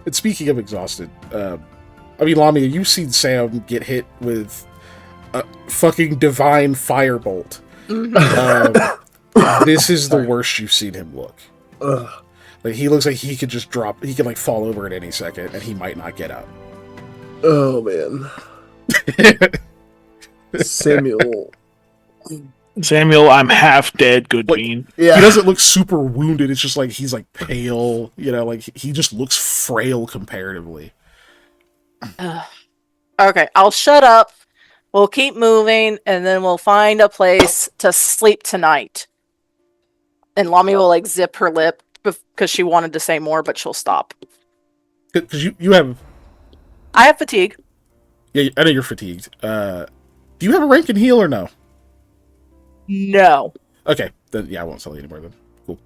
And speaking of exhausted, Lamia, you've seen Sam get hit with a fucking divine firebolt. This is the worst you've seen him look. Ugh. Like, he looks like he could just drop, he could like fall over at any second, and he might not get up. Oh, man. Samuel, I'm half dead, good like, bean. Yeah. He doesn't look super wounded, it's just like he's like pale, like he just looks frail comparatively. Okay, I'll shut up. We'll keep moving, and then we'll find a place to sleep tonight. And Lamia will like zip her lip because she wanted to say more, but she'll stop. Because you have... I have fatigue. Yeah, I know you're fatigued. Do you have a rank in heal or no? No. Okay, then yeah, I won't sell you anymore then. Cool.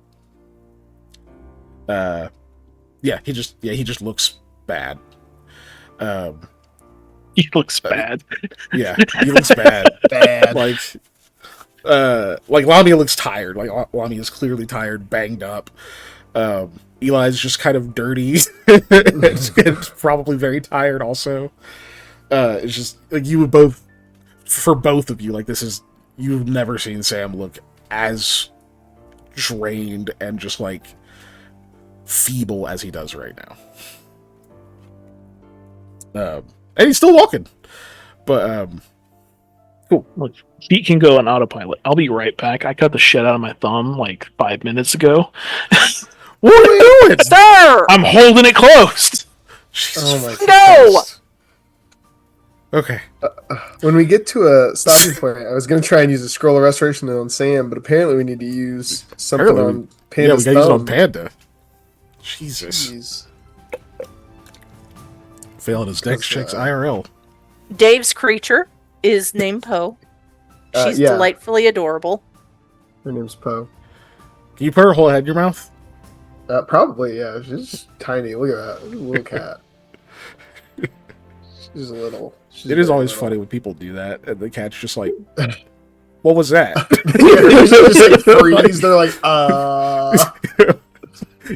Yeah, he just looks bad. He looks bad. Yeah, he looks bad. Bad. Like Lamia looks tired. Like Lamia is clearly tired, banged up. Eli's just kind of dirty and probably very tired also. It's just like you would both, for both of you, like you've never seen Sam look as drained and just like feeble as he does right now. And he's still walking, but Cool. Look, feet can go on autopilot. I'll be right back. I cut the shit out of my thumb like 5 minutes ago. what are you doing? Sir! I'm holding it closed. Jesus Oh my No! Christ. Okay. When we get to a stopping point, I was going to try and use a scroll of restoration on Sam, but apparently we need to use something Apparently on Panda's we gotta use it on thumb. Panda. Jesus. Jeez. Failing his next checks IRL. Dave's creature is named Poe. She's yeah. delightfully adorable. Her name's Poe. Can you put her whole head in your mouth? Probably, yeah. She's tiny. Look at that. She's a little cat. She's little. It is always funny when people do that, and the cat's just like, "What was that?" They just like freeze. They're like,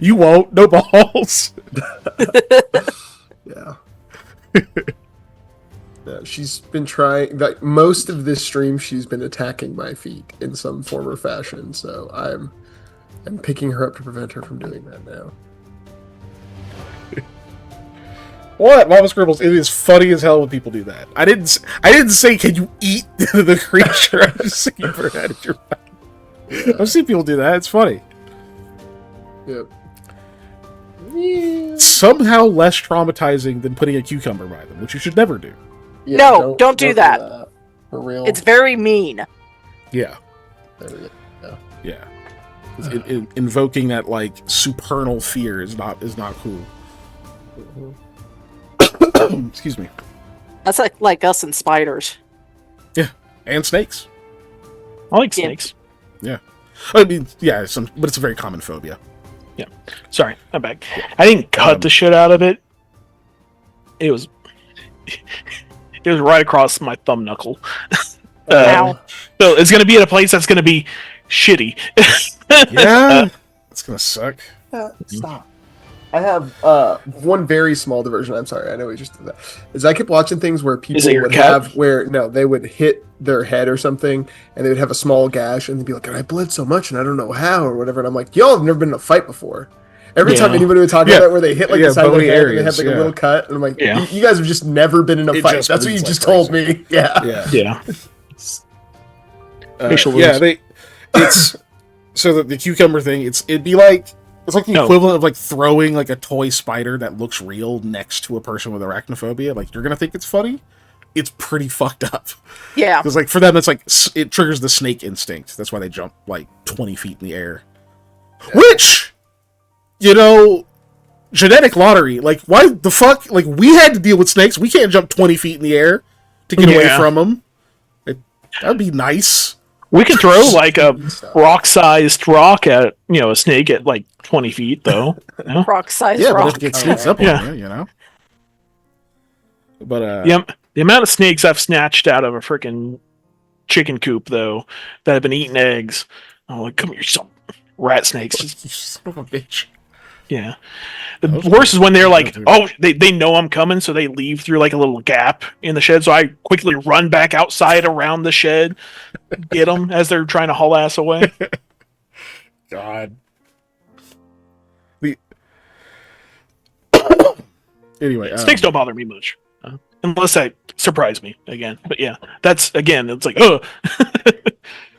You won't. No balls. Yeah. Yeah, she's been trying. Like, most of this stream, she's been attacking my feet in some form or fashion. So I'm picking her up to prevent her from doing that now. What, Mama Scribbles? It is funny as hell when people do that. I didn't say can you eat the creature. I'm just saying you put her head in your mouth. I've seen people do that. It's funny. Yep. Somehow less traumatizing than putting a cucumber by them, which you should never do. Yeah, No, don't do that. For real. It's very mean. Yeah. There we go. Yeah. Invoking that like supernal fear is not cool. Excuse me. That's like us and spiders. Yeah, and snakes. I like Yeah. snakes. Yeah, I mean, yeah, but it's a very common phobia. Sorry, I'm back. I didn't cut the shit out of it. It was right across my thumb knuckle. Ow. So it's gonna be at a place that's gonna be shitty. Yeah, it's gonna suck. Stop. I have one very small diversion. I'm sorry. I know we just did that. Is I kept watching things where people Is it your would cat? have they would hit their head or something, and they would have a small gash, and they'd be like, "I bled so much, and I don't know how or whatever." And I'm like, "Y'all have never been in a fight before." Every time Yeah. anybody would talk about that, where they hit like the side of their bony head and they had areas, like a little cut, and I'm like, Yeah. "You guys have just never been in a It fight." just That's what you bleeds just like told me. Yeah. Yeah, Yeah. yeah. Facial wounds. It's so the cucumber thing. It'd be like it's like the No. equivalent of like throwing like a toy spider that looks real next to a person with arachnophobia. Like you're gonna think it's funny. It's pretty fucked up. Yeah. Because like for them, it's like it triggers the snake instinct. That's why they jump like 20 feet in the air. Which, genetic lottery. Like why the fuck? Like we had to deal with snakes. We can't jump 20 feet in the air to get away Yeah. from them. That'd be nice. We could throw like a rock-sized rock at a snake at like 20 feet though. Rock size Yeah, but rock. if it sneaks up Yeah. on you, But The amount of snakes I've snatched out of a freaking chicken coop though that have been eating eggs. I'm like, come here, some rat snakes. you son of a bitch. Yeah. The Those worst is when they're like, dude. oh, they know I'm coming, so they leave through like a little gap in the shed. So I quickly run back outside around the shed, get them as they're trying to haul ass away. God. Anyway, Snakes don't bother me much, unless they surprise me again. But yeah, that's again, it's like, oh,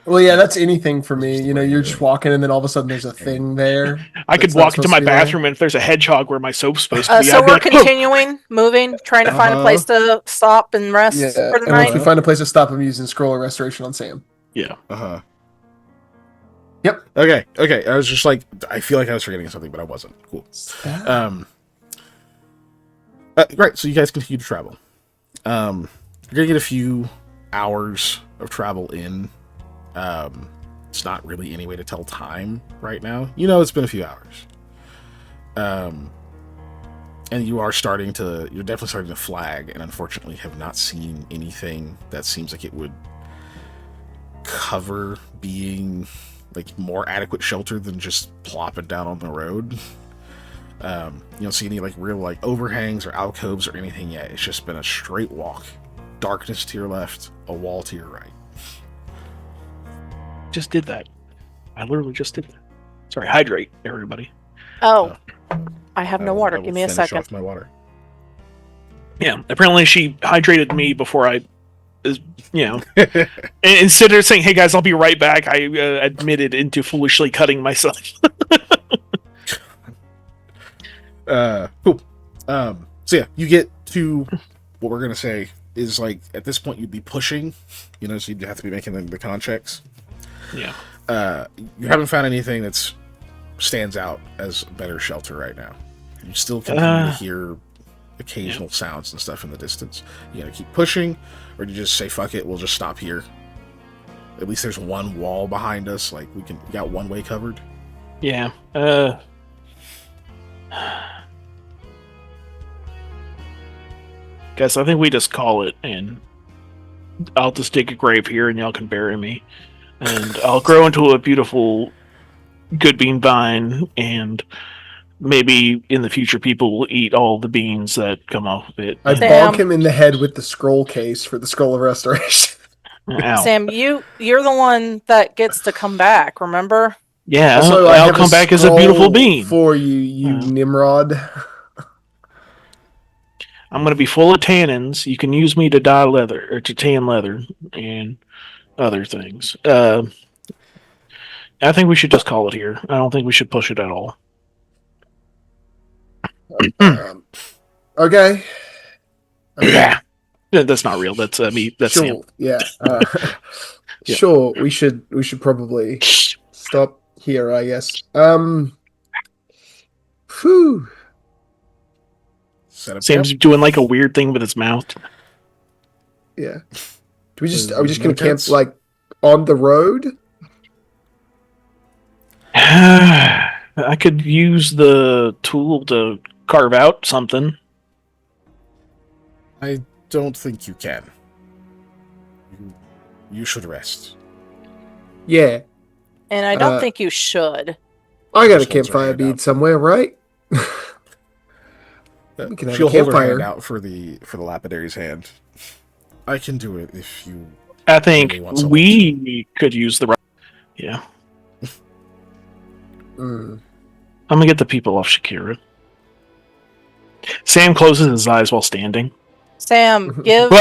Well, yeah, that's anything for me. You're just walking, and then all of a sudden there's a thing there. I could That's not walk into supposed my to be there. bathroom and if there's a hedgehog where my soap's supposed to be, So I'd be we're like, oh, continuing, moving, trying to find a place to stop and rest Yeah, for the and once night. we find a place to stop, I'm using scroll of restoration on Sam. yeah. Uh-huh. Yep. Okay. I was just like, I feel like I was forgetting something, but I wasn't. Cool. Right, so you guys continue to travel. You're gonna get a few hours of travel in. It's not really any way to tell time right now. You know, it's been a few hours. And you're definitely starting to flag, and unfortunately have not seen anything that seems like it would cover being like more adequate shelter than just plopping down on the road. You don't see any like real like overhangs or alcoves or anything yet. It's just been a straight walk. Darkness to your left, a wall to your right. Just did that. I literally just did that. Sorry, hydrate, everybody. Oh, I have no water. I will Give me a finish second. off my water. Yeah, apparently she hydrated me before I, instead of saying, "Hey guys, I'll be right back," I admitted into foolishly cutting myself. Cool. So yeah, you get to what we're gonna say is like at this point you'd be pushing, so you'd have to be making the con checks. Yeah. You haven't found anything that stands out as better shelter right now. You still continue to hear occasional sounds and stuff in the distance. You gotta keep pushing, or do you just say fuck it, we'll just stop here? At least there's one wall behind us, like we got one way covered. Yeah. Guys, I think we just call it, and I'll just dig a grave here, and y'all can bury me, and I'll grow into a beautiful good bean vine, and maybe in the future people will eat all the beans that come off of it. I bonk him in the head with the scroll case for the Scroll of Restoration. Ow. Sam, you're the one that gets to come back, remember? Yeah, Also, I'll come back as a beautiful bean. For you, Nimrod. I'm going to be full of tannins. You can use me to dye leather, or to tan leather, and other things. I think we should just call it here. I don't think we should push it at all. Okay. Yeah. That's not real. That's me. That's sure. Sam. Yeah. Yeah. Sure. We should probably stop here, I guess. Whew. Sam's doing like a weird thing with his mouth. Yeah. Are we just gonna camp like on the road? I could use the tool to carve out something. I don't think you can. You should rest. Yeah. And I don't think you should. I got a campfire bead somewhere, right? We can have a campfire. Hold her hand out for the lapidary's hand. I can do it if you. I think really we could use the. Yeah. I'm gonna get the people off Shakira. Sam closes his eyes while standing. Sam, give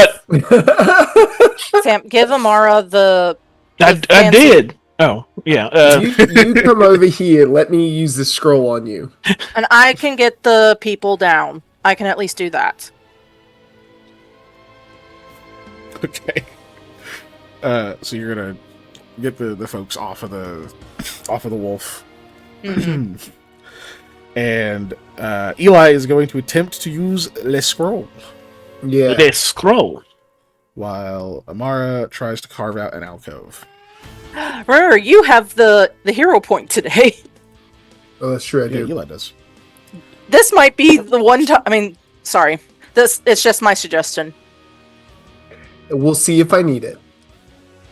Sam, give Amara the I did. Oh, yeah. You come over here. Let me use the scroll on you. And I can get the people down. I can at least do that. Okay. So you're gonna get the folks off of the wolf. Mm-hmm. And Eli is going to attempt to use Le Scroll. Yeah. Le Scroll. While Amara tries to carve out an alcove. Remember, you have the hero point today. Oh, that's true. I do. Eli does. This might be the one time. I mean, sorry. It's just my suggestion. We'll see if I need it.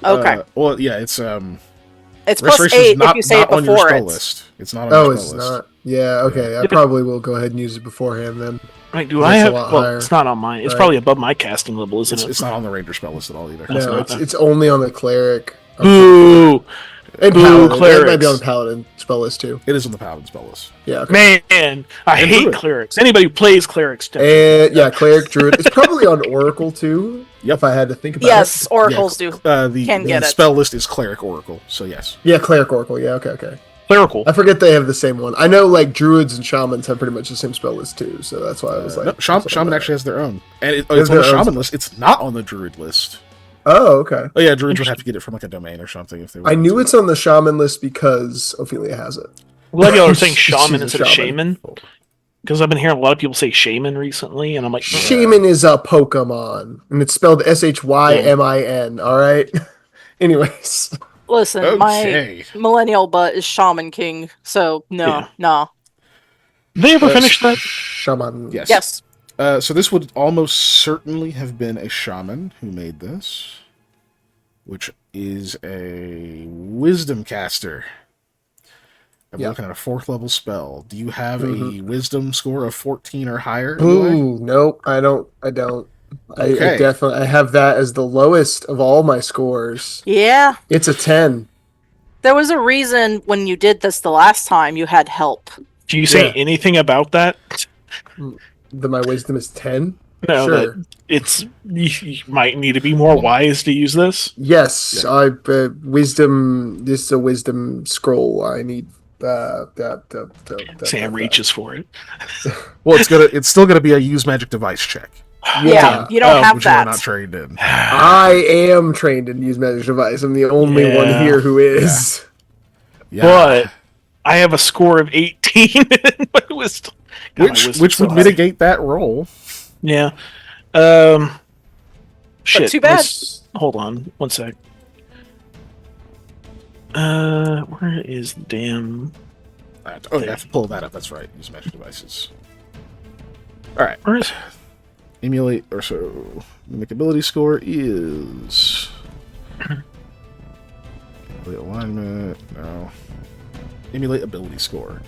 Okay. Well, yeah, it's It's +8 if you say it before it. List. It's not on your spell list. Not. Yeah, okay. I probably will go ahead and use it beforehand then. Right, do I have... Well, it's not on mine. It's probably above my casting level, isn't it? It's not on the ranger spell list at all either. No, it's only on the cleric. Ooh! And paladin. It might be on the paladin spell list too. It is on the paladin spell list. Yeah. Okay. Man, I hate clerics. Anybody who plays clerics. Yeah, cleric, druid. It's probably on oracle too. Yep. If I had to think about it. Yes, oracles do. The spell list is cleric oracle, so yes. Yeah, cleric oracle. Yeah, okay. Clerical. I forget they have the same one. I know like druids and shamans have pretty much the same spell list too, so that's why I was like. No, shaman actually has their own, and it's on the shaman list. It's not on the druid list. Oh, okay. Oh yeah, druids would have to get it from like a domain or something if they. I knew it's on the shaman list because Ophelia has it. Well, y'all are saying shaman instead of shaman. because I've been hearing a lot of people say shaman recently, and I'm like, Shaman is a Pokemon, and it's spelled Shaymin. All right. Anyways, Listen, my Okay. millennial butt is Shaman King, so Yeah. no. did they ever finish that? Shaman. Yes. Yes. So this would almost certainly have been a shaman who made this, which is a wisdom caster. I'm Yeah. looking at a 4th level spell. Do you have a Mhm. wisdom score of 14 or higher? Eli? Ooh, nope. I don't. I Okay. definitely. I have that as the lowest of all my scores. Yeah. It's a 10. There was a reason when you did this the last time you had help. Do you say Yeah. anything about that? My wisdom is 10. No, Sure. that it's you might need to be more wise to use this. Yes, Yeah. I wisdom. This is a wisdom scroll. I need. Sam reaches for it. Well, it's still gonna be a use magic device check, Yeah, You don't have which you're that. not trained in. I am trained in use magic device. I'm the only one Yeah. here who is. Yeah. But I have a score of 18 in my wisdom. God, my wisdom's Which so would high. mitigate that roll. Yeah. Shit. too bad. Hold on, one sec. Where is the damn? Oh, you have to pull that up. That's right. Use magic devices. All right. Where is? Emulate or so. Mimic ability score is. Emulate alignment. No. Emulate ability score.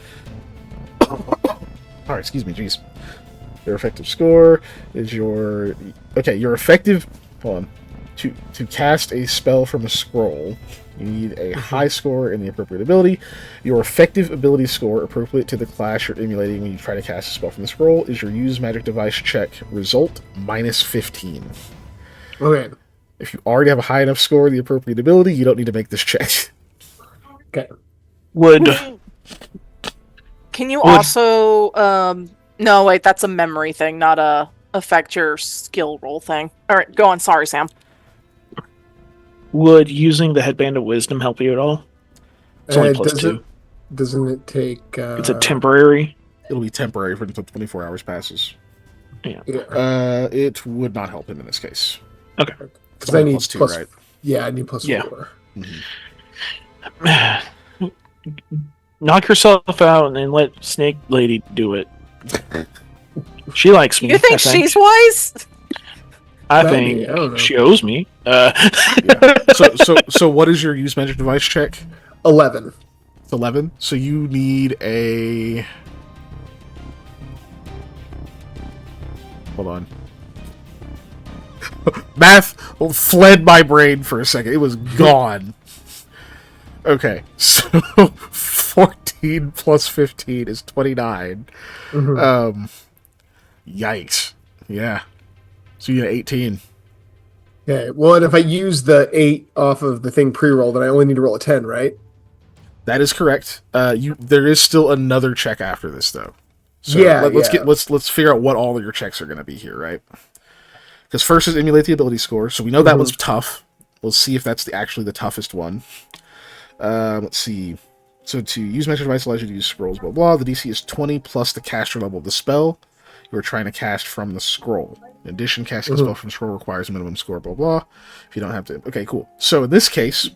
Alright, excuse me, jeez. Your effective score is your. Okay, your effective. Hold on. To cast a spell from a scroll, you need a high score in the appropriate ability. Your effective ability score, appropriate to the class you're emulating when you try to cast a spell from the scroll, is your use magic device check result minus 15. Okay. If you already have a high enough score in the appropriate ability, you don't need to make this check. Okay. Would Can you also no wait, that's a memory thing, not a affect your skill roll thing. Alright, go on, sorry, Sam. would using the headband of wisdom help you at all? It's only plus 2. Doesn't it take? It's a temporary. It'll be temporary for until 24 hours passes. Yeah. Yeah. It would not help him in this case. Okay. Because I need plus 2, plus. right? Yeah, I need plus Yeah. 4. Knock yourself out and then let Snake Lady do it. She likes me. You think she's wise? I Maybe, think I don't know. she owes me. Yeah. So what is your use magic device check? 11. It's 11. So you need a. Hold on. Math fled my brain for a second. It was gone. Okay, so 14 plus 15 is 29. Mhm. Yikes. Yeah. So you get 18. Okay. Well, and if I use the 8 off of the thing pre-roll, then I only need to roll a 10, right? That is correct. There is still another check after this though. So Yeah, let's figure out what all of your checks are going to be here, right? Because first is emulate the ability score. So we know that one's tough. We'll see if that's actually the toughest one. Let's see. So to use magic device allows you to use scrolls, blah blah. The DC is 20 plus the caster level of the spell you are trying to cast from the scroll. In addition, casting a spell from the scroll requires a minimum score, blah blah. If you don't have to, okay, cool. So in this case,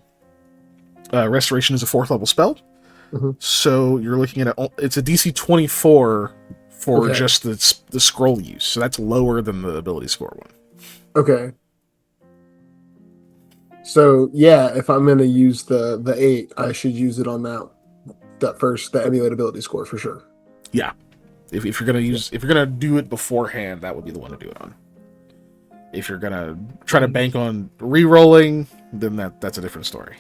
restoration is a 4th level spell. So you're looking at it's a DC 24 for just the scroll use. So that's lower than the ability score one. Okay. So yeah, if I'm gonna use the 8, I should use it on the emulate ability score for sure. Yeah. If you're gonna do it beforehand, that would be the one to do it on. If you're gonna try to bank on re-rolling, then that's a different story.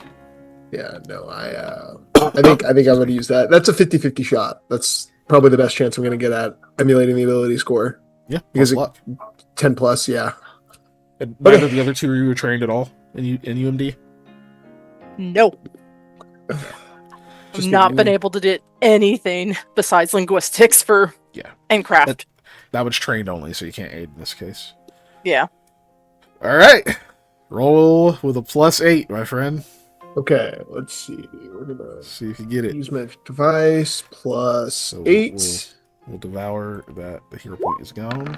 Yeah, no, I think I'm gonna use that. That's a 50-50 shot. That's probably the best chance I'm gonna get at emulating the ability score. Yeah, Because luck. 10 plus, yeah. And neither of the other two you were trained at all in UMD? Nope. I've not been able to do anything besides linguistics and craft. That was trained only, so you can't aid in this case. Yeah. All right. Roll with a +8, my friend. Okay, let's see. We're gonna See if you get it. use magic device plus So 8. We'll devour that. The hero point is gone.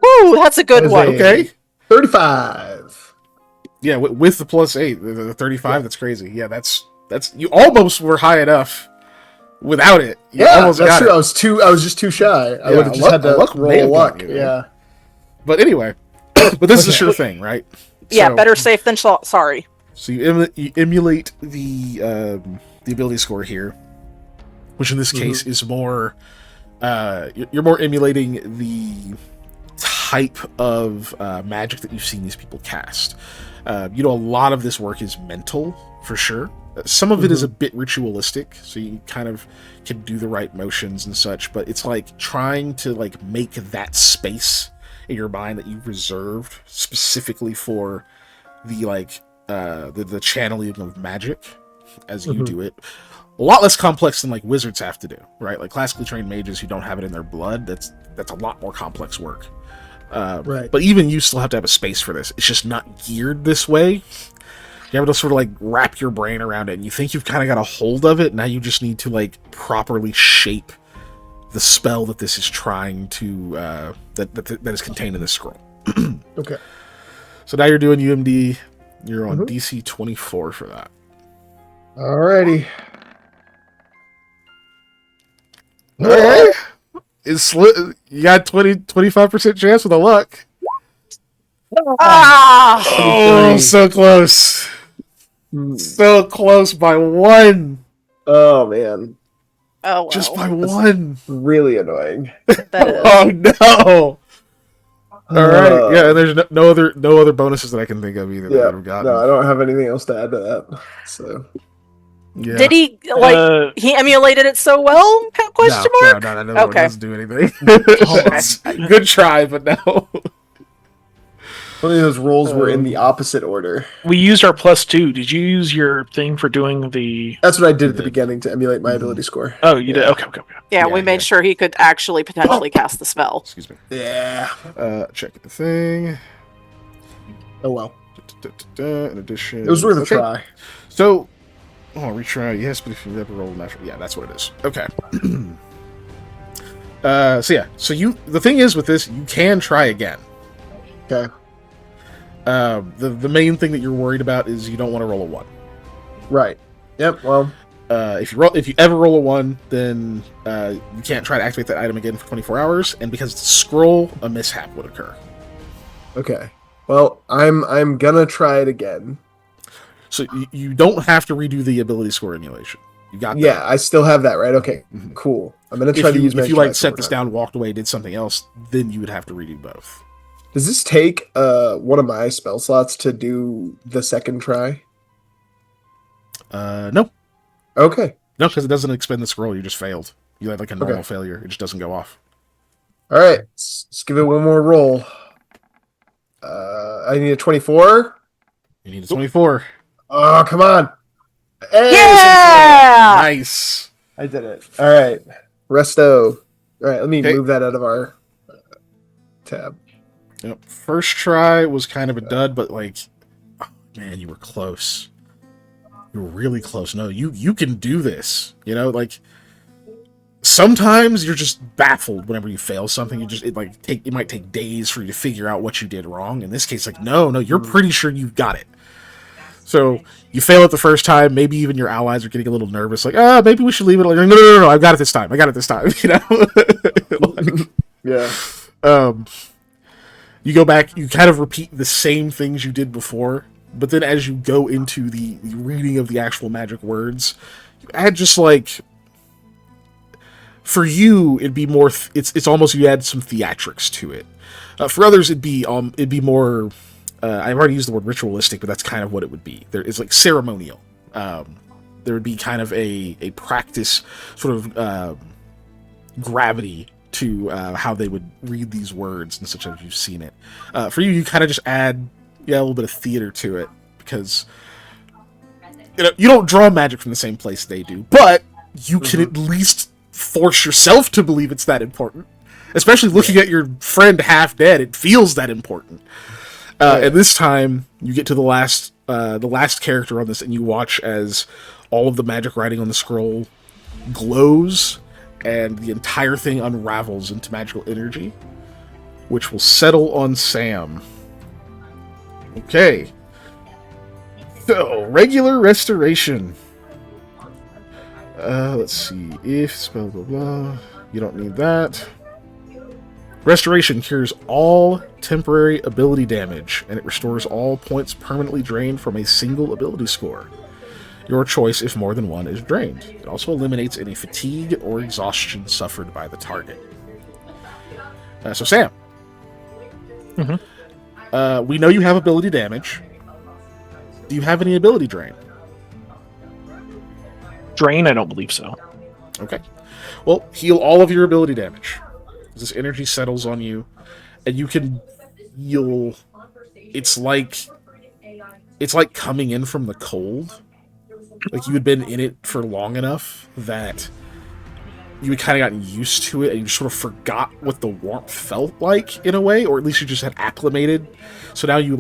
Woo, that's a good That is one. Okay. 35. Yeah, with the +8, the 35. That's crazy. Yeah, that's you almost were high enough. Without it, you almost that's got true. it. I was just too shy. I would have just had to luck may roll have luck. gotten you there. Yeah. But anyway, but this is a Okay. sure thing, right? Yeah, So- better safe than sorry. So you emulate the ability score here, which in this case is more. You're more emulating the type of magic that you've seen these people cast. A lot of this work is mental for sure. Some of it is a bit ritualistic, so you kind of can do the right motions and such. But it's like trying to like make that space in your mind that you've reserved specifically for the like the channeling of magic as you do it. A lot less complex than like wizards have to do, right? Like classically trained mages who don't have it in their blood, that's a lot more complex work. Right. But even you still have to have a space for this. It's just not geared this way. You have to sort of like wrap your brain around it, and you think you've kind of got a hold of it. Now you just need to like properly shape the spell that this is trying to that is contained in this scroll. Okay. So now you're doing UMD. You're on DC 24 for that. Alrighty. Okay. You got 25% chance with a luck. Ah! Oh, so close. So close by one. Oh man, Oh, well. Just by one. really annoying. That is. Oh no. All right. Yeah, and there's no other bonuses that I can think of either that I Yeah. would have gotten. No, I don't have anything else to add to that. So Yeah. Did he he emulated it so well? Question mark. No, Okay. it doesn't do anything. Good try, but no. one of those rolls were in the opposite order. We used our +2. Did you use your thing for doing the? That's what I did at the beginning to emulate my ability score. Oh, you did. Okay. Yeah, Yeah, we made yeah. sure he could actually potentially cast the spell. Excuse me. Yeah. Check the thing. Oh well. In addition, It was worth a okay. try. So, retry. Yes, but if you never roll natural, yeah, that's what it is. Okay. The thing is with this, you can try again. Okay. The main thing that you're worried about is you don't want to roll a 1. Right. Yep. Well. If you ever roll a 1, then you can't try to activate that item again for 24 hours, and because it's a scroll, a mishap would occur. Okay. Well, I'm gonna try it again. So you don't have to redo the ability score emulation. You got that. Yeah, I still have that, right? Okay. Mhm. Cool. I'm gonna try to use. If you Magic like Missile set one this time. down, walked away, did something else, then you would have to redo both. Does this take one of my spell slots to do the second try? No, Okay. because it doesn't expend the scroll. You just failed. You had like a normal Okay. failure. It just doesn't go off. All right. Let's give it one more roll. I need a 24. You need a 24. Oh, come on. Hey, Yeah! Nice. I did it. All right. Resto. All right. Let me Okay. move that out of our tab. Yep. First try was kind of a dud, but like, oh, man, you were close. You were really close. No, you can do this. Like sometimes you're just baffled whenever you fail something. It might take days for you to figure out what you did wrong. In this case, like no, you're pretty sure you've got it. So you fail it the first time. Maybe even your allies are getting a little nervous. Like, maybe we should leave it. Like, no, I've got it this time. Like, Yeah. you go back. You kind of repeat the same things you did before, but then as you go into the reading of the actual magic words, you add just like. For you, it'd be more. It's almost you add some theatrics to it. For others, it'd be more. I've already used the word ritualistic, but that's kind of what it would be. It's like ceremonial. There would be kind of a practice, sort of gravity to how they would read these words and such as you've seen it. For you kind of just add a little bit of theater to it because you don't draw magic from the same place they do, but you can at least force yourself to believe it's that important. Especially looking at your friend half dead, it feels that important. And this time, you get to the last character on this, and you watch as all of the magic writing on the scroll glows, and the entire thing unravels into magical energy, which will settle on Sam. Okay. So, regular restoration. Let's see. If blah blah blah. You don't need that. Restoration cures all temporary ability damage, and it restores all points permanently drained from a single ability score. Your choice if more than one is drained. It also eliminates any fatigue or exhaustion suffered by the target. So, Sam. We know you have ability damage. Do you have any ability drain? Drain? I don't believe so. Okay. Well, heal all of your ability damage. This energy settles on you, and you can heal. It's like coming in from the cold. Like you had been in it for long enough that you had kind of gotten used to it, and you sort of forgot what the warmth felt like in a way, or at least you just had acclimated. So now you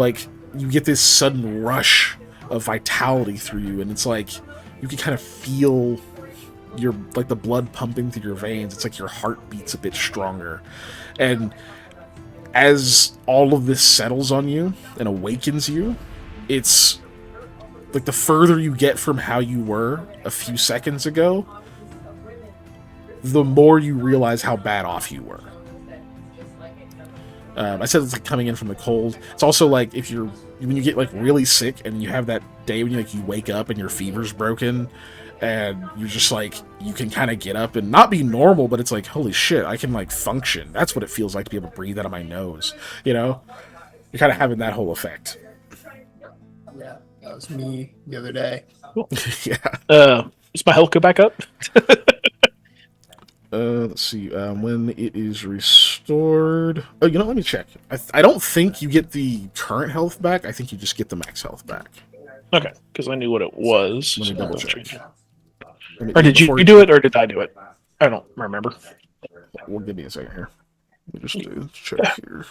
get this sudden rush of vitality through you, and it's like you can kind of feel your the blood pumping through your veins. It's like your heart beats a bit stronger, and as all of this settles on you and awakens you, it's like the further you get from how you were a few seconds ago, the more you realize how bad off you were. I said it's like coming in from the cold. It's also like when you get like really sick and you have that day when you wake up and your fever's broken, and you're just like, you can kind of get up and not be normal, but it's like, holy shit, I can like function. That's what it feels like to be able to breathe out of my nose. You're kind of having that whole effect. Yeah, that was me the other day. Cool. Yeah. Does my health go back up? Let's see. When it is restored. Oh, let me check. I don't think you get the current health back. I think you just get the max health back. Okay, because I knew what it was. Let me double check. Or did you do it, or did I do it? I don't remember. Well, give me a second here. Let me just check here.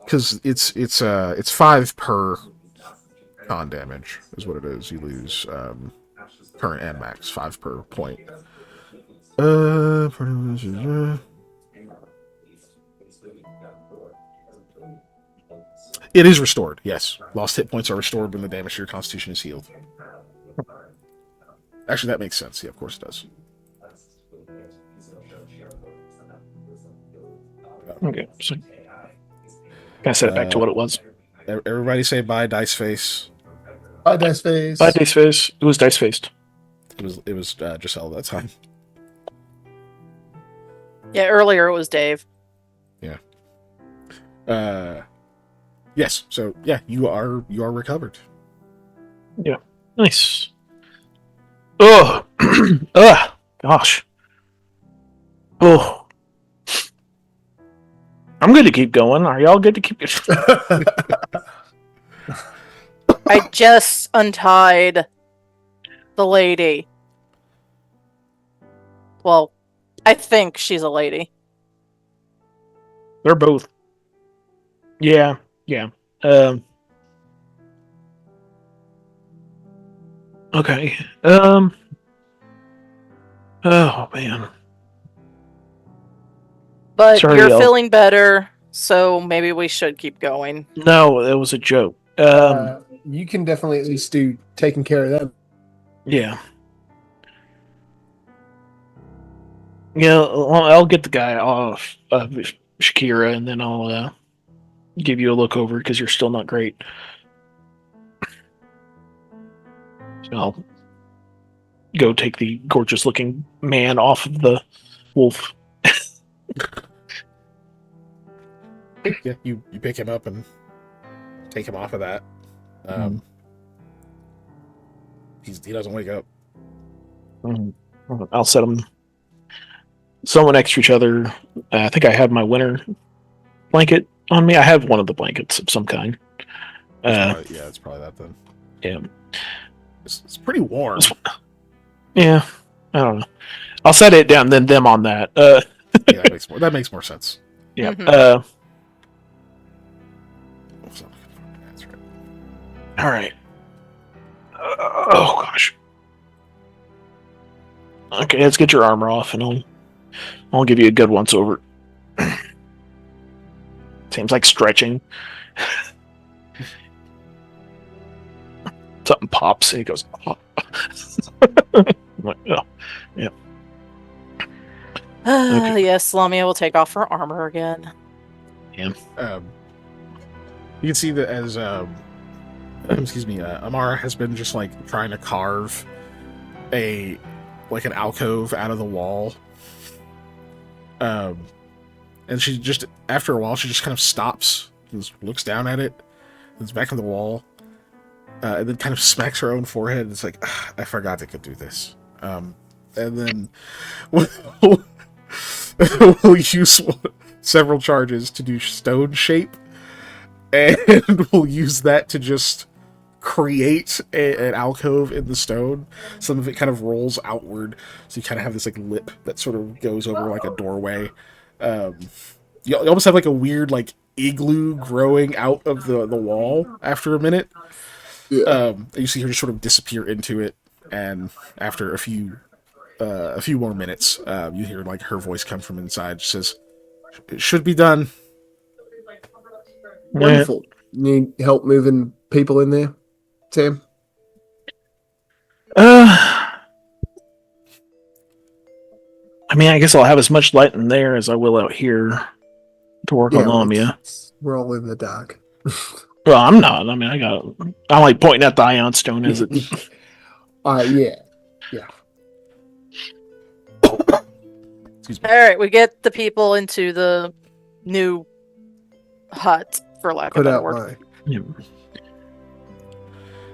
Because it's 5 per con damage is what it is. You lose current and max 5 per point. It is restored. Yes, lost hit points are restored when the damage to your constitution is healed. Actually, that makes sense. Yeah, of course it does. Okay, so can I set it back to what it was? Everybody say bye, Dice Face. Bye, Dice Face. Bye, Dice Face. It was Dice Faced. It was Giselle that time. Yeah, earlier it was Dave. Yeah. Yes. So yeah, you are recovered. Yeah. Nice. Oh. Ugh. Gosh. Oh. I'm good to keep going. Are y'all good to keep going? I just untied the lady. Well, I think she's a lady. They're both. Yeah. Yeah. Okay. Oh man. But Sorry, you're y'all. feeling better, so maybe we should keep going. No, that was a joke. You can definitely at least do taking care of them. Yeah. Yeah, I'll get the guy off Shakira, and then I'll give you a look over because you're still not great. So I'll go take the gorgeous-looking man off of the wolf. Yeah, you pick him up and take him off of that. He doesn't wake up. I'll set them somewhat next to each other. I think I have my winter blanket on me. I have one of the blankets of some kind. It's probably that then. Yeah. It's pretty warm. Yeah, I don't know. I'll set it down, then them on that. Yeah, that makes more sense. Yeah. Mhm. That's right. All right. Oh gosh. Okay, let's get your armor off, and I'll give you a good once over. Seems like stretching. Something pops, and he goes. Oh. I'm like, oh, yeah. Okay. Yes, Lamia will take off her armor again. Yeah. You can see that as excuse me, Amara has been just like trying to carve an alcove out of the wall. And she just, after a while, she just kind of stops, just looks down at it, it's back on the wall, and then kind of smacks her own forehead. It's like, I forgot I could do this. And then we'll use several charges to do stone shape, and we'll use that to just create an alcove in the stone. Some of it kind of rolls outward, so you kind of have this like lip that sort of goes over like a doorway. You almost have like a weird like igloo growing out of the wall after a minute. Yeah. You see her just sort of disappear into it, and after a few more minutes, you hear like her voice come from inside. She says, "It should be done." Wonderful. Need help moving people in there, Sam? I mean, I guess I'll have as much light in there as I will out here to work on Lamia. We're all in the dark. Well, I'm not. I mean, I'm like pointing at the ion stone as it. Yeah. Excuse me. All right, we get the people into the new hut, for lack of Put a better out word.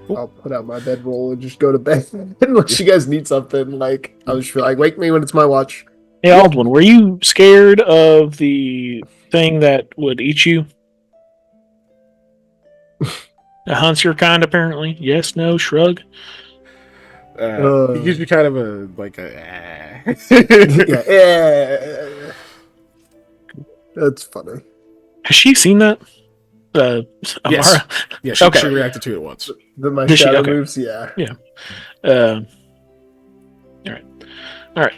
I'll put out my bedroll and just go to bed unless you guys need something. Like, I'll just be like, wake me when it's my watch. Hey, Aldwin, were you scared of the thing that would eat you? A hunter kind, apparently. Yes, no, shrug. He gives you kind of a Yeah. That's funny. Has she seen that? Yes. Amara? Yeah, she Okay. reacted to it once. My Did she? shadow Okay. moves, yeah. All right.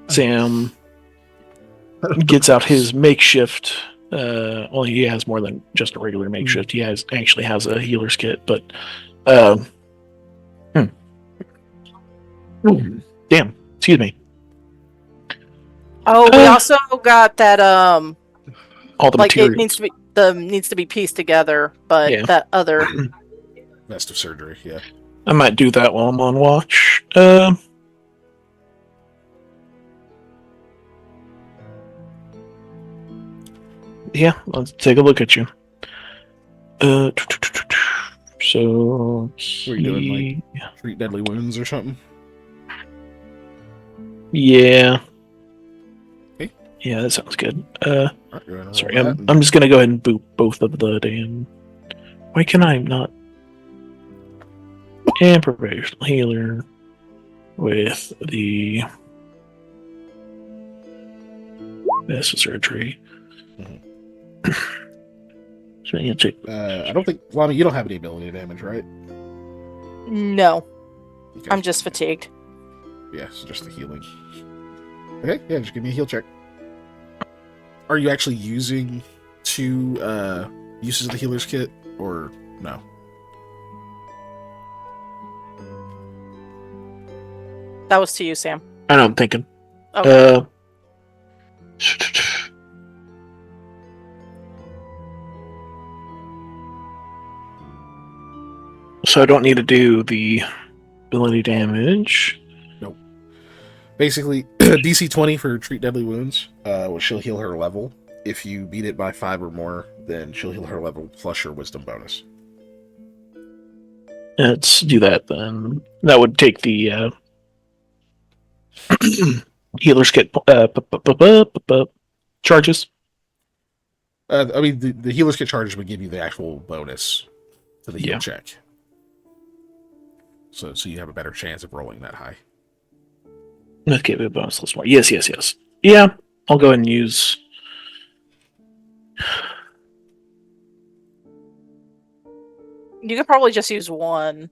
Sam gets out his makeshift. Well, he has more than just a regular makeshift. He actually has a healer's kit, but damn, excuse me. Oh, we also got that All the like materials. it needs to be pieced together, but Yeah. that other Vest of surgery, yeah. I might do that while I'm on watch. Yeah, let's take a look at you. So What are you doing, treat deadly wounds or something? yeah. Okay. Yeah, that sounds good. Alright, go ahead and Sorry, roll that. I'm just gonna go ahead and boot both of the damn. Why can I not? And professional healer with the vest of surgery. So I check. I don't think, Lana, you don't have any ability damage, right? no. Okay. I'm just fatigued. Yeah, so just the healing. Okay, yeah, just give me a heal check. Are you actually using 2 uses of the healer's kit, or no? That was to you, Sam. I know, I'm thinking. Okay. So I don't need to do the ability damage. Nope. Basically, DC 20 for treat deadly wounds. She'll heal her level. If you beat it by 5 or more, then she'll heal her level plus your wisdom bonus. Let's do that then. That would take the healer's kit charges. I mean, the healer's kit charges would give you the actual bonus to the heal Yeah. check. So you have a better chance of rolling that high. Let's give it a bonus plus 1. Yes. Yeah, I'll go ahead and use. You could probably just use one.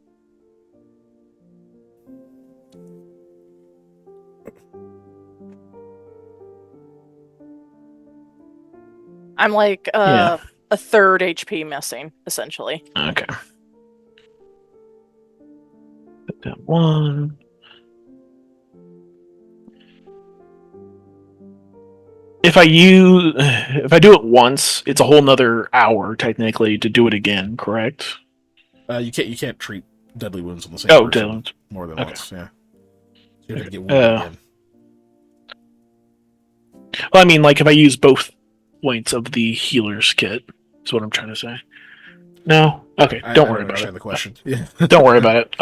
I'm like Yeah. a third HP missing, essentially. Okay. Put that one. If I do it once, it's a whole nother hour technically to do it again. Correct? You can't treat deadly wounds on the same Oh, person don't. more than Okay. once. Yeah, you have to get wounded again. Well, I mean, like if I use both points of the healer's kit, is what I'm trying to say. No. Okay. I Don't don't worry about understand it. the question. Yeah, Don't worry about it.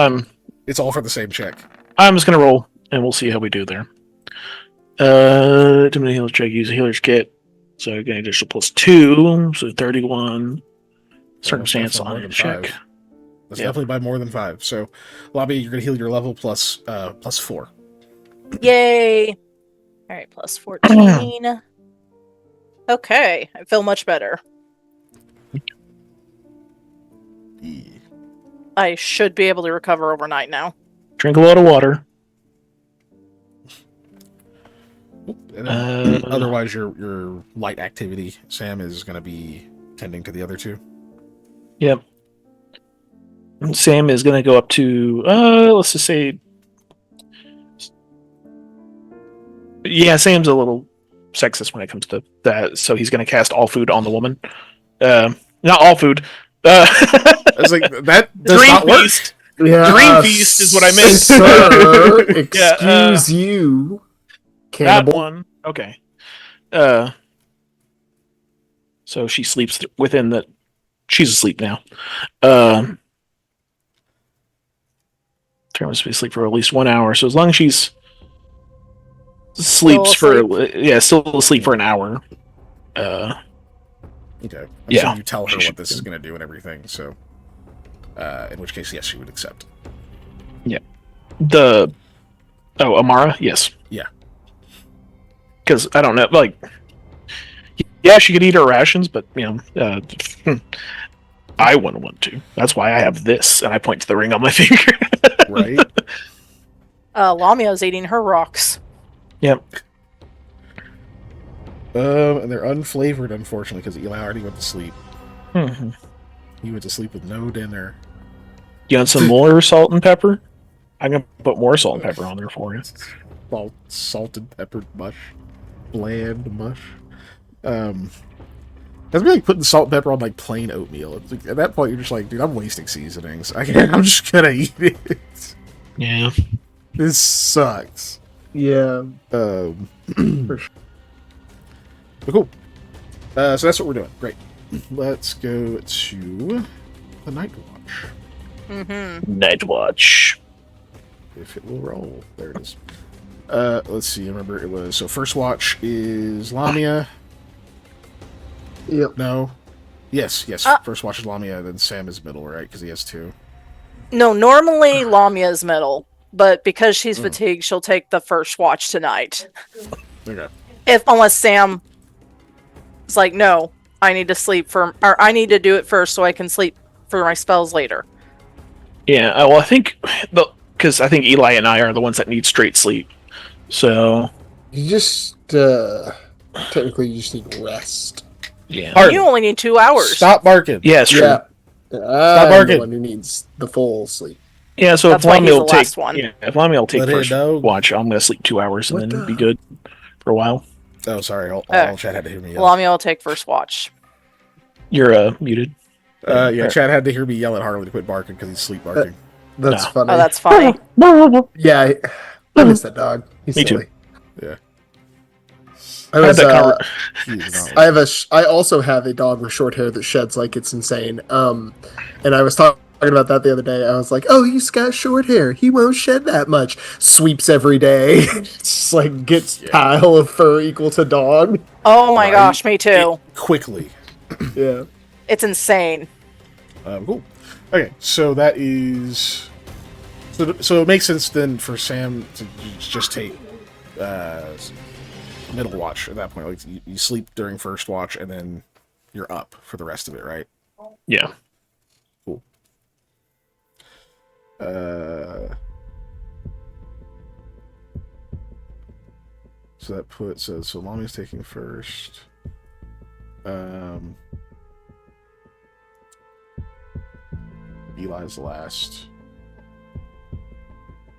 it's all for the same check. I'm just gonna roll, and we'll see how we do there. To healer's check, use a healer's kit. So I get an additional +2, so 31. Circumstance Definitely more on than a check. 5. That's Yep. definitely by more than 5. So, Lobby, you're gonna heal your level plus 4. Yay! All right, plus 14. Okay, I feel much better. I should be able to recover overnight now. Drink a lot of water. And then, otherwise, your light activity, Sam, is going to be tending to the other two. Yep. And Sam is going to go up to, let's just say, yeah, Sam's a little sexist when it comes to that, so he's going to cast all food on the woman. Not all food. I was like, that does Dream not work. feast. Yeah, Dream feast is what I meant. Sir, excuse Yeah, you, That cannibal. one. Okay. So she sleeps within the. She's asleep now. Turn must be asleep for at least 1 hour. So as long as she's sleeps still asleep for an hour. Okay. Yeah. So you tell her She what this is going to do and everything. So, in which case, yes, she would accept. Amara, yes. Yeah. Because I don't know, like, yeah, she could eat her rations, but I wouldn't want to. That's why I have this, and I point to the ring on my finger. Right. Lamia's eating her rocks. Yep. And they're unflavored, unfortunately, because Eli already went to sleep. Mm-hmm. He went to sleep with no dinner. You want some more salt and pepper? I'm gonna put more salt and pepper on there for you. Salted peppered mush. Bland mush. That's like putting salt and pepper on like plain oatmeal. It's like, at that point, you're just like, dude, I'm wasting seasonings. I'm just gonna eat it. Yeah. This sucks. Yeah. For sure. But cool. So that's what we're doing. Great. Let's go to the Night Watch. Mm-hmm. Night Watch. If it will roll. There it is. Let's see. Remember, it was... So first watch is Lamia. Yep. No. Yes. First watch is Lamia, then Sam is middle, right? Because he has 2. No, normally Lamia is middle, but because she's fatigued, she'll take the first watch tonight. Okay. Unless Sam is like, no, I need to sleep or I need to do it first so I can sleep for my spells later. Yeah, well, I think because I think Eli and I are the ones that need straight sleep. So You just technically you just need rest. yeah, You only need 2 hours. Stop barking. yeah, it's true. Yeah. I'm barking. the one who needs the full sleep. Yeah, so That's if why Lamia he's will the take, last one. yeah, if Lamia will take Let her first know. watch, I'm gonna sleep 2 hours and What then the- be good for a while. Oh, sorry. All Chad had to hear me yell. Lamia will take first watch. You're muted. Yeah, Chad had to hear me yell at Harley to quit barking because he's sleep barking. That's No. funny. Oh, that's funny. Yeah, I miss that dog. He's Me too. silly. Yeah. I was, He is not. I also have a dog with short hair that sheds like it's insane. And I was talking about that the other day. I was like, "Oh, he's got short hair. He won't shed that much." Sweeps every day. Just like gets pile of fur equal to dog. Oh my Right. gosh, me too. Quickly. Yeah. It's insane. Cool. Okay, so that is... So it makes sense then for Sam to just take middle watch at that point. Like you sleep during first watch and then you're up for the rest of it, right? Yeah. Cool. So that puts... So Lamia's taking first. Eli's last.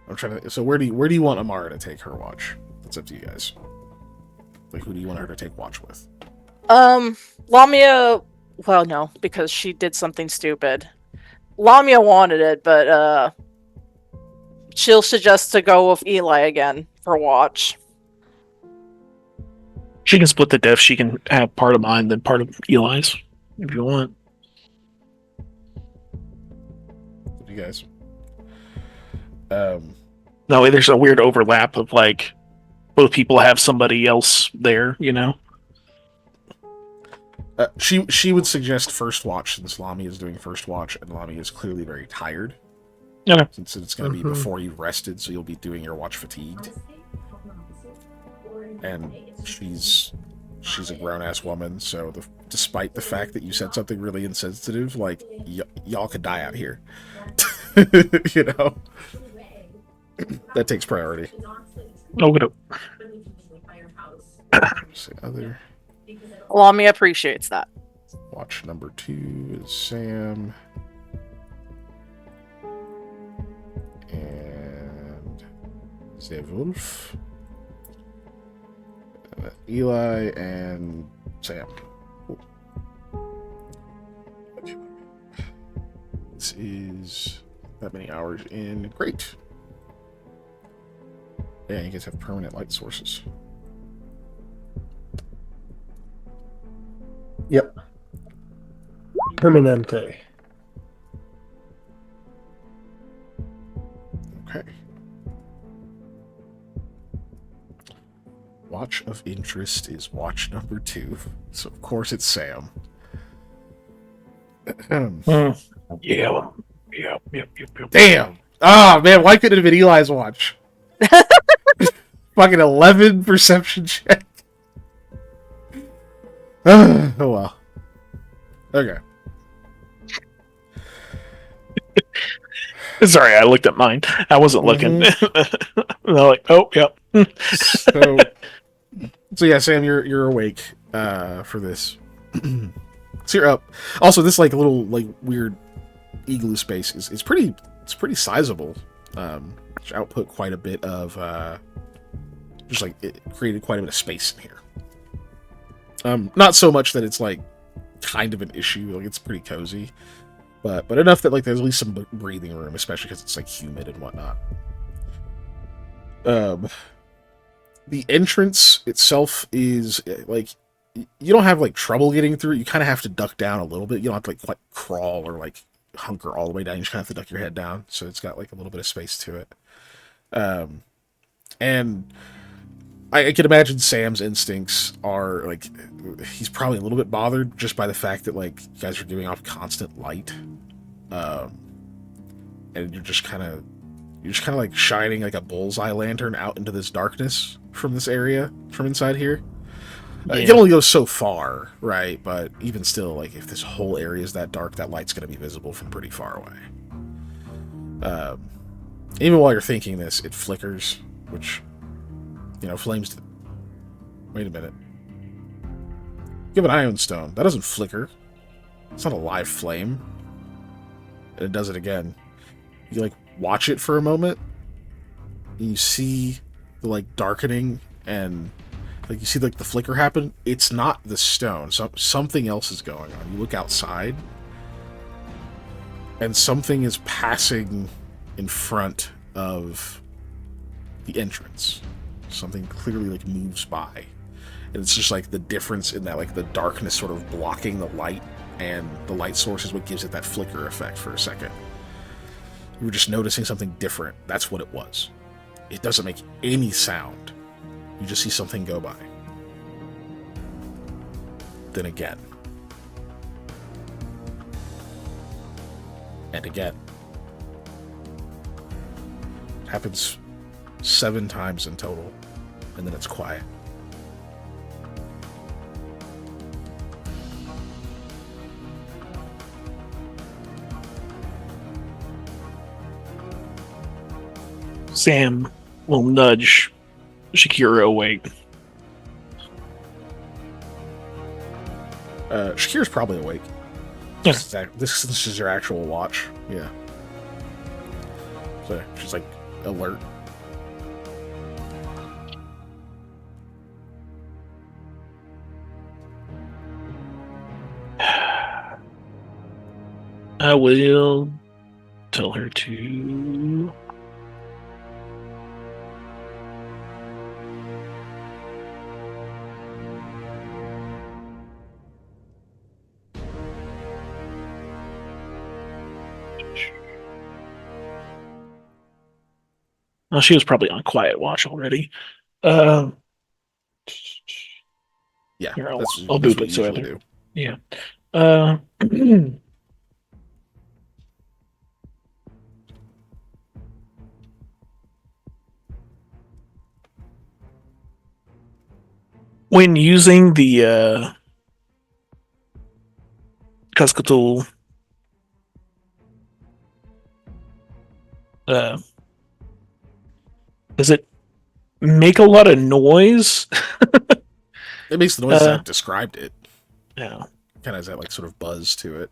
I'm trying to. So where do you want Amara to take her watch? That's up to you guys. Like, who do you want her to take watch with? Lamia. Well, no, because she did something stupid. Lamia wanted it, but she'll suggest to go with Eli again for watch. She can split the diff. She can have part of mine, then part of Eli's, if you want. You guys. That way, there's a weird overlap of like both people have somebody else there, you know. She would suggest first watch since Lamia is doing first watch, and Lamia is clearly very tired. Okay. Since it's going to be before you've rested, so you'll be doing your watch fatigued. And she's a grown-ass woman, so despite the fact that you said something really insensitive, like, y'all could die out here. You know? That takes priority. No good. Other Lamia appreciates that. watch number 2 is Sam. And Zevulf. Eli and Sam. Cool. Okay. This is that many hours in. Great. Yeah, you guys have permanent light sources. Yep. Permanente. Okay. Watch of interest is watch number 2. So, of course, it's Sam. Yeah. Yep. Damn! Ah, man, why couldn't it have been Eli's watch? Fucking 11 perception check. Oh, well. Okay. Sorry, I looked at mine. I wasn't looking. They're like, oh, yep. So yeah, Sam, you're awake for this. So you're up. Also, this like little like weird igloo space is pretty. It's pretty sizable. Which output quite a bit of just like it created quite a bit of space in here. Not so much that it's like kind of an issue. Like it's pretty cozy, but enough that like there's at least some breathing room, especially because it's like humid and whatnot. The entrance itself is like you don't have like trouble getting through it. You kind of have to duck down a little bit. You don't have to like quite crawl or like hunker all the way down. You just kind of have to duck your head down, so it's got like a little bit of space to it. And I can imagine Sam's instincts are like he's probably a little bit bothered just by the fact that like you guys are giving off constant light, and you're just kind of like shining like a bullseye lantern out into this darkness from this area from inside here. You can only go so far, right? But even still, like if this whole area is that dark, that light's going to be visible from pretty far away. Even while you're thinking this, it flickers, which, you know, flames. Wait a minute. You have an ion stone. That doesn't flicker. It's not a live flame. And it does it again. You like watch it for a moment. And you see the like darkening and like you see like the flicker happen. It's not the stone. Something else is going on. You look outside, and something is passing in front of the entrance. Something clearly like moves by, and it's just like the difference in that like the darkness sort of blocking the light, and the light source is what gives it that flicker effect for a second. You were just noticing something different. That's what it was. It doesn't make any sound. You just see something go by. Then again. And again. It happens 7 times in total. And then it's quiet. Sam will nudge Shakira awake. Shakir's probably awake. Yeah. This is your actual watch. Yeah. So she's like alert. I will tell her to. Well, she was probably on quiet watch already. Yeah, Here, I'll that's boop what it you so I usually don't- do. Yeah. When using the Cascatul does it make a lot of noise? It makes the noise as I described it. Yeah. Kind of has that like sort of buzz to it.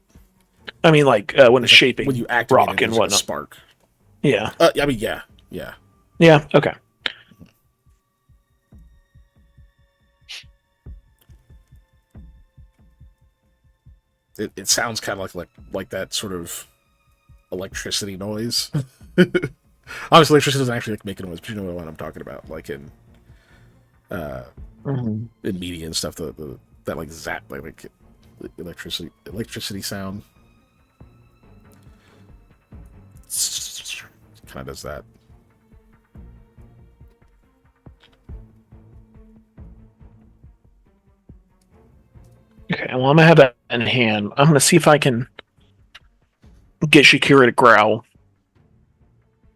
I mean, like when it's shaping when you activate rock it, and there's like a whatnot. spark. Yeah. I mean, yeah. Yeah. Okay. It sounds kind of like that sort of electricity noise. Obviously, electricity doesn't actually like make a noise, but you know what I'm talking about. Like in media and stuff, that like zap like electricity sound. Kind of does that. Okay. Well, I'm gonna have that in hand. I'm gonna see if I can get Shakira to growl.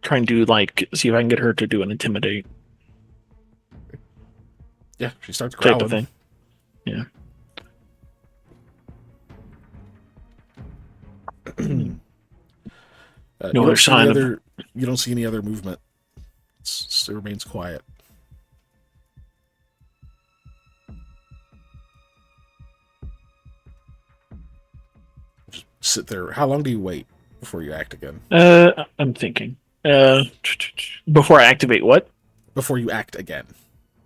Try and do see if I can get her to do an intimidate Yeah, she starts growling. type of thing. Yeah. No other sign you don't see any other movement. It remains quiet. Just sit there. How long do you wait before you act again? I'm thinking. Before I activate what? Before you act again.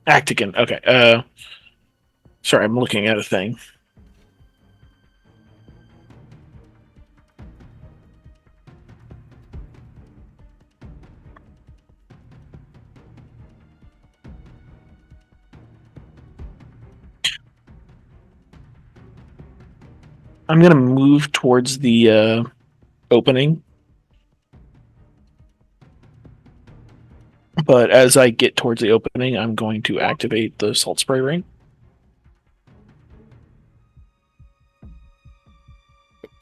Act again. Okay. Sorry, I'm looking at a thing. I'm gonna move towards the opening. But as I get towards the opening, I'm going to activate the salt spray ring.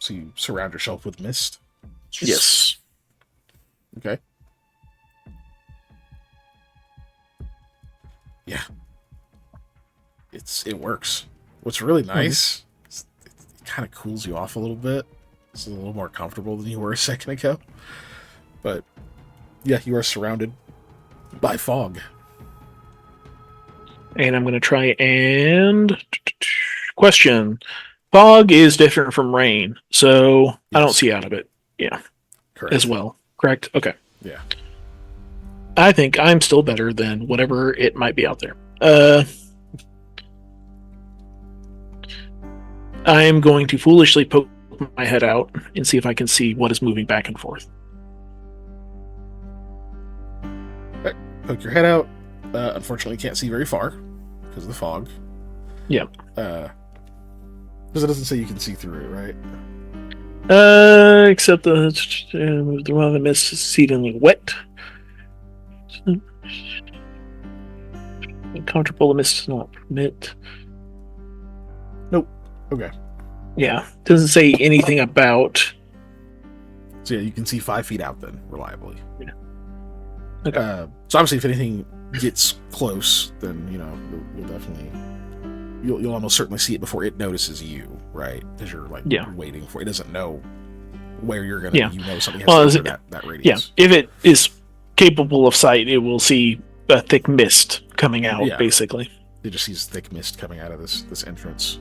So you surround yourself with mist? Yes. Okay. Yeah. It works. What's really nice, it kind of cools you off a little bit. It's a little more comfortable than you were a second ago. But yeah, you are surrounded by fog. And I'm going to try and... Question. Fog is different from rain, so yes. I don't see out of it. Yeah. Correct. As well. Correct? Okay. Yeah. I think I'm still better than whatever it might be out there. I'm going to foolishly poke my head out and see if I can see what is moving back and forth. Right. Poke your head out. Unfortunately, can't see very far because of the fog. Yeah. Because it doesn't say you can see through it, right? Except the one of the mist is exceedingly wet. Uncomfortable, the mist does not permit. Nope. Okay. Yeah. Doesn't say anything about. So yeah, you can see 5 feet out then, reliably. Yeah. Okay. So obviously, if anything gets close, then you'll definitely. You'll almost certainly see it before it notices you, right? Because you're waiting for it. It doesn't know where you're gonna. Yeah. Something has to enter that radius. Yeah. If it is capable of sight, it will see a thick mist coming out. Yeah. Basically, it just sees thick mist coming out of this entrance.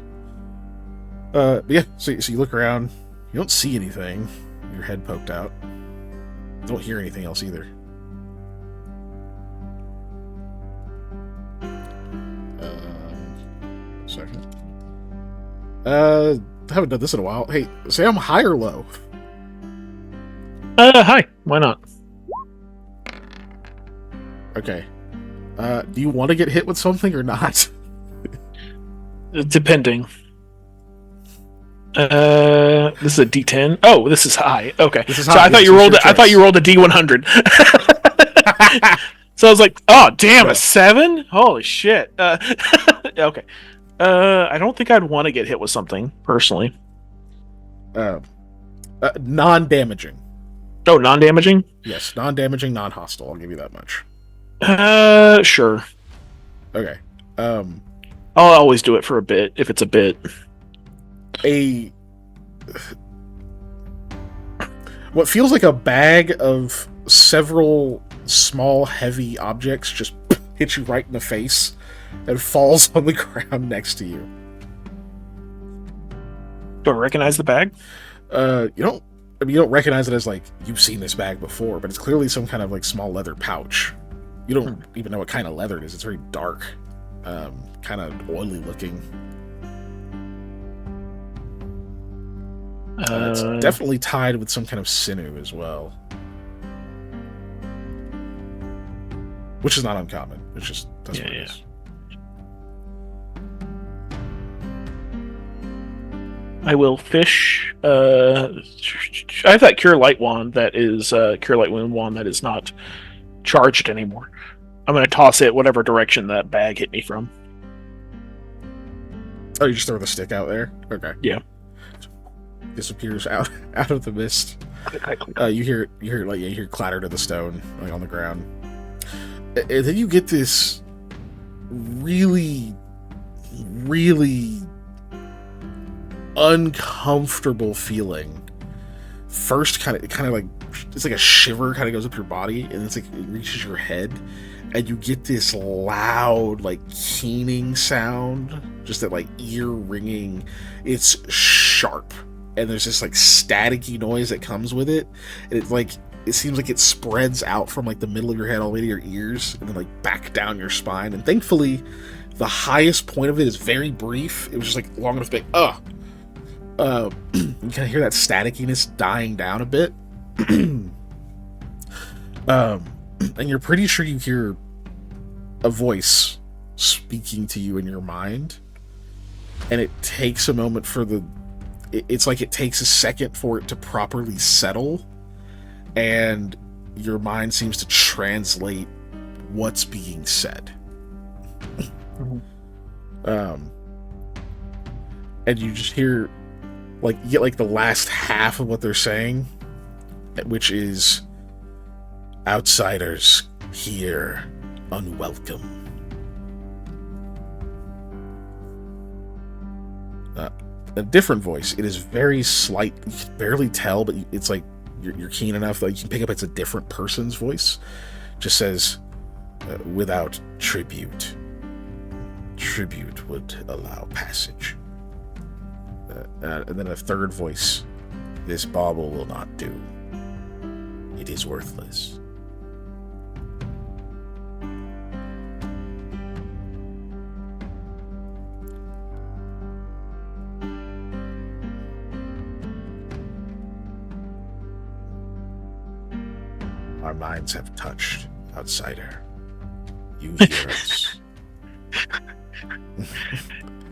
But yeah, so you look around. You don't see anything. Your head poked out. You don't hear anything else either. Second. Haven't done this in a while. Hey, Sam, high or low? Hi. Why not? Okay. Do you want to get hit with something or not? Depending. This is a D10. Oh, this is high. Okay. This is So high, I thought yes, you it's rolled. your I thought choice. you rolled a D100. So I was like, oh damn, No. a 7? Holy shit. Okay. I don't think I'd want to get hit with something personally. Non-damaging. Oh, non-damaging? Yes, non-damaging, non-hostile. I'll give you that much. Sure. Okay. I'll always do it for a bit if it's a bit. What feels like a bag of several small, heavy objects just hits you right in the face and falls on the ground next to you. Do I recognize the bag? You don't. I mean, you don't recognize it as like you've seen this bag before, but it's clearly some kind of like small leather pouch. You don't even know what kind of leather it is. It's very dark, kind of oily looking. It's definitely tied with some kind of sinew as well, which is not uncommon. It's just that's what it is. I will fish. I have that Cure Light wand that is Cure Light Wound wand that is not charged anymore. I'm going to toss it whatever direction that bag hit me from. Oh, you just throw the stick out there? Okay. Yeah. Disappears out of the mist. You hear clatter to the stone, like on the ground. And then you get this really, really uncomfortable feeling. First, kind of like it's like a shiver kind of goes up your body, and it's like it reaches your head, and you get this loud, like keening sound, just that like ear ringing. It's sharp, and there's this like staticky noise that comes with it, and it's like it seems like it spreads out from like the middle of your head all the way to your ears, and then like back down your spine. And thankfully, the highest point of it is very brief. It was just like long enough to be you kind of hear that statickiness dying down a bit. And you're pretty sure you hear a voice speaking to you in your mind, and it takes a moment for it's like it takes a second for it to properly settle, and your mind seems to translate what's being said. And you just hear you get like the last half of what they're saying, which is outsiders here unwelcome. A different voice. It is very slight. You can barely tell, but it's like you're keen enough that you can pick up it's a different person's voice. Just says, without tribute. Tribute would allow passage. And then a third voice. This bauble will not do. It is worthless. Our minds have touched, outsider. You hear us.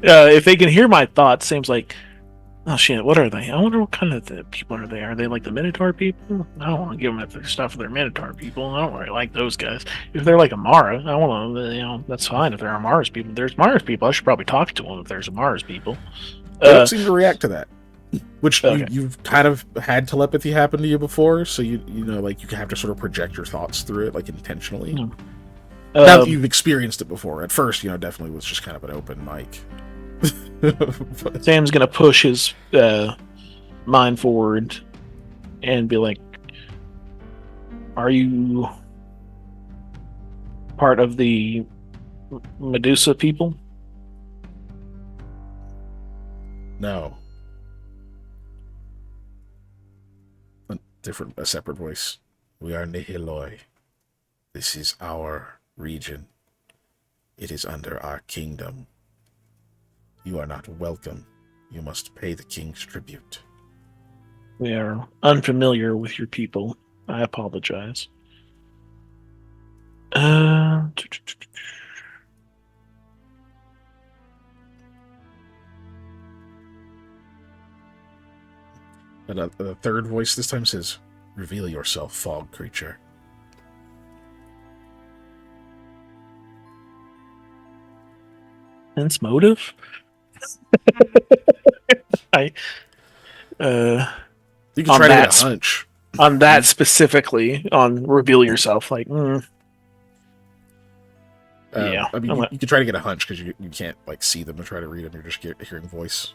If they can hear my thoughts, seems like, oh shit, what are they? I wonder what kind of people are they? Are they like the Minotaur people? I don't want to give them if they're stuff for their Minotaur people. I don't really like those guys. If they're like Amara, I want to, that's fine. If they're Amara's people, there's Mara's people. I should probably talk to them if there's Amara's people. They don't seem to react to that. Which okay. you've kind of had telepathy happen to you before, so you know, like you have to sort of project your thoughts through it, like intentionally. Now that you've experienced it before. At first, definitely was just kind of an open mic. Sam's gonna push his mind forward and be like, "Are you part of the Medusa people?" No, A separate voice. We are Nihiloi. This is our region. It is under our kingdom. You are not welcome. You must pay the king's tribute. We are unfamiliar with your people. I apologize. And the third voice this time says, "Reveal yourself, fog creature." Sense motive? I You can try to get a hunch. On that specifically, on reveal yourself, like, yeah. I mean, you can try to get a hunch because you can't like see them and try to read them. You're just hearing voice.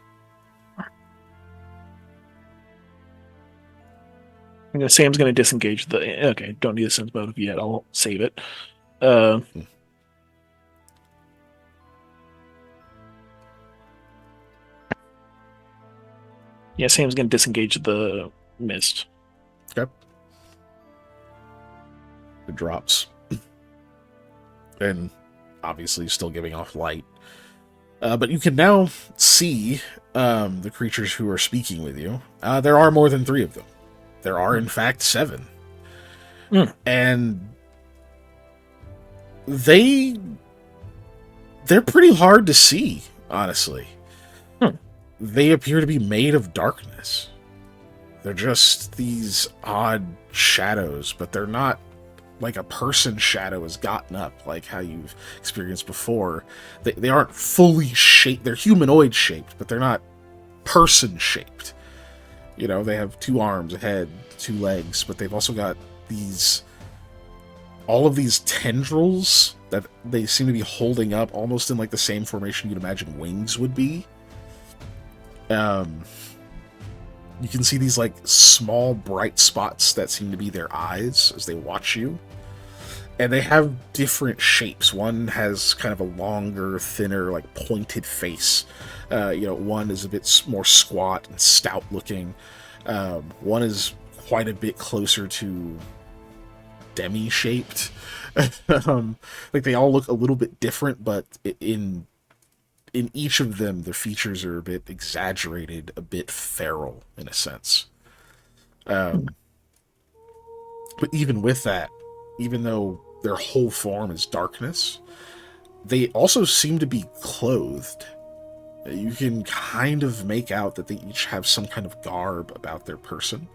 Sam's going to disengage the. Okay, don't need a sense motive yet. I'll save it. Yeah, Sam's going to disengage the mist. Okay. It drops. And obviously still giving off light. But you can now see the creatures who are speaking with you. There are more than 3 of them. There are, in fact, 7. And they're pretty hard to see, honestly. They appear to be made of darkness. They're just these odd shadows, but they're not like a person's shadow has gotten up, like how you've experienced before. They aren't fully shaped. They're humanoid shaped, but they're not person shaped. You know, they have 2 arms, a head, 2 legs, but they've also got all of these tendrils that they seem to be holding up almost in like the same formation you'd imagine wings would be. You can see these like small bright spots that seem to be their eyes as they watch you. And they have different shapes. One has kind of a longer, thinner, like pointed face. One is a bit more squat and stout looking. One is quite a bit closer to demi-shaped. Like they all look a little bit different, but in each of them, the features are a bit exaggerated, a bit feral in a sense. But even with that, even though their whole form is darkness, they also seem to be clothed. You can kind of make out that they each have some kind of garb about their person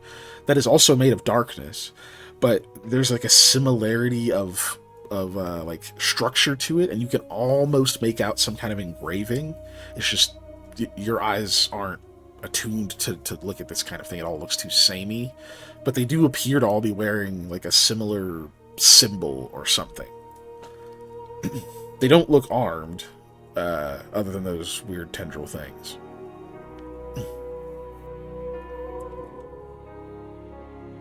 that is also made of darkness, but there's like a similarity of like structure to it, and you can almost make out some kind of engraving. It's just your eyes aren't attuned to look at this kind of thing. It all looks too samey, but they do appear to all be wearing like a similar symbol or something. They don't look armed, other than those weird tendril things.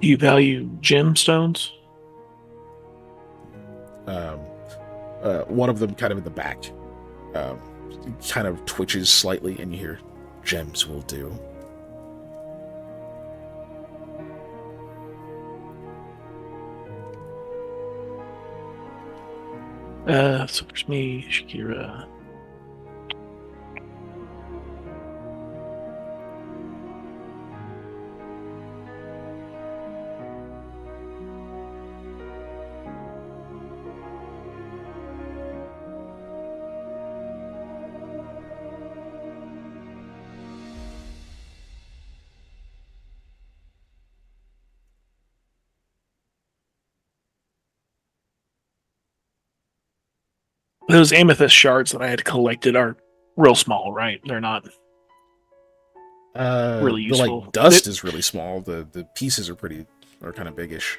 Do you value gemstones? One of them kind of in the back kind of twitches slightly, and you hear, "Gems will do." So there's me, Shakira. Those amethyst shards that I had collected are real small, right? They're not really useful. The like dust is really small. The pieces are kind of biggish.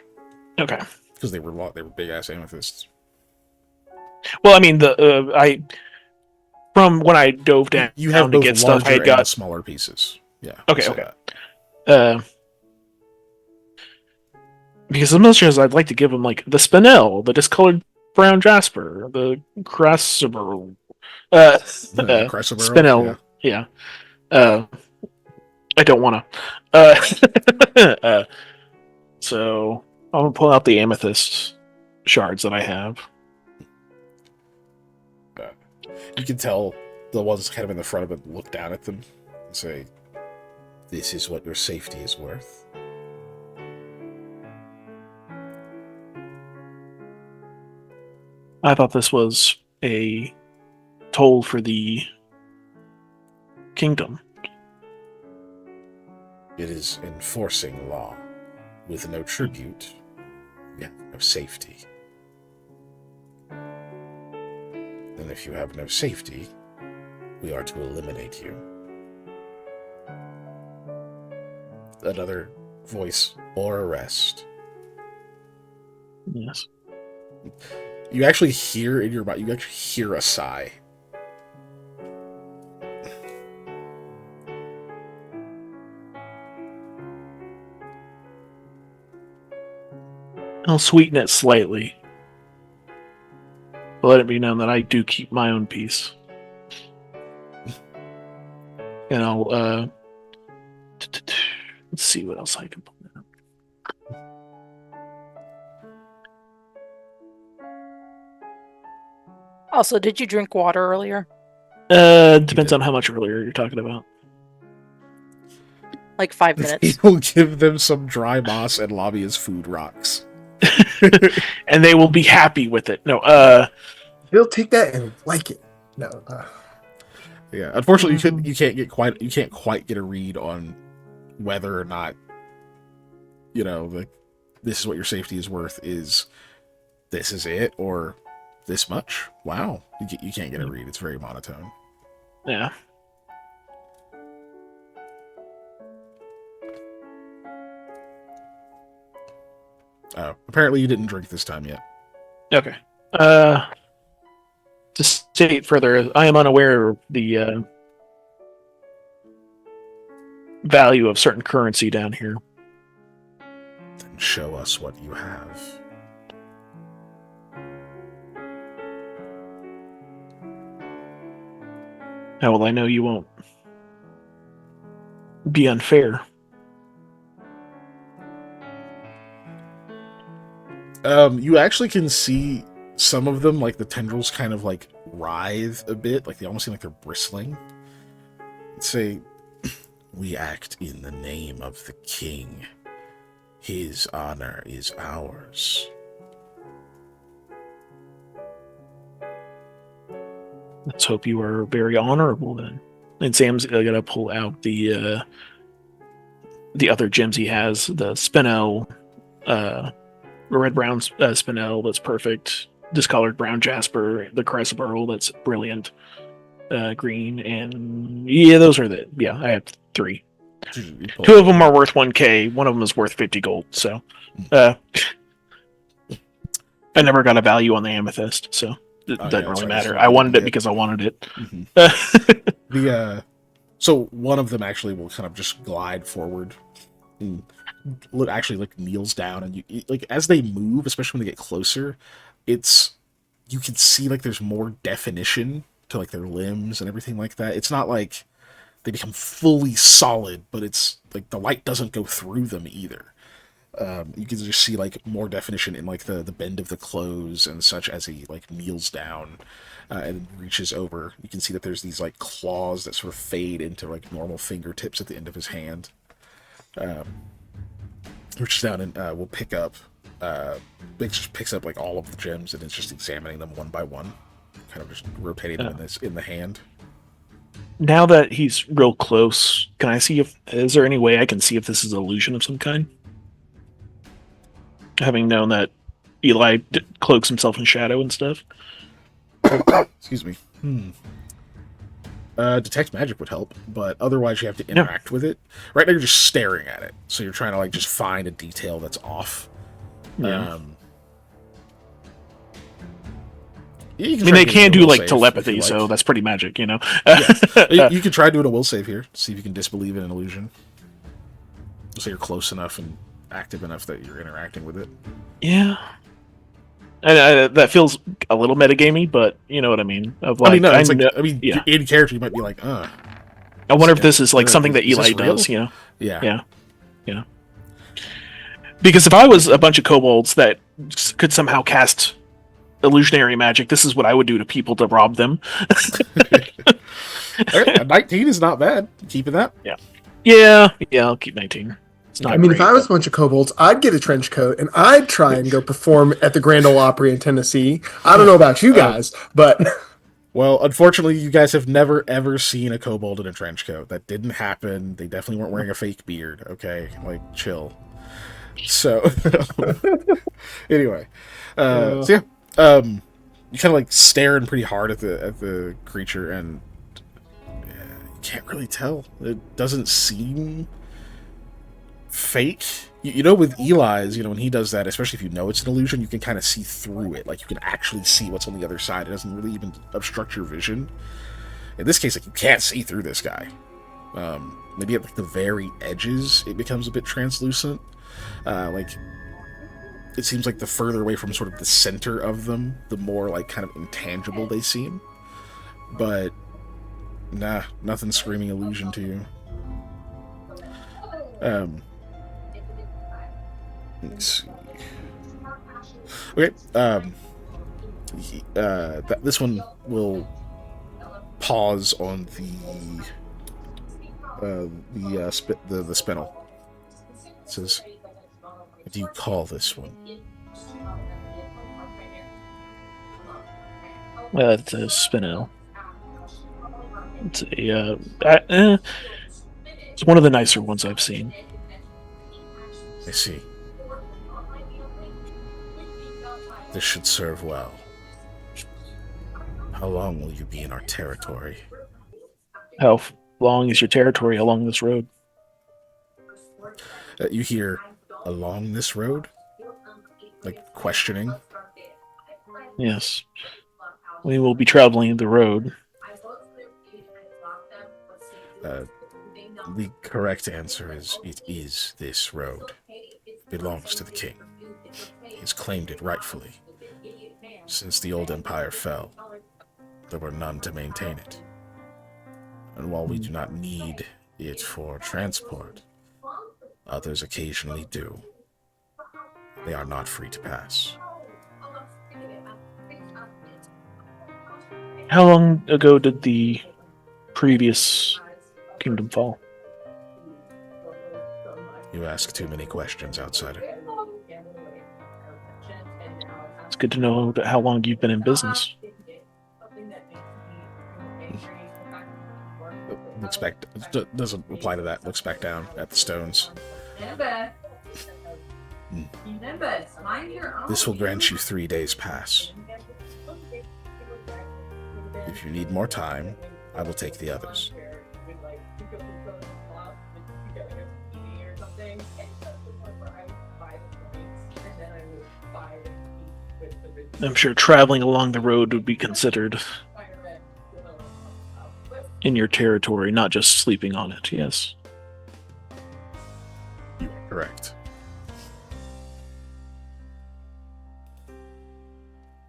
Okay. Because they were big ass amethysts. Well, I mean, from when I dove down, you have to both get stuff, I got smaller pieces. Yeah. Okay. Because the militias, I'd like to give them like the spinel, the discolored brown jasper, the crassiber, spinel. Yeah. I don't want to. So I'm gonna pull out the amethyst shards that I have. You can tell the ones kind of in the front of it look down at them and say, "This is what your safety is worth." I thought this was a toll for the kingdom. It is enforcing law. With no tribute, you have no safety. And if you have no safety, we are to eliminate you. Another voice or arrest. Yes. You actually hear in your mind, you actually hear a sigh. I'll sweeten it slightly. But let it be known that I do keep my own peace. And I'll, let's see what else I can pull out. Also, did you drink water earlier? Depends on how much earlier you're talking about. Like 5 minutes. He'll give them some dry moss and lobby as food rocks. And they will be happy with it. No, He'll take that and like it. No. Yeah, unfortunately, you can't quite get a read on whether or not, you know, this is what your safety is worth. Is this is it or this much? Wow, you can't get a read. It's very monotone. Yeah. Apparently, you didn't drink this time yet. Okay. To state further, I am unaware of the value of certain currency down here. Then show us what you have. How will I know you won't be unfair? You actually can see some of them, like the tendrils kind of like writhe a bit, like they almost seem like they're bristling. Say, we act in the name of the king. His honor is ours. Let's hope you are very honorable then. And Sam's gonna pull out the other gems he has, the spinel, red-brown spinel that's perfect, discolored brown jasper, the chrysoberyl that's brilliant, green, and yeah, those are I have 3. 2 of them are worth 1K, one of them is worth 50 gold, so I never got a value on the amethyst, so it doesn't really matter. I wanted it because I wanted it. Mm-hmm. So one of them actually will kind of just glide forward and kneels down, and you like as they move, especially when they get closer, you can see like there's more definition to like their limbs and everything like that. It's not like they become fully solid, but it's like the light doesn't go through them either. You can just see like more definition in like the bend of the clothes and such as he like kneels down and reaches over. You can see that there's these like claws that sort of fade into like normal fingertips at the end of his hand. Reaches down and will pick up. Biggs just picks up like all of the gems and is just examining them one by one, kind of just rotating them in the hand. Now that he's real close, can I see is there any way I can see if this is an illusion of some kind? Having known that Eli cloaks himself in shadow and stuff. Excuse me. Detect magic would help, but otherwise you have to interact with it. Right now you're just staring at it, so you're trying to like just find a detail that's off. Yeah. They can do like telepathy, so that's pretty magic, you know. You can try doing a will save here, see if you can disbelieve in an illusion. So you're close enough and active enough that you're interacting with it. Yeah. And that feels a little metagamey, but you know what I mean. Of like, in character, you might be like, I wonder if this is like something that Eli does, you know? Yeah. Because if I was a bunch of kobolds that could somehow cast illusionary magic, this is what I would do to people to rob them. A 19 is not bad. Keeping that. Yeah, I'll keep 19. It's not I mean, if great, I was a but- bunch of kobolds, I'd get a trench coat and I'd try and go perform at the Grand Ole Opry in Tennessee. I don't know about you guys, but Well, unfortunately, you guys have never ever seen a kobold in a trench coat. That didn't happen. They definitely weren't wearing a fake beard. Okay, like chill. So, anyway, so yeah, you kind of like staring pretty hard at the creature, and you can't really tell. It doesn't seem fake. You know, with Eli's, when he does that, especially if you know it's an illusion, you can kind of see through it. Like, you can actually see what's on the other side. It doesn't really even obstruct your vision. In this case, like, you can't see through this guy. Maybe at like the very edges, it becomes a bit translucent. Like, it seems like the further away from sort of the center of them, the more like kind of intangible they seem. But nah, nothing screaming illusion to you. Let's see. Okay. This one will pause on the spinel. It says, "What do you call this one?" It's a spinel. It's it's one of the nicer ones I've seen. I see. This should serve well. How long will you be in our territory? How long is your territory along this road? You hear, "Along this road?" Like, questioning. Yes. We will be traveling the road. The correct answer is, it is this road. It belongs to the king. He's claimed it rightfully. Since the old empire fell, there were none to maintain it. And while we do not need it for transport, others occasionally do. They are not free to pass. How long ago did the previous kingdom fall? You ask too many questions, outsider. It's good to know how long you've been in business. Looks back. Doesn't reply to that. Looks back down at the stones. This will grant you 3 days pass. If you need more time, I will take the others. I'm sure traveling along the road would be considered in your territory, not just sleeping on it, yes. You are correct.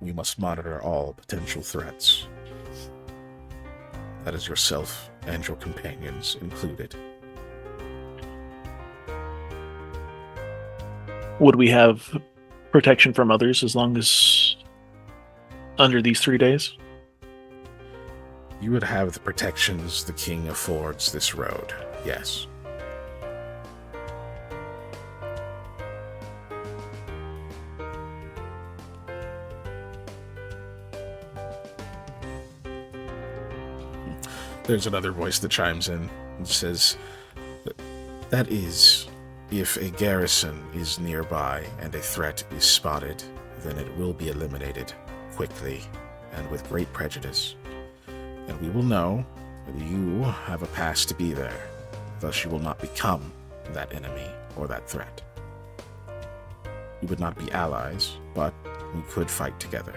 We must monitor all potential threats. That is yourself and your companions included. Would we have protection from others as long as under these 3 days? You would have the protections the king affords this road, yes. There's another voice that chimes in and says, "That is, if a garrison is nearby and a threat is spotted, then it will be eliminated quickly and with great prejudice. And we will know that you have a pass to be there, thus you will not become that enemy or that threat. We would not be allies, but we could fight together."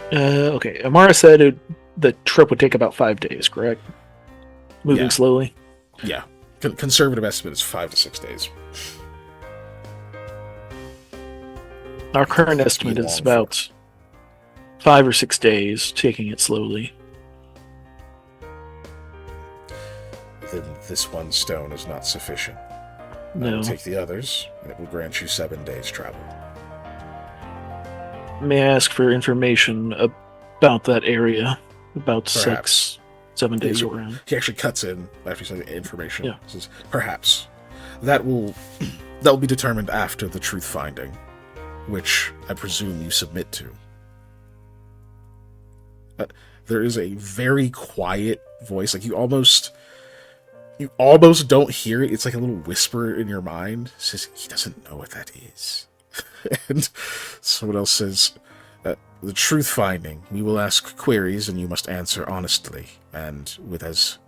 Okay, Amara said the trip would take about 5 days, correct? Moving Yeah. slowly? Yeah. Conservative estimate is 5 to 6 days. Our current estimate is about 5 or 6 days, taking it slowly. then this one stone is not sufficient. I No. will take the others, and it will grant you 7 days' travel. May I ask for information about that area? About Perhaps. 7 days Yeah, around. He actually cuts in after he says the information. Yeah. He says, perhaps. That will be determined after the truth finding, which I presume you submit to. There is a very quiet voice, like you almost don't hear it. It's like a little whisper in your mind. It says, he doesn't know what that is. And someone else says, the truth finding, we will ask queries and you must answer honestly and with as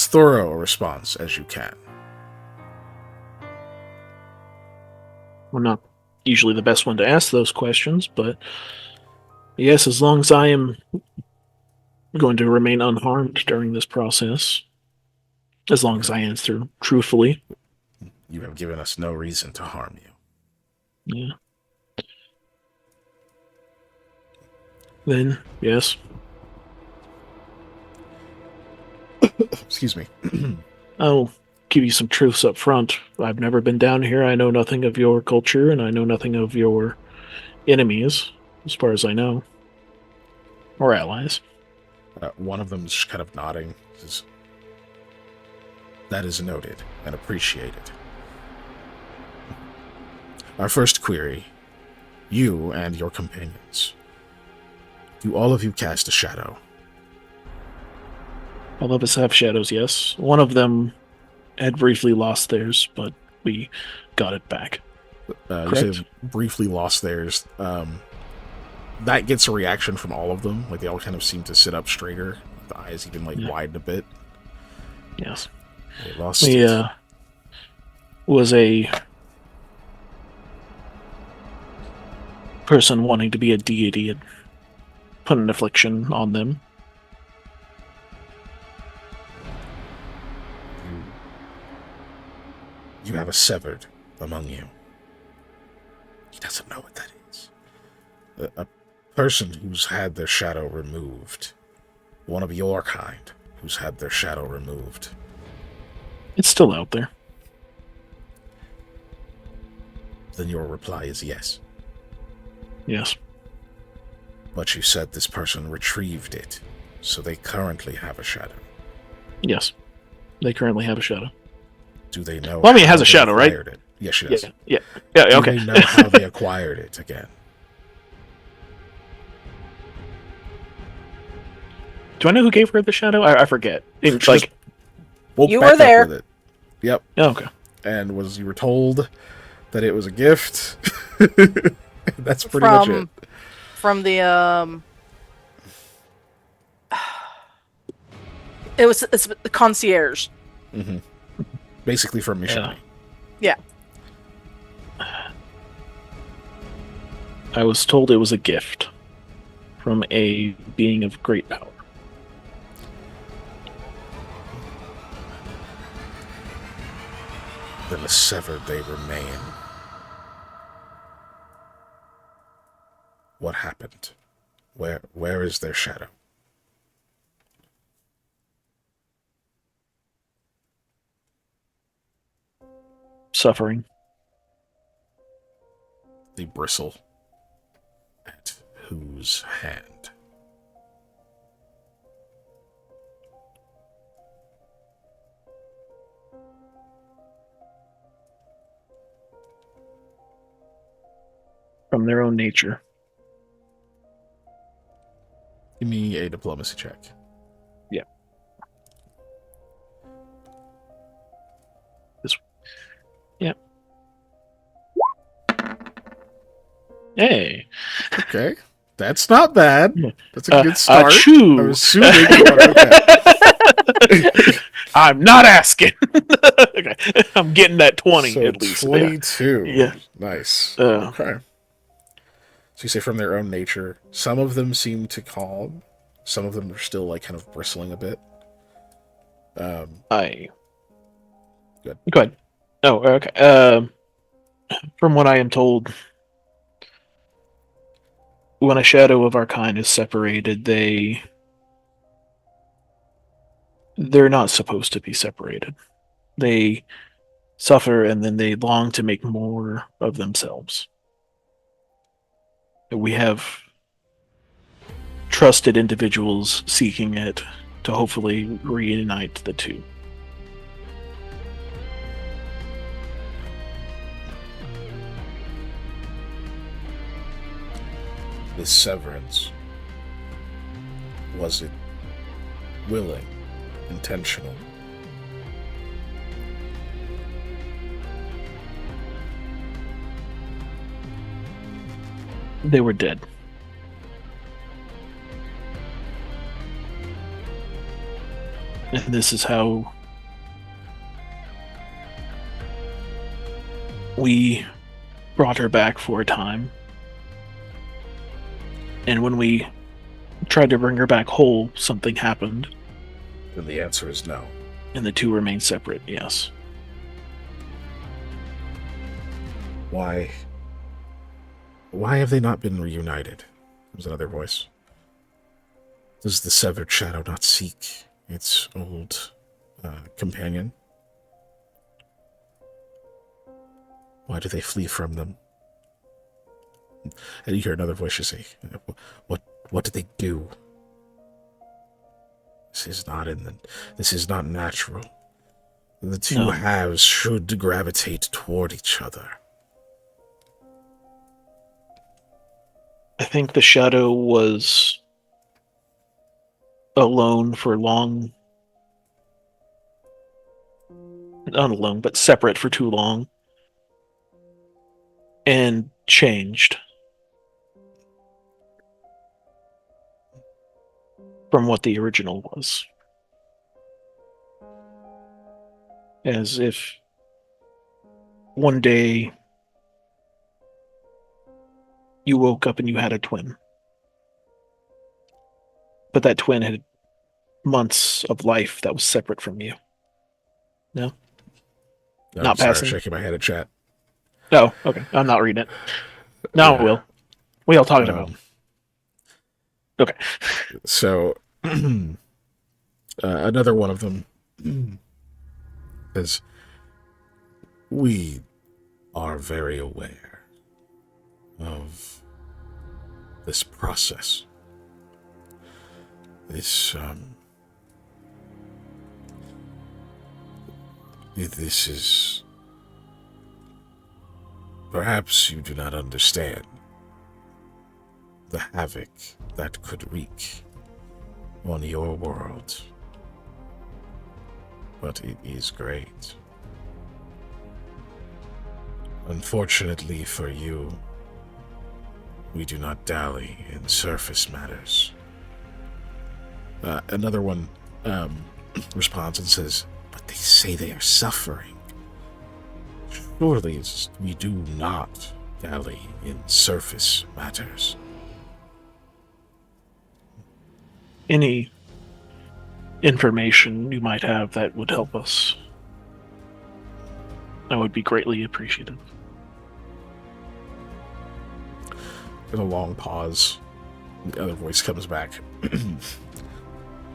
thorough a response as you can. I'm not usually the best one to ask those questions, but yes, as long as I am going to remain unharmed during this process, as long as I answer truthfully. You have given us no reason to harm you. Yeah. Then, yes. Excuse me. I'll give you some truths up front. I've never been down here. I know nothing of your culture, and I know nothing of your enemies, as far as I know. Or allies. One of them is kind of nodding. Says, that is noted and appreciated. Our first query. You and your companions. Do all of you cast a shadow? All of us have shadows, yes. One of them had briefly lost theirs, but we got it back. You say briefly lost theirs. That gets a reaction from all of them. Like, they all kind of seem to sit up straighter. The eyes even, widen a bit. Yes. They lost it. Was a person wanting to be a deity and put an affliction on them. You have a severed among you. He doesn't know what that is. A person who's had their shadow removed. One of your kind who's had their shadow removed. It's still out there. Then your reply is yes. Yes. But you said this person retrieved it, so they currently have a shadow. Yes. They currently have a shadow. Do they know? Well, I mean, it has how a shadow, they right? acquired it? Yes, she does. Yeah, Do okay. they know how they acquired it again? Do I know who gave her the shadow? I forget. It's She like, just woke You back were up there. with it. Yep. oh, okay. And you were told that it was a gift. That's pretty much it. From the it's the concierge. Mm-hmm. Basically from Mishani. Yeah. I was told it was a gift from a being of great power. Then the severed they remain. What happened? Where is their shadow? Suffering. They bristle. At whose hand? From their own nature. Give me a diplomacy check. Yeah. This. Yeah. Hey. Okay. That's not bad. That's a good start. Achoo. I'm assuming. Okay. I'm not asking. Okay. I'm getting that 20 So at least. 22. Yeah. Nice. Okay. So you say from their own nature. Some of them seem to calm. Some of them are still kind of bristling a bit. Good. Go ahead. Oh, okay. From what I am told, when a shadow of our kind is separated, they They're not supposed to be separated. They suffer and then they long to make more of themselves. We have trusted individuals seeking it to hopefully reunite the two. This severance, was it willing, intentional? They were dead. And this is how we brought her back for a time. And when we tried to bring her back whole, something happened. And the answer is no. And the two remain separate, yes. Why? Why have they not been reunited? There's another voice. Does the severed shadow not seek its old companion? Why do they flee from them? And you hear another voice you say, what did they do? This is not natural. The two halves should gravitate toward each other. I think the shadow was alone for long. Not alone, but separate for too long. And changed from what the original was. As if one day you woke up and you had a twin. But that twin had months of life that was separate from you. No? No, Not sorry, passing? shaking my head at chat. Oh, okay. I'm not reading it. No, I will. What are y'all talking about? Okay. So, another one of them is, we are very aware of this process. This is... Perhaps you do not understand the havoc that could wreak on your world. But it is great. Unfortunately for you, we do not dally in surface matters. Another one responds and says, but they say they are suffering. Surely we do not dally in surface matters. Any information you might have that would help us, I would be greatly appreciated. In a long pause, the other voice comes back.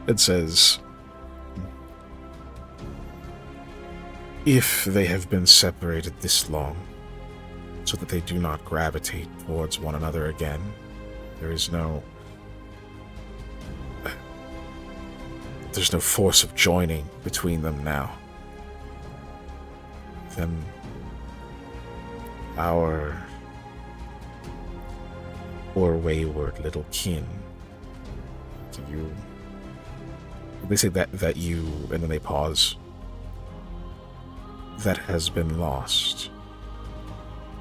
It says, if they have been separated this long, so that they do not gravitate towards one another again, there's no force of joining between them now, then our poor wayward little kin, they say that you, and then they pause, that has been lost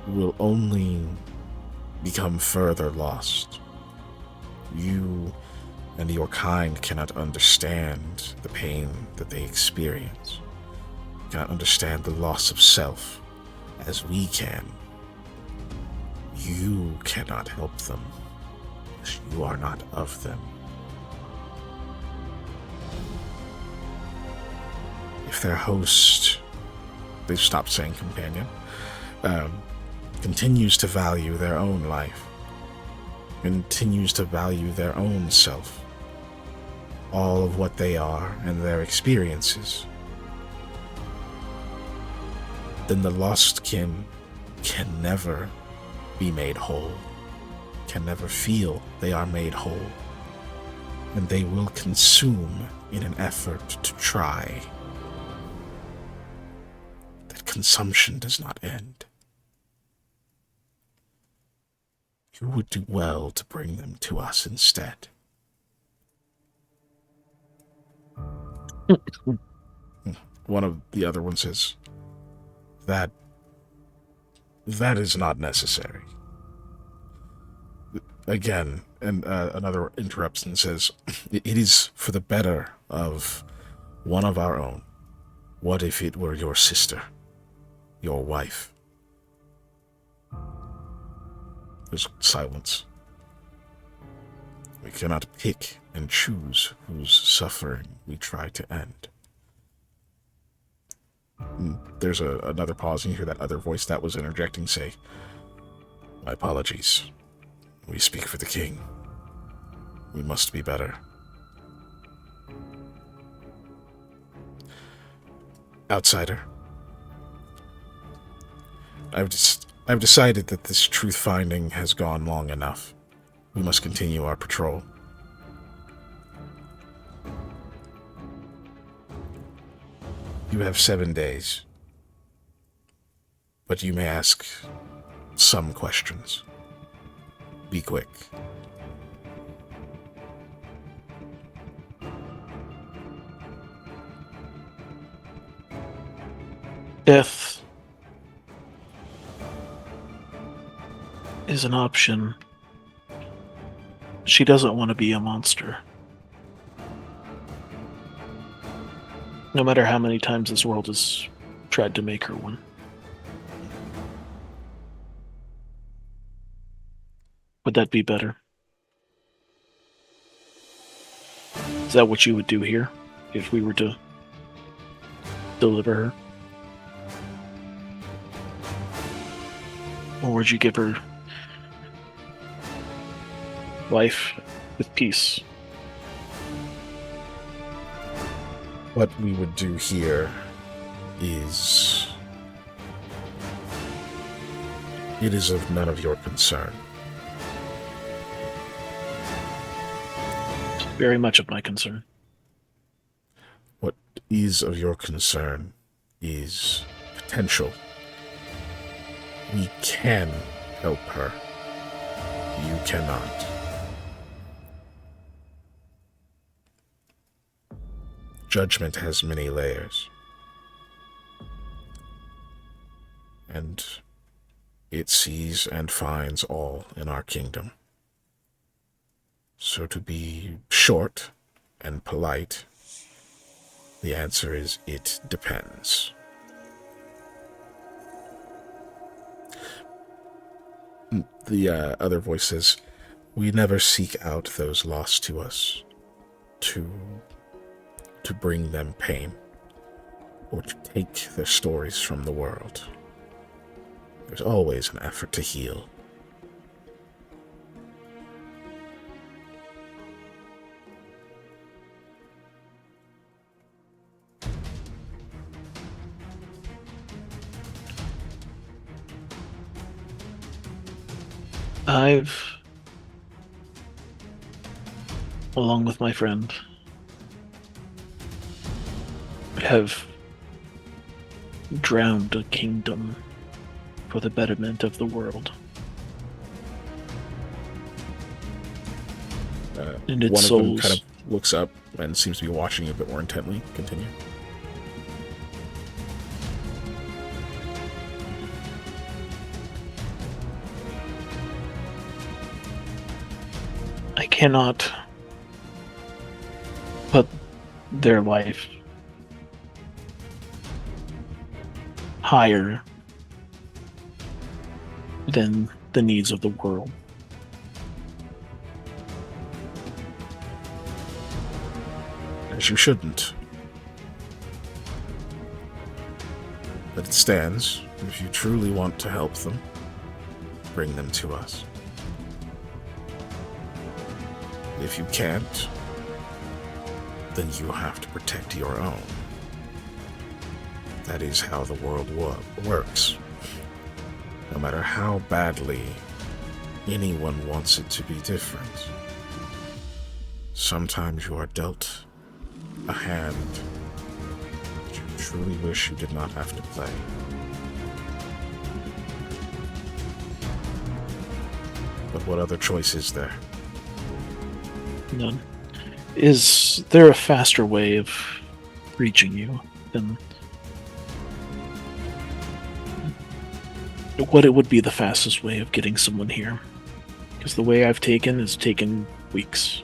will only become further lost. You and your kind cannot understand the pain that they experience. You cannot understand the loss of self as we can. You cannot help them, as you are not of them. If their host, they've stopped saying companion, continues to value their own life, continues to value their own self, all of what they are and their experiences, then the lost kin can never be made whole, can never feel they are made whole, and they will consume in an effort to try. That consumption does not end. You would do well to bring them to us instead. One of the other ones says, that is not necessary. Again, and another interrupts and says, it is for the better of one of our own. What if it were your sister, your wife? There's silence. We cannot pick and choose whose suffering we try to end. And there's another pause, and you hear that other voice that was interjecting say, my apologies. We speak for the king. We must be better. Outsider. I've decided that this truth-finding has gone long enough. We must continue our patrol. You have 7 days, but you may ask some questions. Be quick. Death is an option. She doesn't want to be a monster. No matter how many times this world has tried to make her one. Would that be better? Is that what you would do here if we were to deliver her? Or would you give her life with peace? What we would do here is... it is of none of your concern. Very much of my concern. What is of your concern is potential. We can help her. You cannot. Judgment has many layers. And it sees and finds all in our kingdom. So to be short and polite, the answer is it depends. The other voice says, we never seek out those lost to us to bring them pain or to take their stories from the world. There's always an effort to heal. I've, along with my friend, have drowned a kingdom for the betterment of the world. And its one of them souls. kind of looks up and seems to be watching you a bit more intently. Continue. I cannot put their life higher than the needs of the world. As you shouldn't. But it stands. If you truly want to help them, bring them to us. If you can't, then you have to protect your own. That is how the world works. No matter how badly anyone wants it to be different, sometimes you are dealt a hand that you truly wish you did not have to play. But what other choice is there? None. Is there a faster way of reaching you than what it would be the fastest way of getting someone here? Because the way I've taken has taken weeks.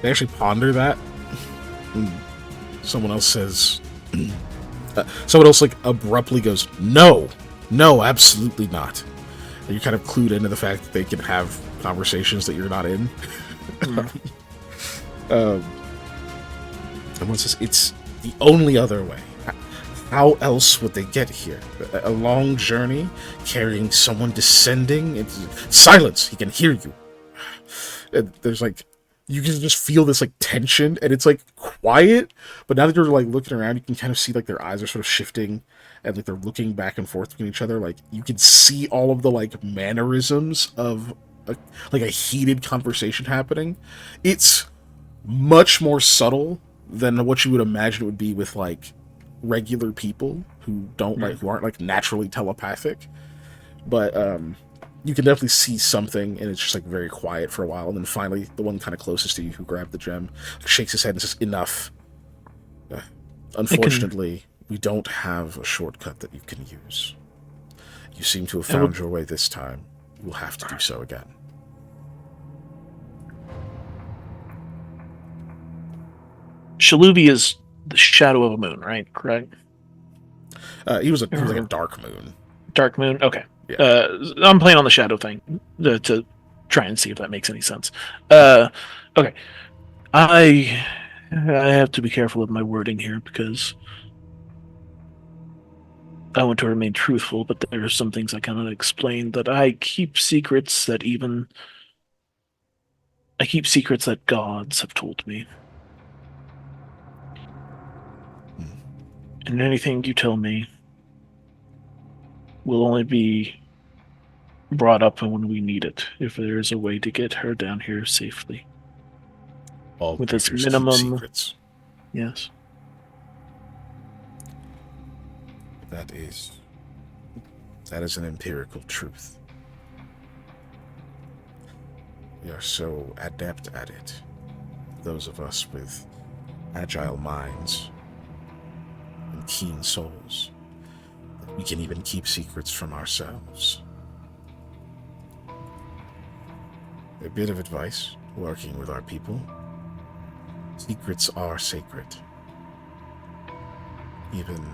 They actually ponder that. Someone else says, someone else like abruptly goes, no, absolutely not. And you're kind of clued into the fact that they can have conversations that you're not in. And one says, it's the only other way. How else would they get here? A long journey, carrying someone descending? Silence! He can hear you. And there's like, you can just feel this like tension, and it's like quiet, but now that you're like looking around, you can kind of see like their eyes are sort of shifting, and like they're looking back and forth between each other. Like you can see all of the like mannerisms of like a heated conversation happening. It's much more subtle than what you would imagine it would be with like regular people who don't like who aren't like naturally telepathic. But you can definitely see something, and it's just like very quiet for a while, and then finally the one kind of closest to you who grabbed the gem shakes his head and says, enough. Unfortunately, we don't have a shortcut that you can use. You seem to have found your way this time. You will have to do so again. Shaluvi is the shadow of a moon, right? Correct? He was like a dark moon. Dark moon? Okay. Yeah. I'm playing on the shadow thing to try and see if that makes any sense. Okay. I have to be careful with my wording here because I want to remain truthful, but there are some things I cannot explain that I keep secrets that gods have told me. And anything you tell me will only be brought up when we need it, if there is a way to get her down here safely. All with this creatures minimum keep secrets. Yes. That is an empirical truth. We are so adept at it. Those of us with agile minds and keen souls, that we can even keep secrets from ourselves. A bit of advice, working with our people. Secrets are sacred. Even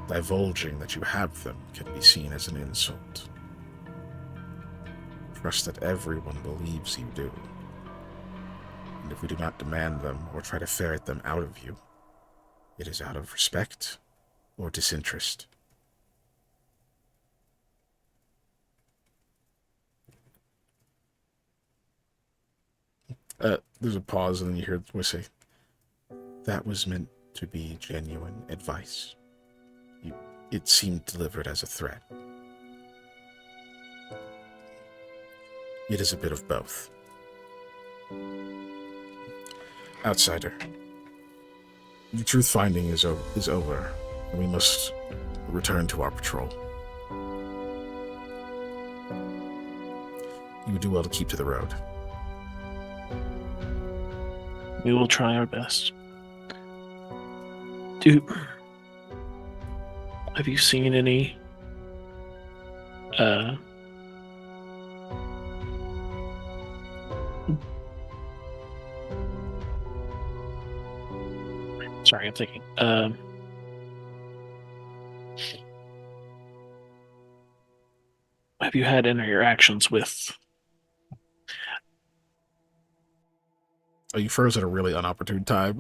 divulging that you have them can be seen as an insult. Trust that everyone believes you do. And if we do not demand them or try to ferret them out of you, it is out of respect or disinterest. There's a pause, and then you hear the voice say, that was meant to be genuine advice. It seemed delivered as a threat. It is a bit of both. Outsider, the truth finding is over, and we must return to our patrol. You would do well to keep to the road. We will try our best. Have you seen any sorry, I'm thinking. Have you had any interactions with? Oh, you froze at a really unopportune time.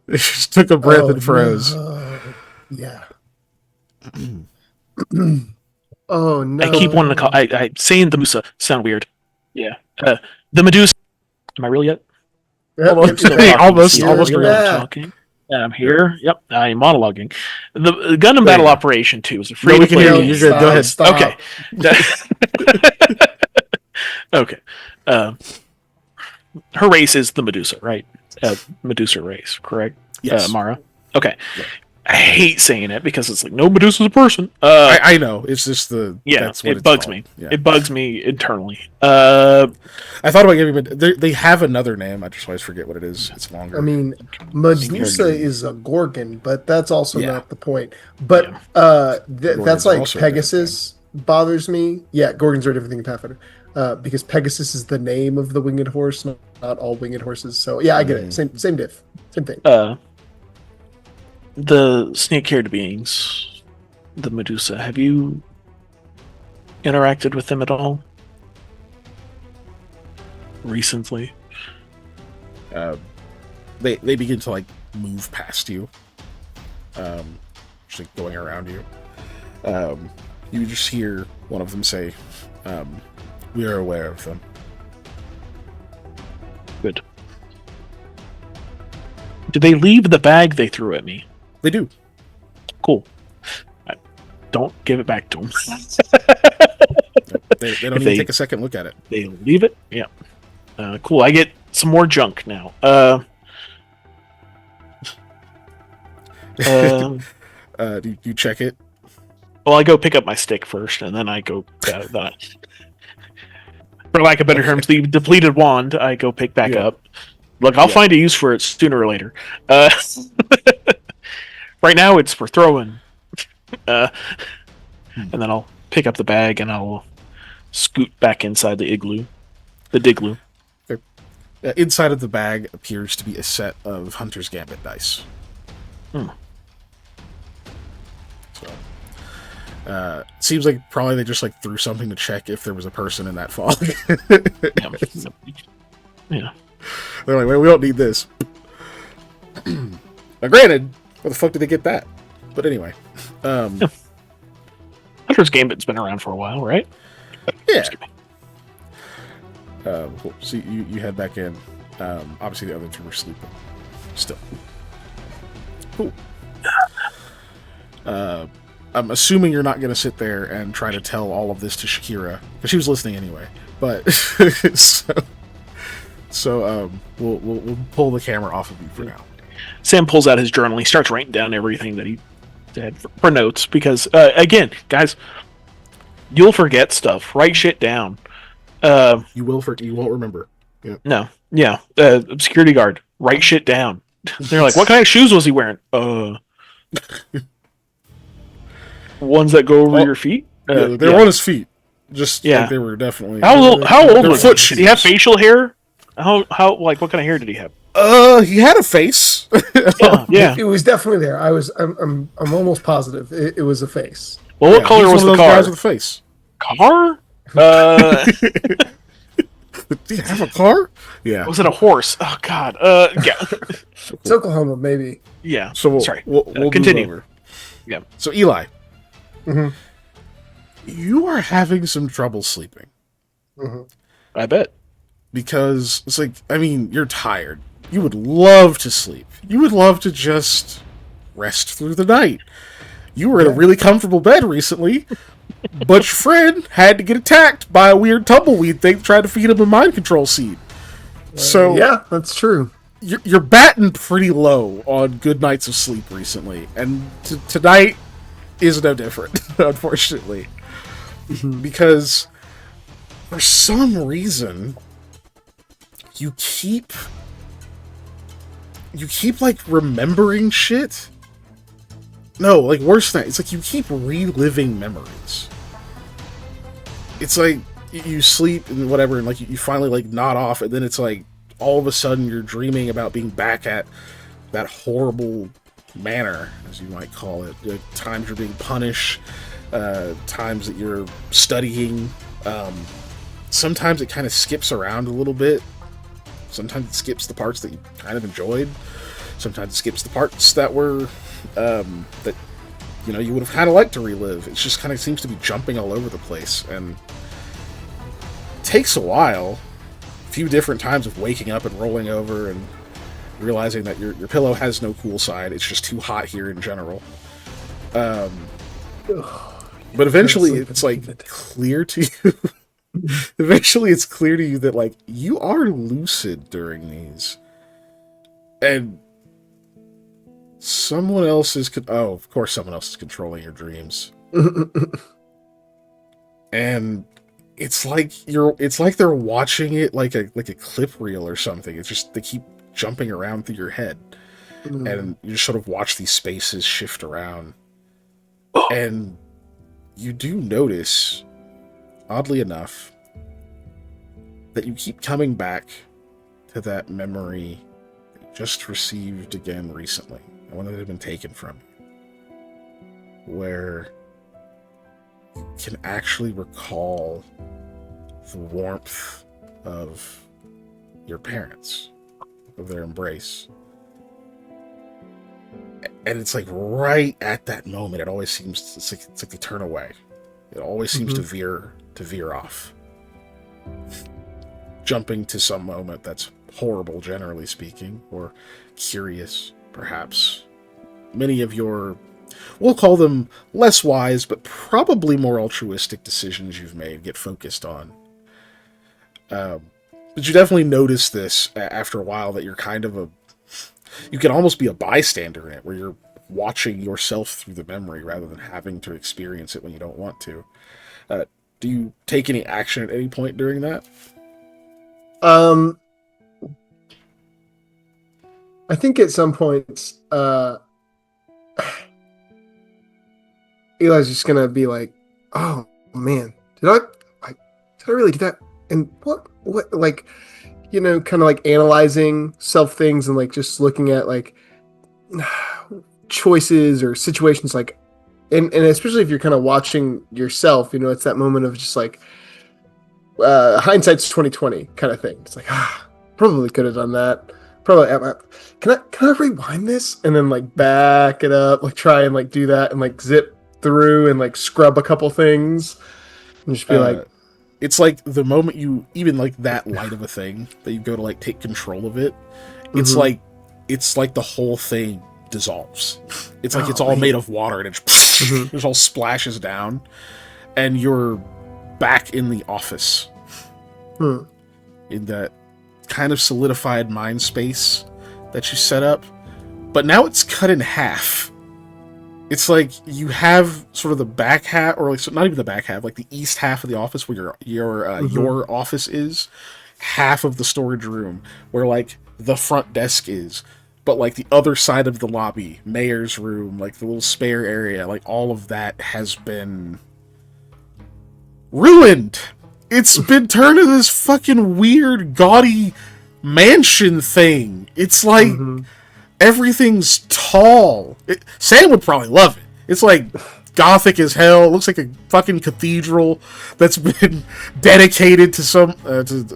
It just took a breath and froze. No. Yeah. Oh no! I keep wanting to call. I saying the Musa sound weird. Yeah. The Medusa. Am I real yet? Yep, Almost, yep, Still you're hey, back. talking. almost, See, You're almost I'm real. back. talking. I'm here. Yep. I'm monologuing. The Gundam There you Battle go. Operation 2 is a No, free we to can play hear No, you. game. You're good. Go ahead. stop. Okay. Okay. Uh, her race is the Medusa, right? Medusa race, correct? Yes. Mara. Okay. Yeah. I hate saying it because it's like no, Medusa's a person. I know. It's just that's what it it's bugs called. me. Yeah. It bugs me internally. I thought about giving it. They have another name. I just always forget what it is. It's longer. I mean, Medusa is a Gorgon, but that's also Yeah. not the point. But Yeah. Gorgons that's are like also a different Pegasus bothers me. Yeah, Gorgons are a different thing in Pathfinder. Because Pegasus is the name of the winged horse, not all winged horses. So yeah, I get it. Same diff. Same thing. The snake-haired beings, the Medusa. Have you interacted with them at all recently? They begin to like move past you, just like going around you. You just hear one of them say, "We are aware of them." Good. Did they leave the bag they threw at me? They do. Cool. Don't give it back to them. They don't If even they- take a second look at it. They leave it? Yeah. Cool. I get some more junk now. You check it. Well, I go pick up my stick first, and then I go. For lack of better terms, the depleted wand I go pick back Yeah. up. Look, I'll Yeah. find a use for it sooner or later. Right now, it's for throwing. And then I'll pick up the bag and I'll scoot back inside the igloo, the digloo. Inside of the bag appears to be a set of Hunter's Gambit dice. So, seems like probably they just like threw something to check if there was a person in that fog. Yeah. They're like, well, we don't need this. Now, granted, where the fuck did they get that? But anyway, Hunter's Gambit's been around for a while, right? yeah. Excuse me. Cool. So you head back in. Obviously, the other two were sleeping. Still. Cool. I'm assuming you're not going to sit there and try to tell all of this to Shakira, because she was listening anyway. But so we'll pull the camera off of you for now. Sam pulls out his journal. He starts writing down everything that he had for notes because, again, guys, you'll forget stuff. Write shit down. You won't remember. Yeah. No, yeah. Security guard, write shit down. They're like, what kind of shoes was he wearing? Ones that go over your feet. Yeah, they were on his feet. Just Yeah. like they were definitely. How old They're was foot he? Did he have shoes. facial hair? How like what kind of hair did he have? He had a face. Yeah. It was definitely there. I'm almost positive it was a face. Well, what Yeah, color he was one the of those car? guys with a face. Car? Did he have a car? Yeah. Was it a horse? Oh God. Yeah. It's Oklahoma, maybe. Yeah. So we'll, Sorry. we'll Continue. move over. Yeah. So Eli, Mhm. you are having some trouble sleeping I bet. because it's like, I mean, you're tired. You would love to sleep. You would love to just rest through the night. You were in a really comfortable bed recently, but your friend had to get attacked by a weird tumbleweed thing that tried to feed him a mind control seed. So Yeah, that's true. you're batting pretty low on good nights of sleep recently, and tonight is no different, unfortunately, because for some reason you keep like remembering shit. No, like worse than that, it's like you keep reliving memories. It's like you sleep and whatever, and like you finally like nod off, and then it's like all of a sudden you're dreaming about being back at that horrible manor, as you might call it. Like, times you're being punished, times that you're studying. Sometimes it kind of skips around a little bit. Sometimes it skips the parts that you kind of enjoyed. Sometimes it skips the parts that were that you would have kind of liked to relive. It just kind of seems to be jumping all over the place, and it takes a while. A few different times of waking up and rolling over and realizing that your pillow has no cool side. It's just too hot here in general. But eventually it's like clear to you. Eventually it's clear to you that like you are lucid during these. And someone else is of course someone else is controlling your dreams. And it's like they're watching it like a clip reel or something. It's just they keep jumping around through your head. And you just sort of watch these spaces shift around. And you do notice, oddly enough, that you keep coming back to that memory that you just received again recently, the one that had been taken from you, where you can actually recall the warmth of your parents, of their embrace. And it's like right at that moment, it always seems it's like they turn away. It always seems to veer off, jumping to some moment that's horrible, generally speaking, or curious, perhaps. Many of your, we'll call them less wise, but probably more altruistic decisions you've made get focused on. But you definitely notice this after a while that you're kind of you can almost be a bystander in it, where you're watching yourself through the memory rather than having to experience it when you don't want to. Do you take any action at any point during that? I think at some point, Eli's just gonna be like, "Oh man, did I really do that? And what, like, kind of like analyzing self things and like just looking at like choices or situations, like, and especially if you're kind of watching yourself, it's that moment of just like hindsight's 2020 kind of thing. It's like, probably could have done that. Probably can I rewind this and then like back it up, like try and like do that and like zip through and like scrub a couple things and just be like, it's like the moment you even like that light of a thing that you go to like take control of it, it's like the whole thing dissolves. It's like it's all made of water and it just all splashes down, and you're back in the office in that kind of solidified mind space that you set up, but now it's cut in half. It's like you have sort of the back half, or like, so not even the back half, like the east half of the office where your office is, half of the storage room where like the front desk is, but like the other side of the lobby, mayor's room, like the little spare area, like all of that has been ruined. It's been turned into this fucking weird, gaudy mansion thing. It's like everything's tall. Sam would probably love it. It's like gothic as hell. It looks like a fucking cathedral that's been dedicated to some,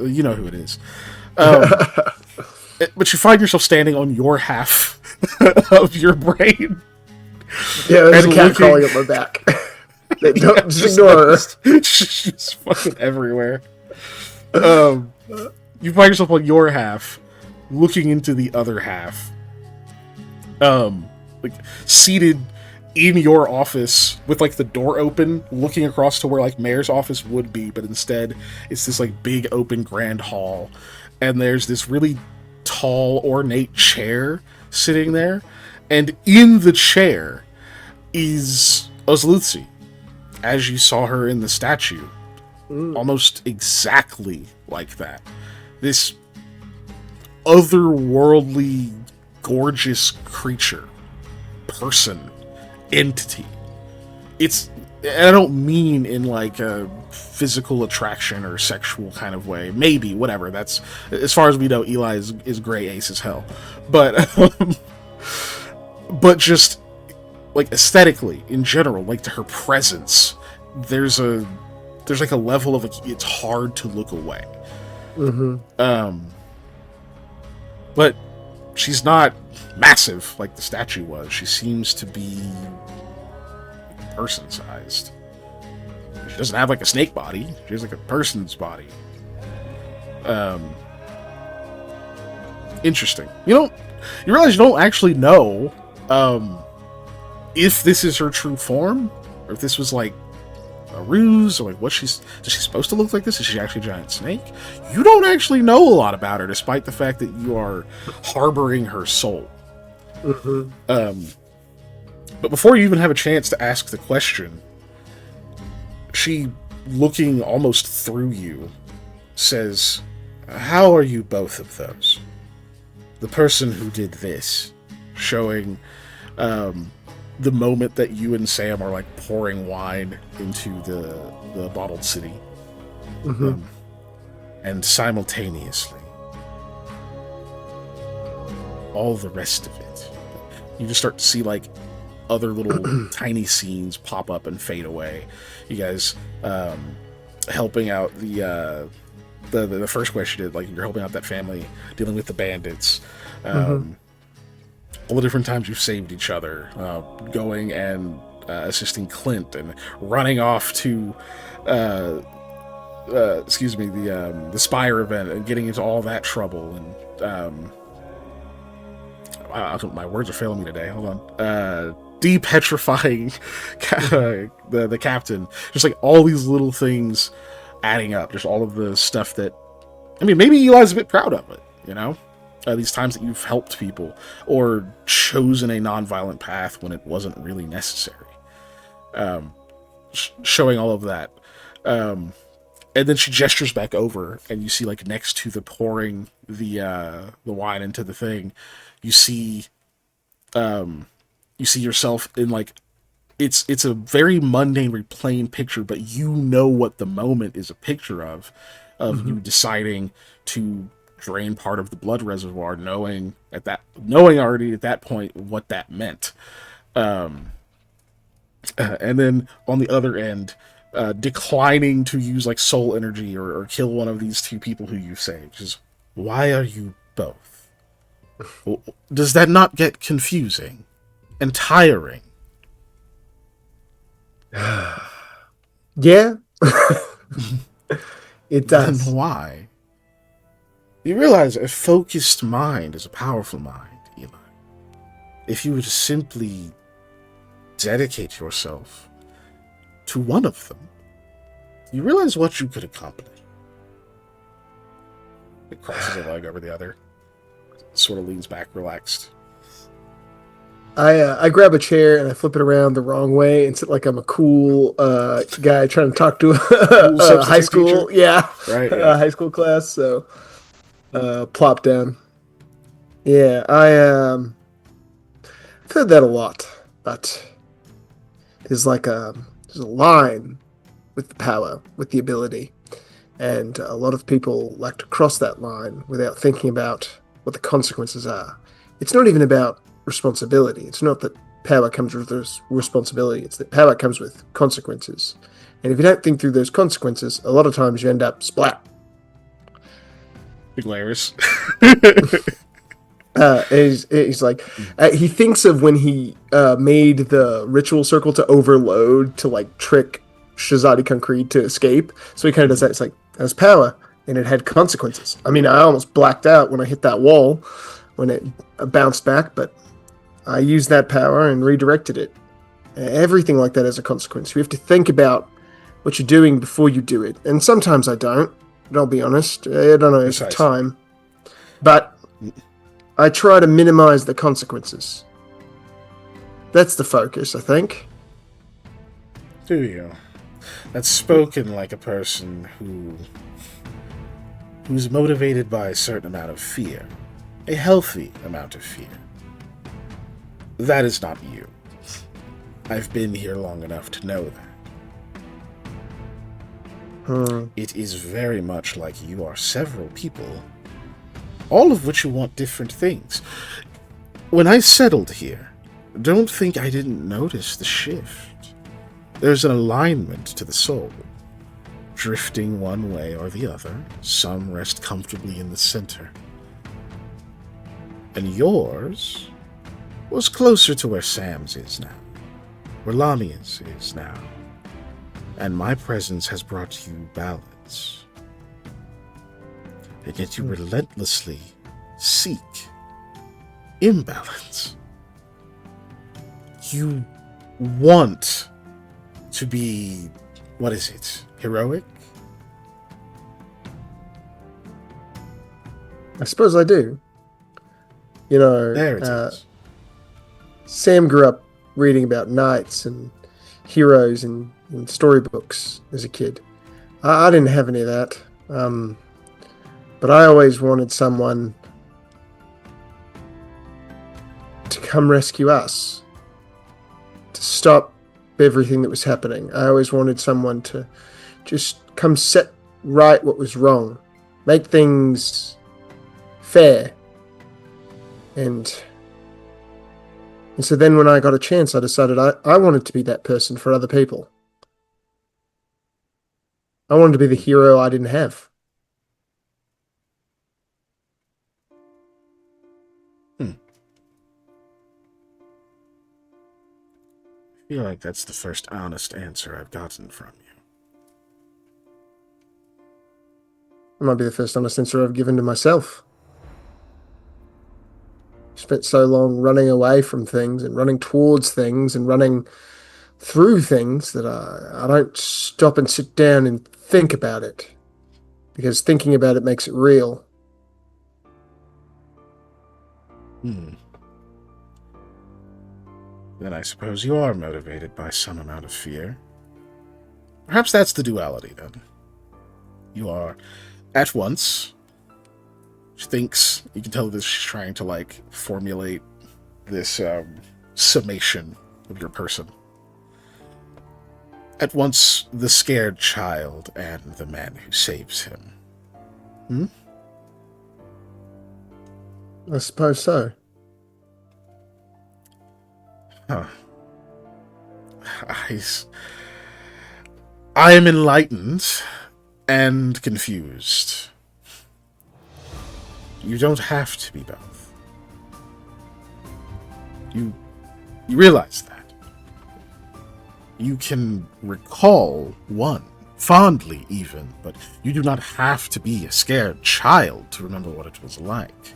you know who it is. But you find yourself standing on your half of your brain. Yeah, there's a cat crawling up my back. Don't just ignore her. She's fucking everywhere. You find yourself on your half, looking into the other half. Like seated in your office with like the door open, looking across to where like mayor's office would be, but instead it's this like big open grand hall, and there's this really tall ornate chair sitting there, and in the chair is Ozlutzi, as you saw her in the statue, almost exactly like that. This otherworldly, gorgeous creature, person, entity. I don't mean in like a physical attraction or sexual kind of way. Maybe, whatever. That's, as far as we know, Eli is gray ace as hell. But but just like aesthetically, in general, like to her presence, there's like a level of like, it's hard to look away. But she's not massive like the statue was. She seems to be person-sized. She doesn't have like a snake body. She has like a person's body. Interesting. You realize you don't actually know if this is her true form, or if this was like a ruse, or like does she supposed to look like this? Is she actually a giant snake? You don't actually know a lot about her, despite the fact that you are harboring her soul. Mm-hmm. But before you even have a chance to ask the question, she, looking almost through you, says, "How are you both of those? The person who did this," showing the moment that you and Sam are like pouring wine into the bottled city. Mm-hmm. And simultaneously, all the rest of it. You just start to see like other little tiny scenes pop up and fade away. You guys helping out the first question did, like, you're helping out that family dealing with the bandits. All the different times you've saved each other, going and assisting Clint, and running off to the Spire event and getting into all that trouble, and my words are failing me today. Hold on. Depetrifying the captain. Just like all these little things adding up. Just all of the stuff that, I mean, maybe Eli's a bit proud of it, these times that you've helped people or chosen a nonviolent path when it wasn't really necessary. Showing all of that. And then she gestures back over, and you see, like, next to the pouring the wine into the thing, you see yourself in, like, it's a very mundane, very plain picture, but you know what the moment is a picture of you deciding to drain part of the blood reservoir, knowing already at that point what that meant. And then on the other end, declining to use like soul energy or kill one of these two people who you've saved. Just, why are you both? Does that not get confusing and tiring? Yeah. It does. Then why? You realize a focused mind is a powerful mind, Eli. If you would simply dedicate yourself to one of them, you realize what you could accomplish. It crosses a leg over the other. Sort of leans back, relaxed. I grab a chair and I flip it around the wrong way and sit like I'm a cool guy trying to talk to a high school, right, high school class. So plop down. Yeah, I've heard that a lot, but there's a line with the power, with the ability, and a lot of people like to cross that line without thinking about what the consequences are. It's not even about responsibility. It's not that power comes with this responsibility. It's that power comes with consequences. And if you don't think through those consequences, a lot of times you end up splat. Big layers. He's like, he thinks of when he made the ritual circle to overload to like trick Shazadi Concrete to escape. So he kind of does that. It's like, that's power, and it had consequences. I mean, I almost blacked out when I hit that wall when it bounced back, but I used that power and redirected it. Everything like that has a consequence. You have to think about what you're doing before you do it. And sometimes I don't, but I'll be honest. I don't know if it's time. But I try to minimize the consequences. That's the focus, I think. Do you? That's spoken like a person who's motivated by a certain amount of fear. A healthy amount of fear. That is not you. I've been here long enough to know that. It is very much like you are several people, all of which you want different things. When I settled here, don't think I didn't notice the shift. There's an alignment to the soul, drifting one way or the other. Some rest comfortably in the center. And yours was closer to where Sam's is now. where Lamia's is now. And my presence has brought you balance. And yet you relentlessly seek imbalance. You want to be, what is it, heroic? I suppose I do. You know, There it is. Sam grew up reading about knights and heroes in storybooks as a kid. I didn't have any of that. But I always wanted someone to come rescue us, to stop everything that was happening. I always wanted someone to just come set right what was wrong, make things fair. And so then when I got a chance, I decided I wanted to be that person for other people. I wanted to be the hero I didn't have. I feel like that's the first honest answer I've gotten from you. It might be the first honest answer I've given to myself. Spent so long running away from things and running towards things and running through things that I don't stop and sit down and think about it. Because thinking about it makes it real. Then I suppose you are motivated by some amount of fear. Perhaps that's the duality, then. You are, at once, she thinks, you can tell that she's trying to, like, formulate this summation of your person. At once, the scared child and the man who saves him. I suppose so. Huh. I am enlightened and confused. You don't have to be both. You realize that. You can recall one, fondly even, but you do not have to be a scared child to remember what it was like.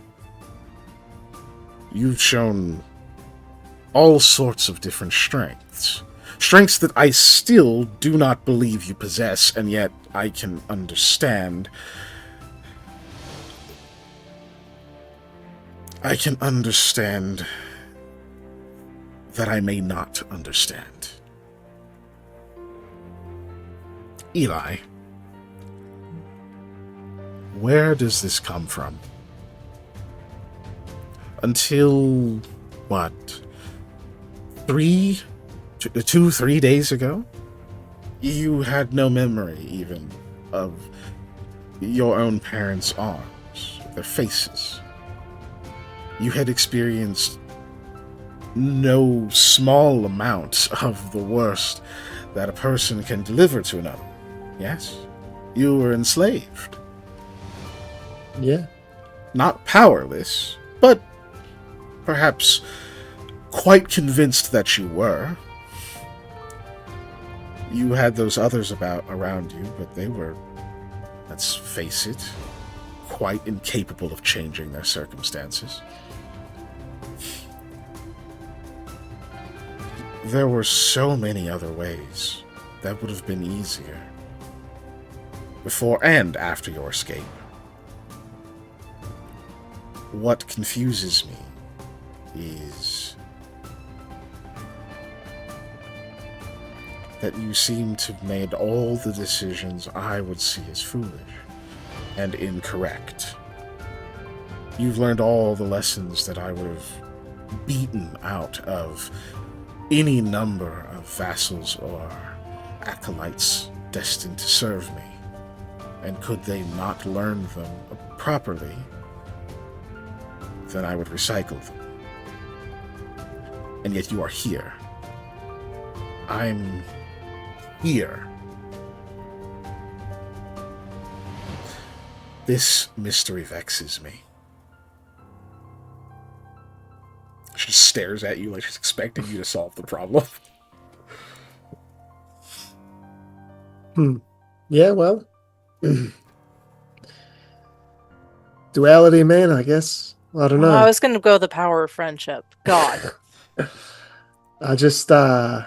You've shown all sorts of different strengths. Strengths that I still do not believe you possess, and yet I can understand. I can understand that I may not understand. Eli, where does this come from? Until, what, 3 days ago? You had no memory, even, of your own parents' arms, their faces. You had experienced no small amount of the worst that a person can deliver to another. Yes? You were enslaved. Yeah. Not powerless, but perhaps quite convinced that you were. You had those others around you, but they were, let's face it, quite incapable of changing their circumstances. There were so many other ways that would have been easier. Before and after your escape. What confuses me is that you seem to have made all the decisions I would see as foolish and incorrect. You've learned all the lessons that I would have beaten out of any number of vassals or acolytes destined to serve me. And could they not learn them properly, then I would recycle them. And yet you are here. I'm here. This mystery vexes me. She just stares at you like she's expecting you to solve the problem. Yeah, well, duality, man. I guess I don't I know. was going to go the power of friendship. God. I just I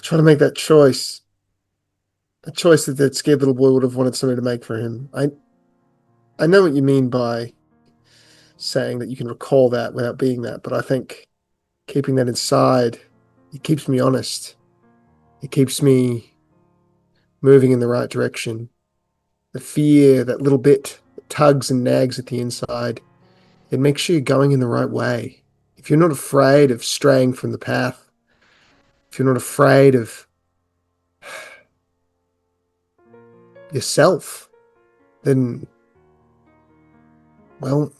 try to make that choice. A choice that that scared little boy would have wanted somebody to make for him. I know what you mean by saying that you can recall that without being that, but I think keeping that inside, it keeps me honest. It keeps me moving in the right direction. The fear, that little bit that tugs and nags at the inside, it makes sure you're going in the right way. If you're not afraid of straying from the path, if you're not afraid of yourself, then, well,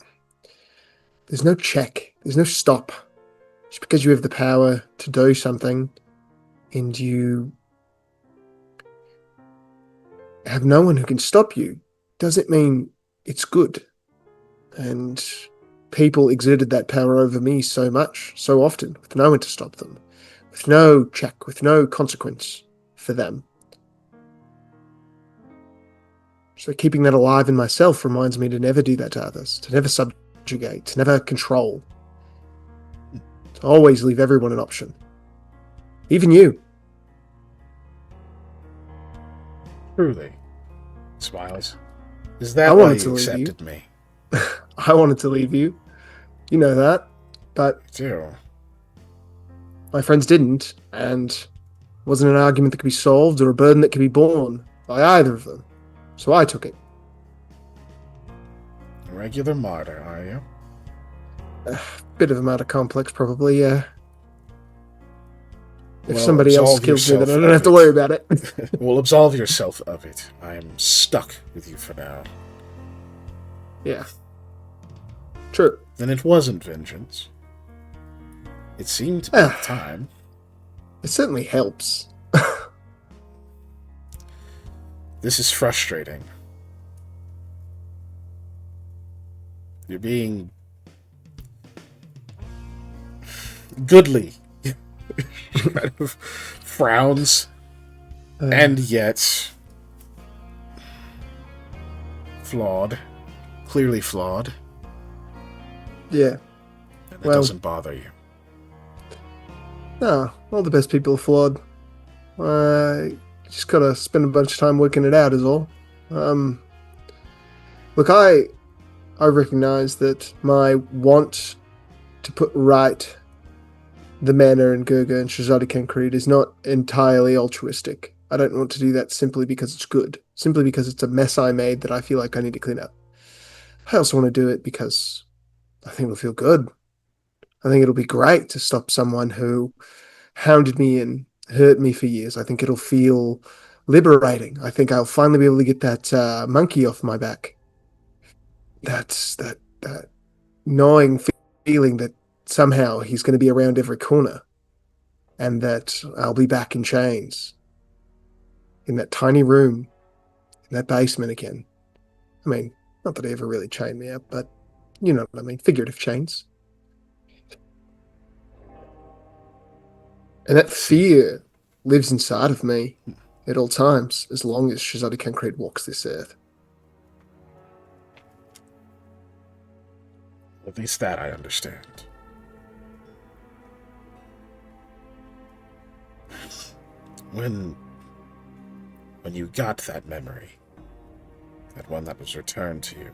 there's no check, there's no stop. Just because you have the power to do something and you have no one who can stop you doesn't mean it's good. And people exerted that power over me so much, so often, with no one to stop them, with no check, with no consequence for them. So keeping that alive in myself reminds me to never do that to others, to never subjugate, to never control, to always leave everyone an option. Even you. Truly. Smiles. Is that I why wanted to you leave you. accepted me? I wanted to leave you. You know that. But I do. my friends didn't, and it wasn't an argument that could be solved or a burden that could be borne by either of them. So I took it. A regular martyr, are you? Bit of a matter complex, probably, yeah. If Well, somebody else absolve kills me, then I yourself don't have to of worry it. about it. Well, absolve yourself of it. I am stuck with you for now. Yeah. True. Then it wasn't vengeance. It seemed to be at the time. It certainly helps. This is frustrating. You're being goodly. Kind of frowns, and yet flawed. Clearly flawed. Yeah. And it Well- doesn't bother you. No, all the best people are flawed. Just gotta spend a bunch of time working it out is all. Look, I recognize that my want to put right the manor and Gurga and Shazadi Concrete is not entirely altruistic. I don't want to do that simply because it's good. Simply because it's a mess I made that I feel like I need to clean up. I also want to do it because I think it'll feel good. I think it'll be great to stop someone who hounded me and hurt me for years. I think it'll feel liberating. I think I'll finally be able to get that monkey off my back. That's that gnawing feeling that somehow he's going to be around every corner, and that I'll be back in chains in that tiny room in that basement again. I mean, not that he ever really chained me up, but you know what I mean, figurative chains. And that fear lives inside of me at all times, as long as Shazadi Concrete walks this earth. At least that I understand. When you got that memory, that one that was returned to you,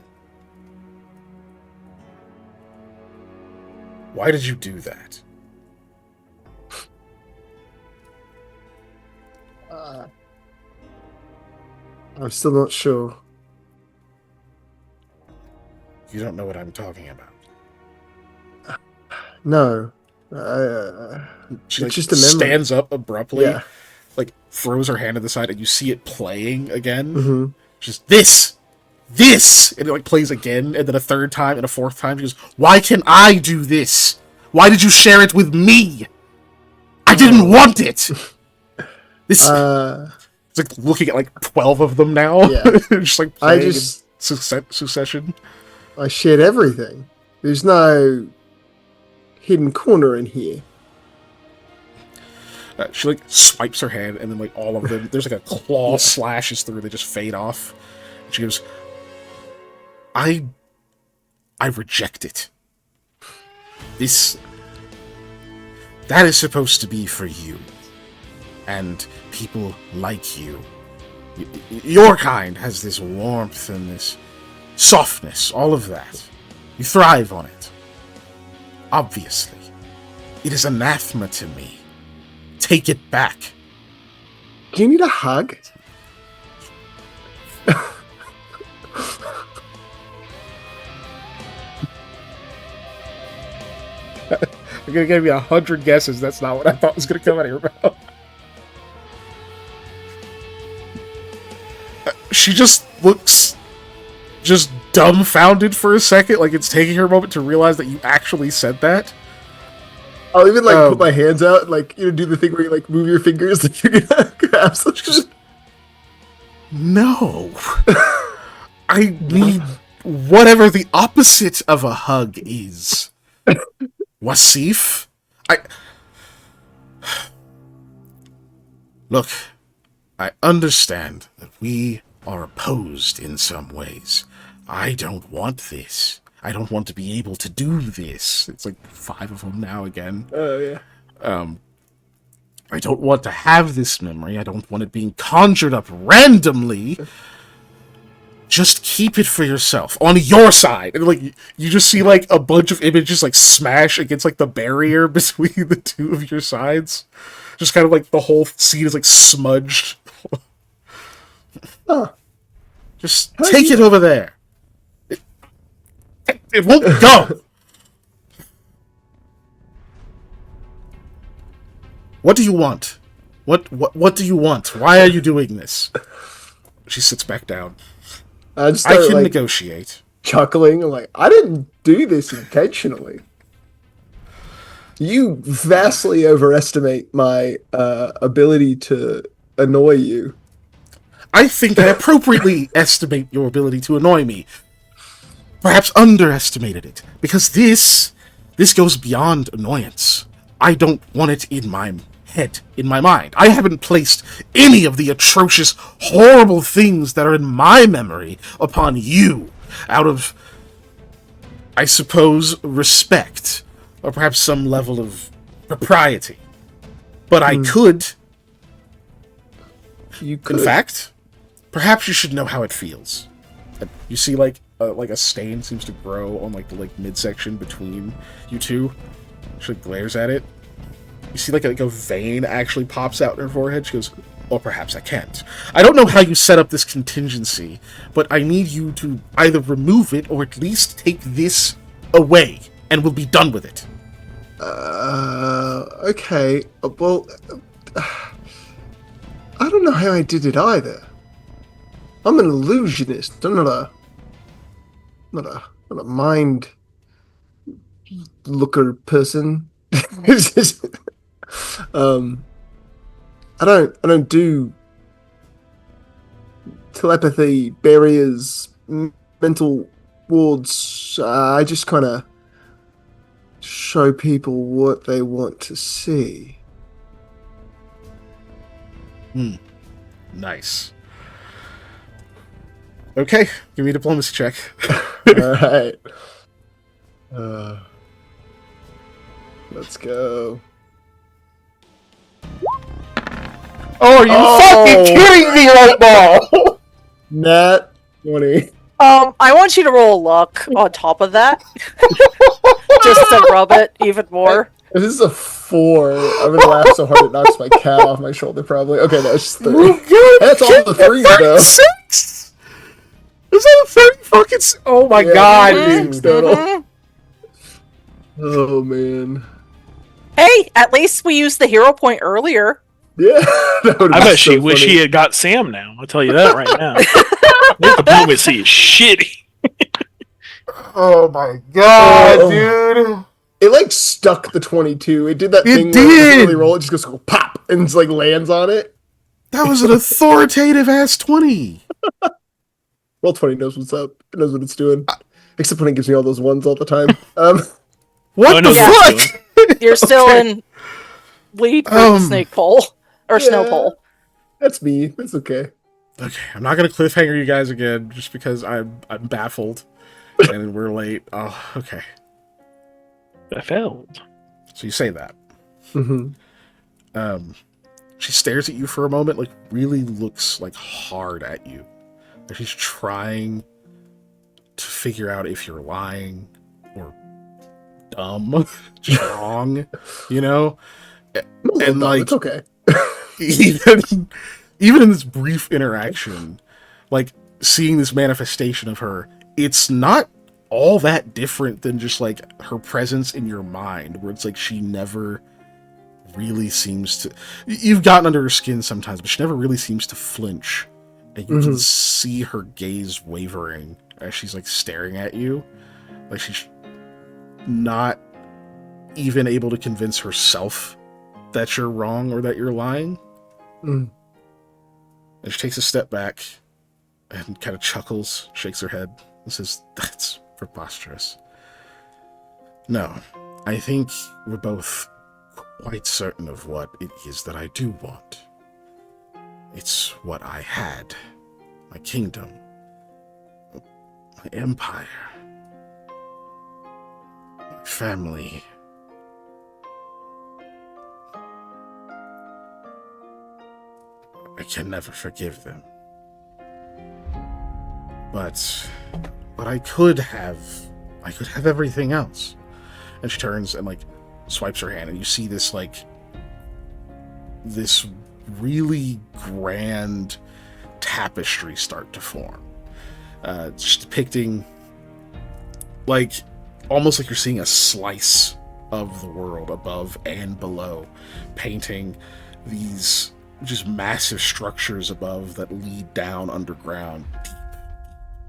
why did you do that? I'm still not sure. You don't know what I'm talking about. No. She It's just a memory. stands up abruptly, Yeah. like throws her hand to the side, and you see it playing again. Mm-hmm. Just this, and it like plays again, and then a third time, and a fourth time. She goes, "Why can I do this? Why did you share it with me? I didn't want it." This it's like looking at like 12 of them now. Yeah. Just like playing in just- succession. I shared everything. There's no hidden corner in here. She like swipes her hand, and then like all of them, there's like a claw slashes through. They just fade off. And she goes, I reject it. That is supposed to be for you, and people like you. Your kind has this warmth and this softness, all of that. You thrive on it. Obviously. It is anathema to me. Take it back. Do you need a hug? I'm gonna give you 100 guesses. That's not what I thought was gonna come out of your mouth. She just looks just dumbfounded for a second, like it's taking her a moment to realize that you actually said that. I'll even put my hands out and do the thing where you move your fingers to grab something. No. I need whatever the opposite of a hug is. Wasif? Look, I understand that we are opposed in some ways. I don't want this. I don't want to be able to do this. It's like 5 of them now again. Oh, yeah. I don't want to have this memory. I don't want it being conjured up randomly. Just keep it for yourself, on your side. And you just see a bunch of images smash against the barrier between the two of your sides. Just kind of the whole scene is smudged. Huh. Just take it over there. It won't go. What do you want? What do you want? Why are you doing this? She sits back down. I can negotiate. Chuckling, I didn't do this intentionally. You vastly overestimate my ability to annoy you. I think I appropriately estimate your ability to annoy me. Perhaps underestimated it. Because this goes beyond annoyance. I don't want it in my head, in my mind. I haven't placed any of the atrocious, horrible things that are in my memory upon you out of, I suppose, respect, or perhaps some level of propriety. But I could. You could. In fact, perhaps you should know how it feels. You see, a stain seems to grow on the midsection between you two. She glares at it. You see a vein actually pops out in her forehead. She goes, or perhaps I can't. I don't know how you set up this contingency, but I need you to either remove it or at least take this away, and we'll be done with it. Okay. Well, I don't know how I did it either. I'm an illusionist. I'm not a mind looker person. I don't do telepathy, barriers, mental wards. I just kind of show people what they want to see. Nice. Okay, give me a diplomacy check. All right. Let's go. Oh, are you fucking kidding me right now? Nat 20. I want you to roll luck on top of that. Just to rub it even more. If this is a 4, I'm gonna laugh so hard it knocks my cat off my shoulder, probably. Okay, no, it's 3. That's all the 3s, though. 36? Is that a 30 fucking... Oh my god, dude. Total. Oh, man. Hey, at least we used the hero point earlier. Yeah. I bet she wish she had got Sam now. I'll tell you that right now. This diplomacy is shitty. Oh my god, dude. It stuck the 22. It did that thing did. where you really roll, it just goes pop and it's lands on it. That was an authoritative ass 20. Roll 20 knows what's up. It knows what it's doing. Except when it gives me all those ones all the time. What the fuck? You're still in. lead for the snake pole or snow pole. That's me. That's okay. Okay, I'm not gonna cliffhanger you guys again, just because I'm baffled, and we're late. Oh, okay. I failed. So you say that. Mm-hmm. She stares at you for a moment, like really looks like hard at you. Like she's trying to figure out if you're lying or dumb, just wrong, you know? And like, it's okay. even in this brief interaction, like seeing this manifestation of her, it's not all that different than just like her presence in your mind, where it's like she never really seems to. You've gotten under her skin sometimes, but she never really seems to flinch, and you can see her gaze wavering as she's like staring at you, like she's not even able to convince herself that you're wrong or that you're lying. And she takes a step back and kind of chuckles, shakes her head, and says, "That's preposterous. No, I think we're both quite certain of what it is that I do want. It's what I had. My kingdom. My empire. My family. I can never forgive them. But I could have everything else." And she turns and like swipes her hand, and you see this like this really grand tapestry start to form. Just depicting like almost like you're seeing a slice of the world above and below, painting these just massive structures above that lead down underground,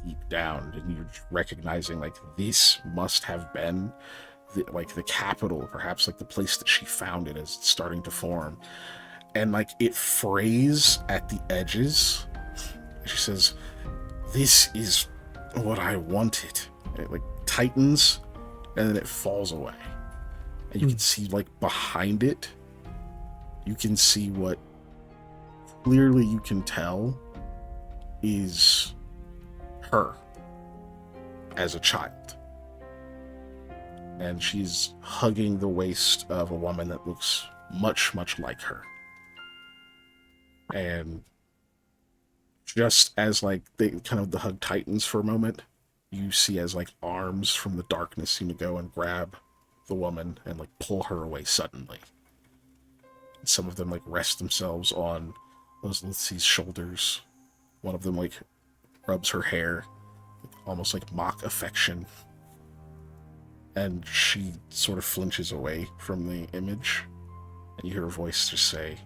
deep down, and you're recognizing like this must have been the capital, perhaps like the place that she founded as it's starting to form. And like it frays at the edges. She says, "This is what I wanted." And it like tightens and then it falls away. And you can see like behind it, you can see what clearly you can tell is her as a child. And she's hugging the waist of a woman that looks much, much like her. And just as like the hug tightens for a moment, you see as like arms from the darkness seem to go and grab the woman and like pull her away suddenly. And some of them like rest themselves on Lith's shoulders. One of them like rubs her hair, almost like mock affection. And she sort of flinches away from the image. And you hear her voice just say,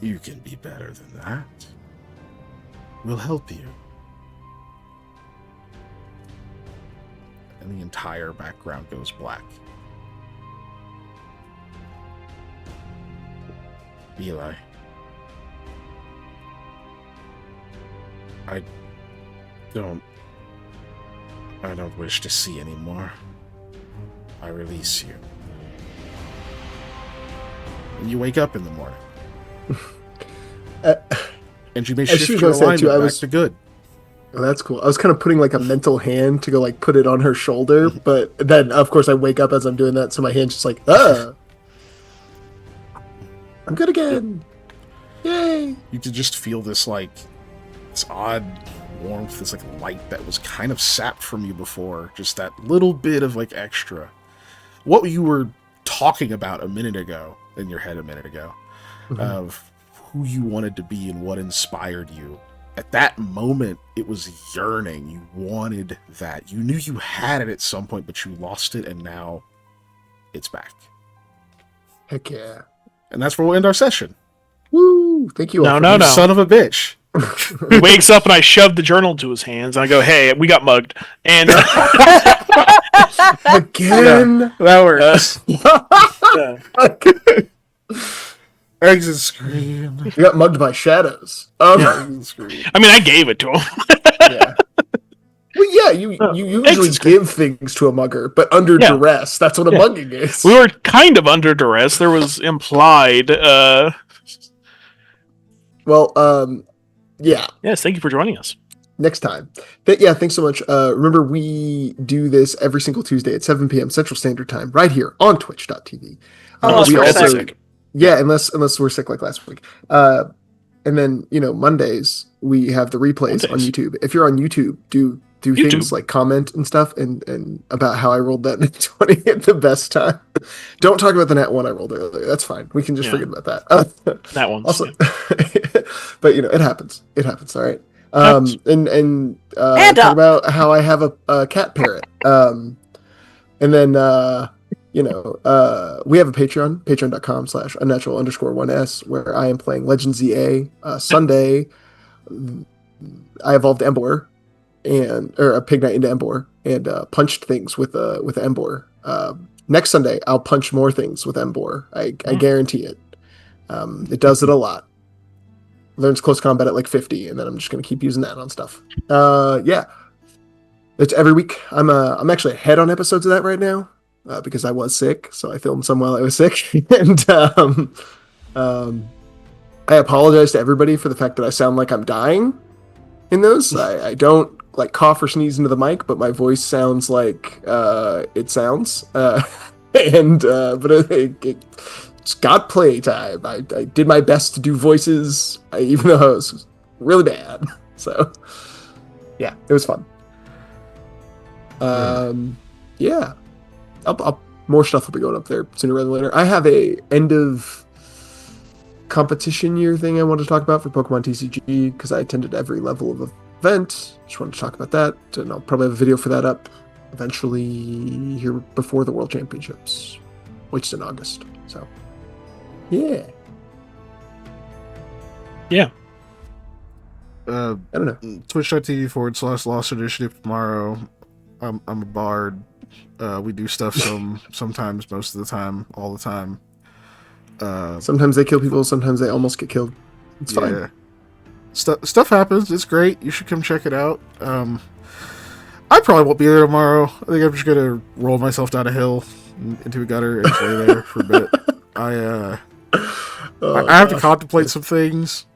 "You can be better than that. We'll help you." And the entire background goes black. Eli, I don't wish to see anymore. I release you. And you wake up in the morning. And you may shift your alignment back to good. Oh, that's cool. I was kind of putting like a mental hand to go like put it on her shoulder, but then of course I wake up as I'm doing that, so my hand's just like, I'm good again. Yay! You could just feel this like this odd warmth, this like light that was kind of sapped from you before. Just that little bit of like extra. What you were talking about a minute ago, in your head a minute ago, of who you wanted to be and what inspired you. At that moment, it was yearning. You wanted that. You knew you had it at some point, but you lost it, and now it's back. Heck yeah. And that's where we'll end our session. Woo! Thank you. No. Son of a bitch. He wakes up and I shove the journal to his hands and I go, "Hey, we got mugged." And again, that works. Exit screen. You got mugged by shadows. I mean, I gave it to him. Yeah. Well, yeah, you usually Exit's great. give things to a mugger, but under Yeah. duress. That's what a Yeah. mugging is. We were kind of under duress. There was implied. Well, yeah. Yes, thank you for joining us. Next time. But yeah, thanks so much. Remember, we do this every single Tuesday at 7 p.m. Central Standard Time, right here on twitch.tv. Unless we we're also, sick. Yeah, unless we're sick like last week. And then, Mondays, we have the replays on YouTube. If you're on YouTube, do things like comment and stuff and about how I rolled that nat 20 at the best time. Don't talk about the nat 1 I rolled earlier. That's fine. We can just forget about that. That one. Also, but it happens. It happens. All right. Talk about how I have a cat parrot. And then we have a Patreon, patreon.com/unnatural_1s, where I am playing Legend ZA. Sunday, I evolved Embor or a pig knight into Embor and punched things with Embor. Next Sunday, I'll punch more things with Embor. I guarantee it. It does it a lot. Learns close combat at like 50, and then I'm just gonna keep using that on stuff. Yeah, it's every week. I'm actually ahead on episodes of that right now because I was sick, so I filmed some while I was sick, and I apologize to everybody for the fact that I sound like I'm dying in those. I don't like cough or sneeze into the mic, but my voice sounds like it sounds, but it's got playtime. I did my best to do voices, even though it was really bad. So, yeah, it was fun. Yeah. More stuff will be going up there sooner rather than later. I have a end of competition year thing I want to talk about for Pokemon TCG because I attended every level of event. Just wanted to talk about that, and I'll probably have a video for that up eventually here before the World Championships, which is in August. So. Yeah. I don't know. Twitch.tv/Lost Initiative tomorrow. I'm a bard. We do stuff sometimes, most of the time, all the time. Sometimes they kill people, sometimes they almost get killed. It's fine. Stuff happens. It's great. You should come check it out. I probably won't be there tomorrow. I think I'm just gonna roll myself down a hill into a gutter and stay there for a bit. I have to contemplate some things.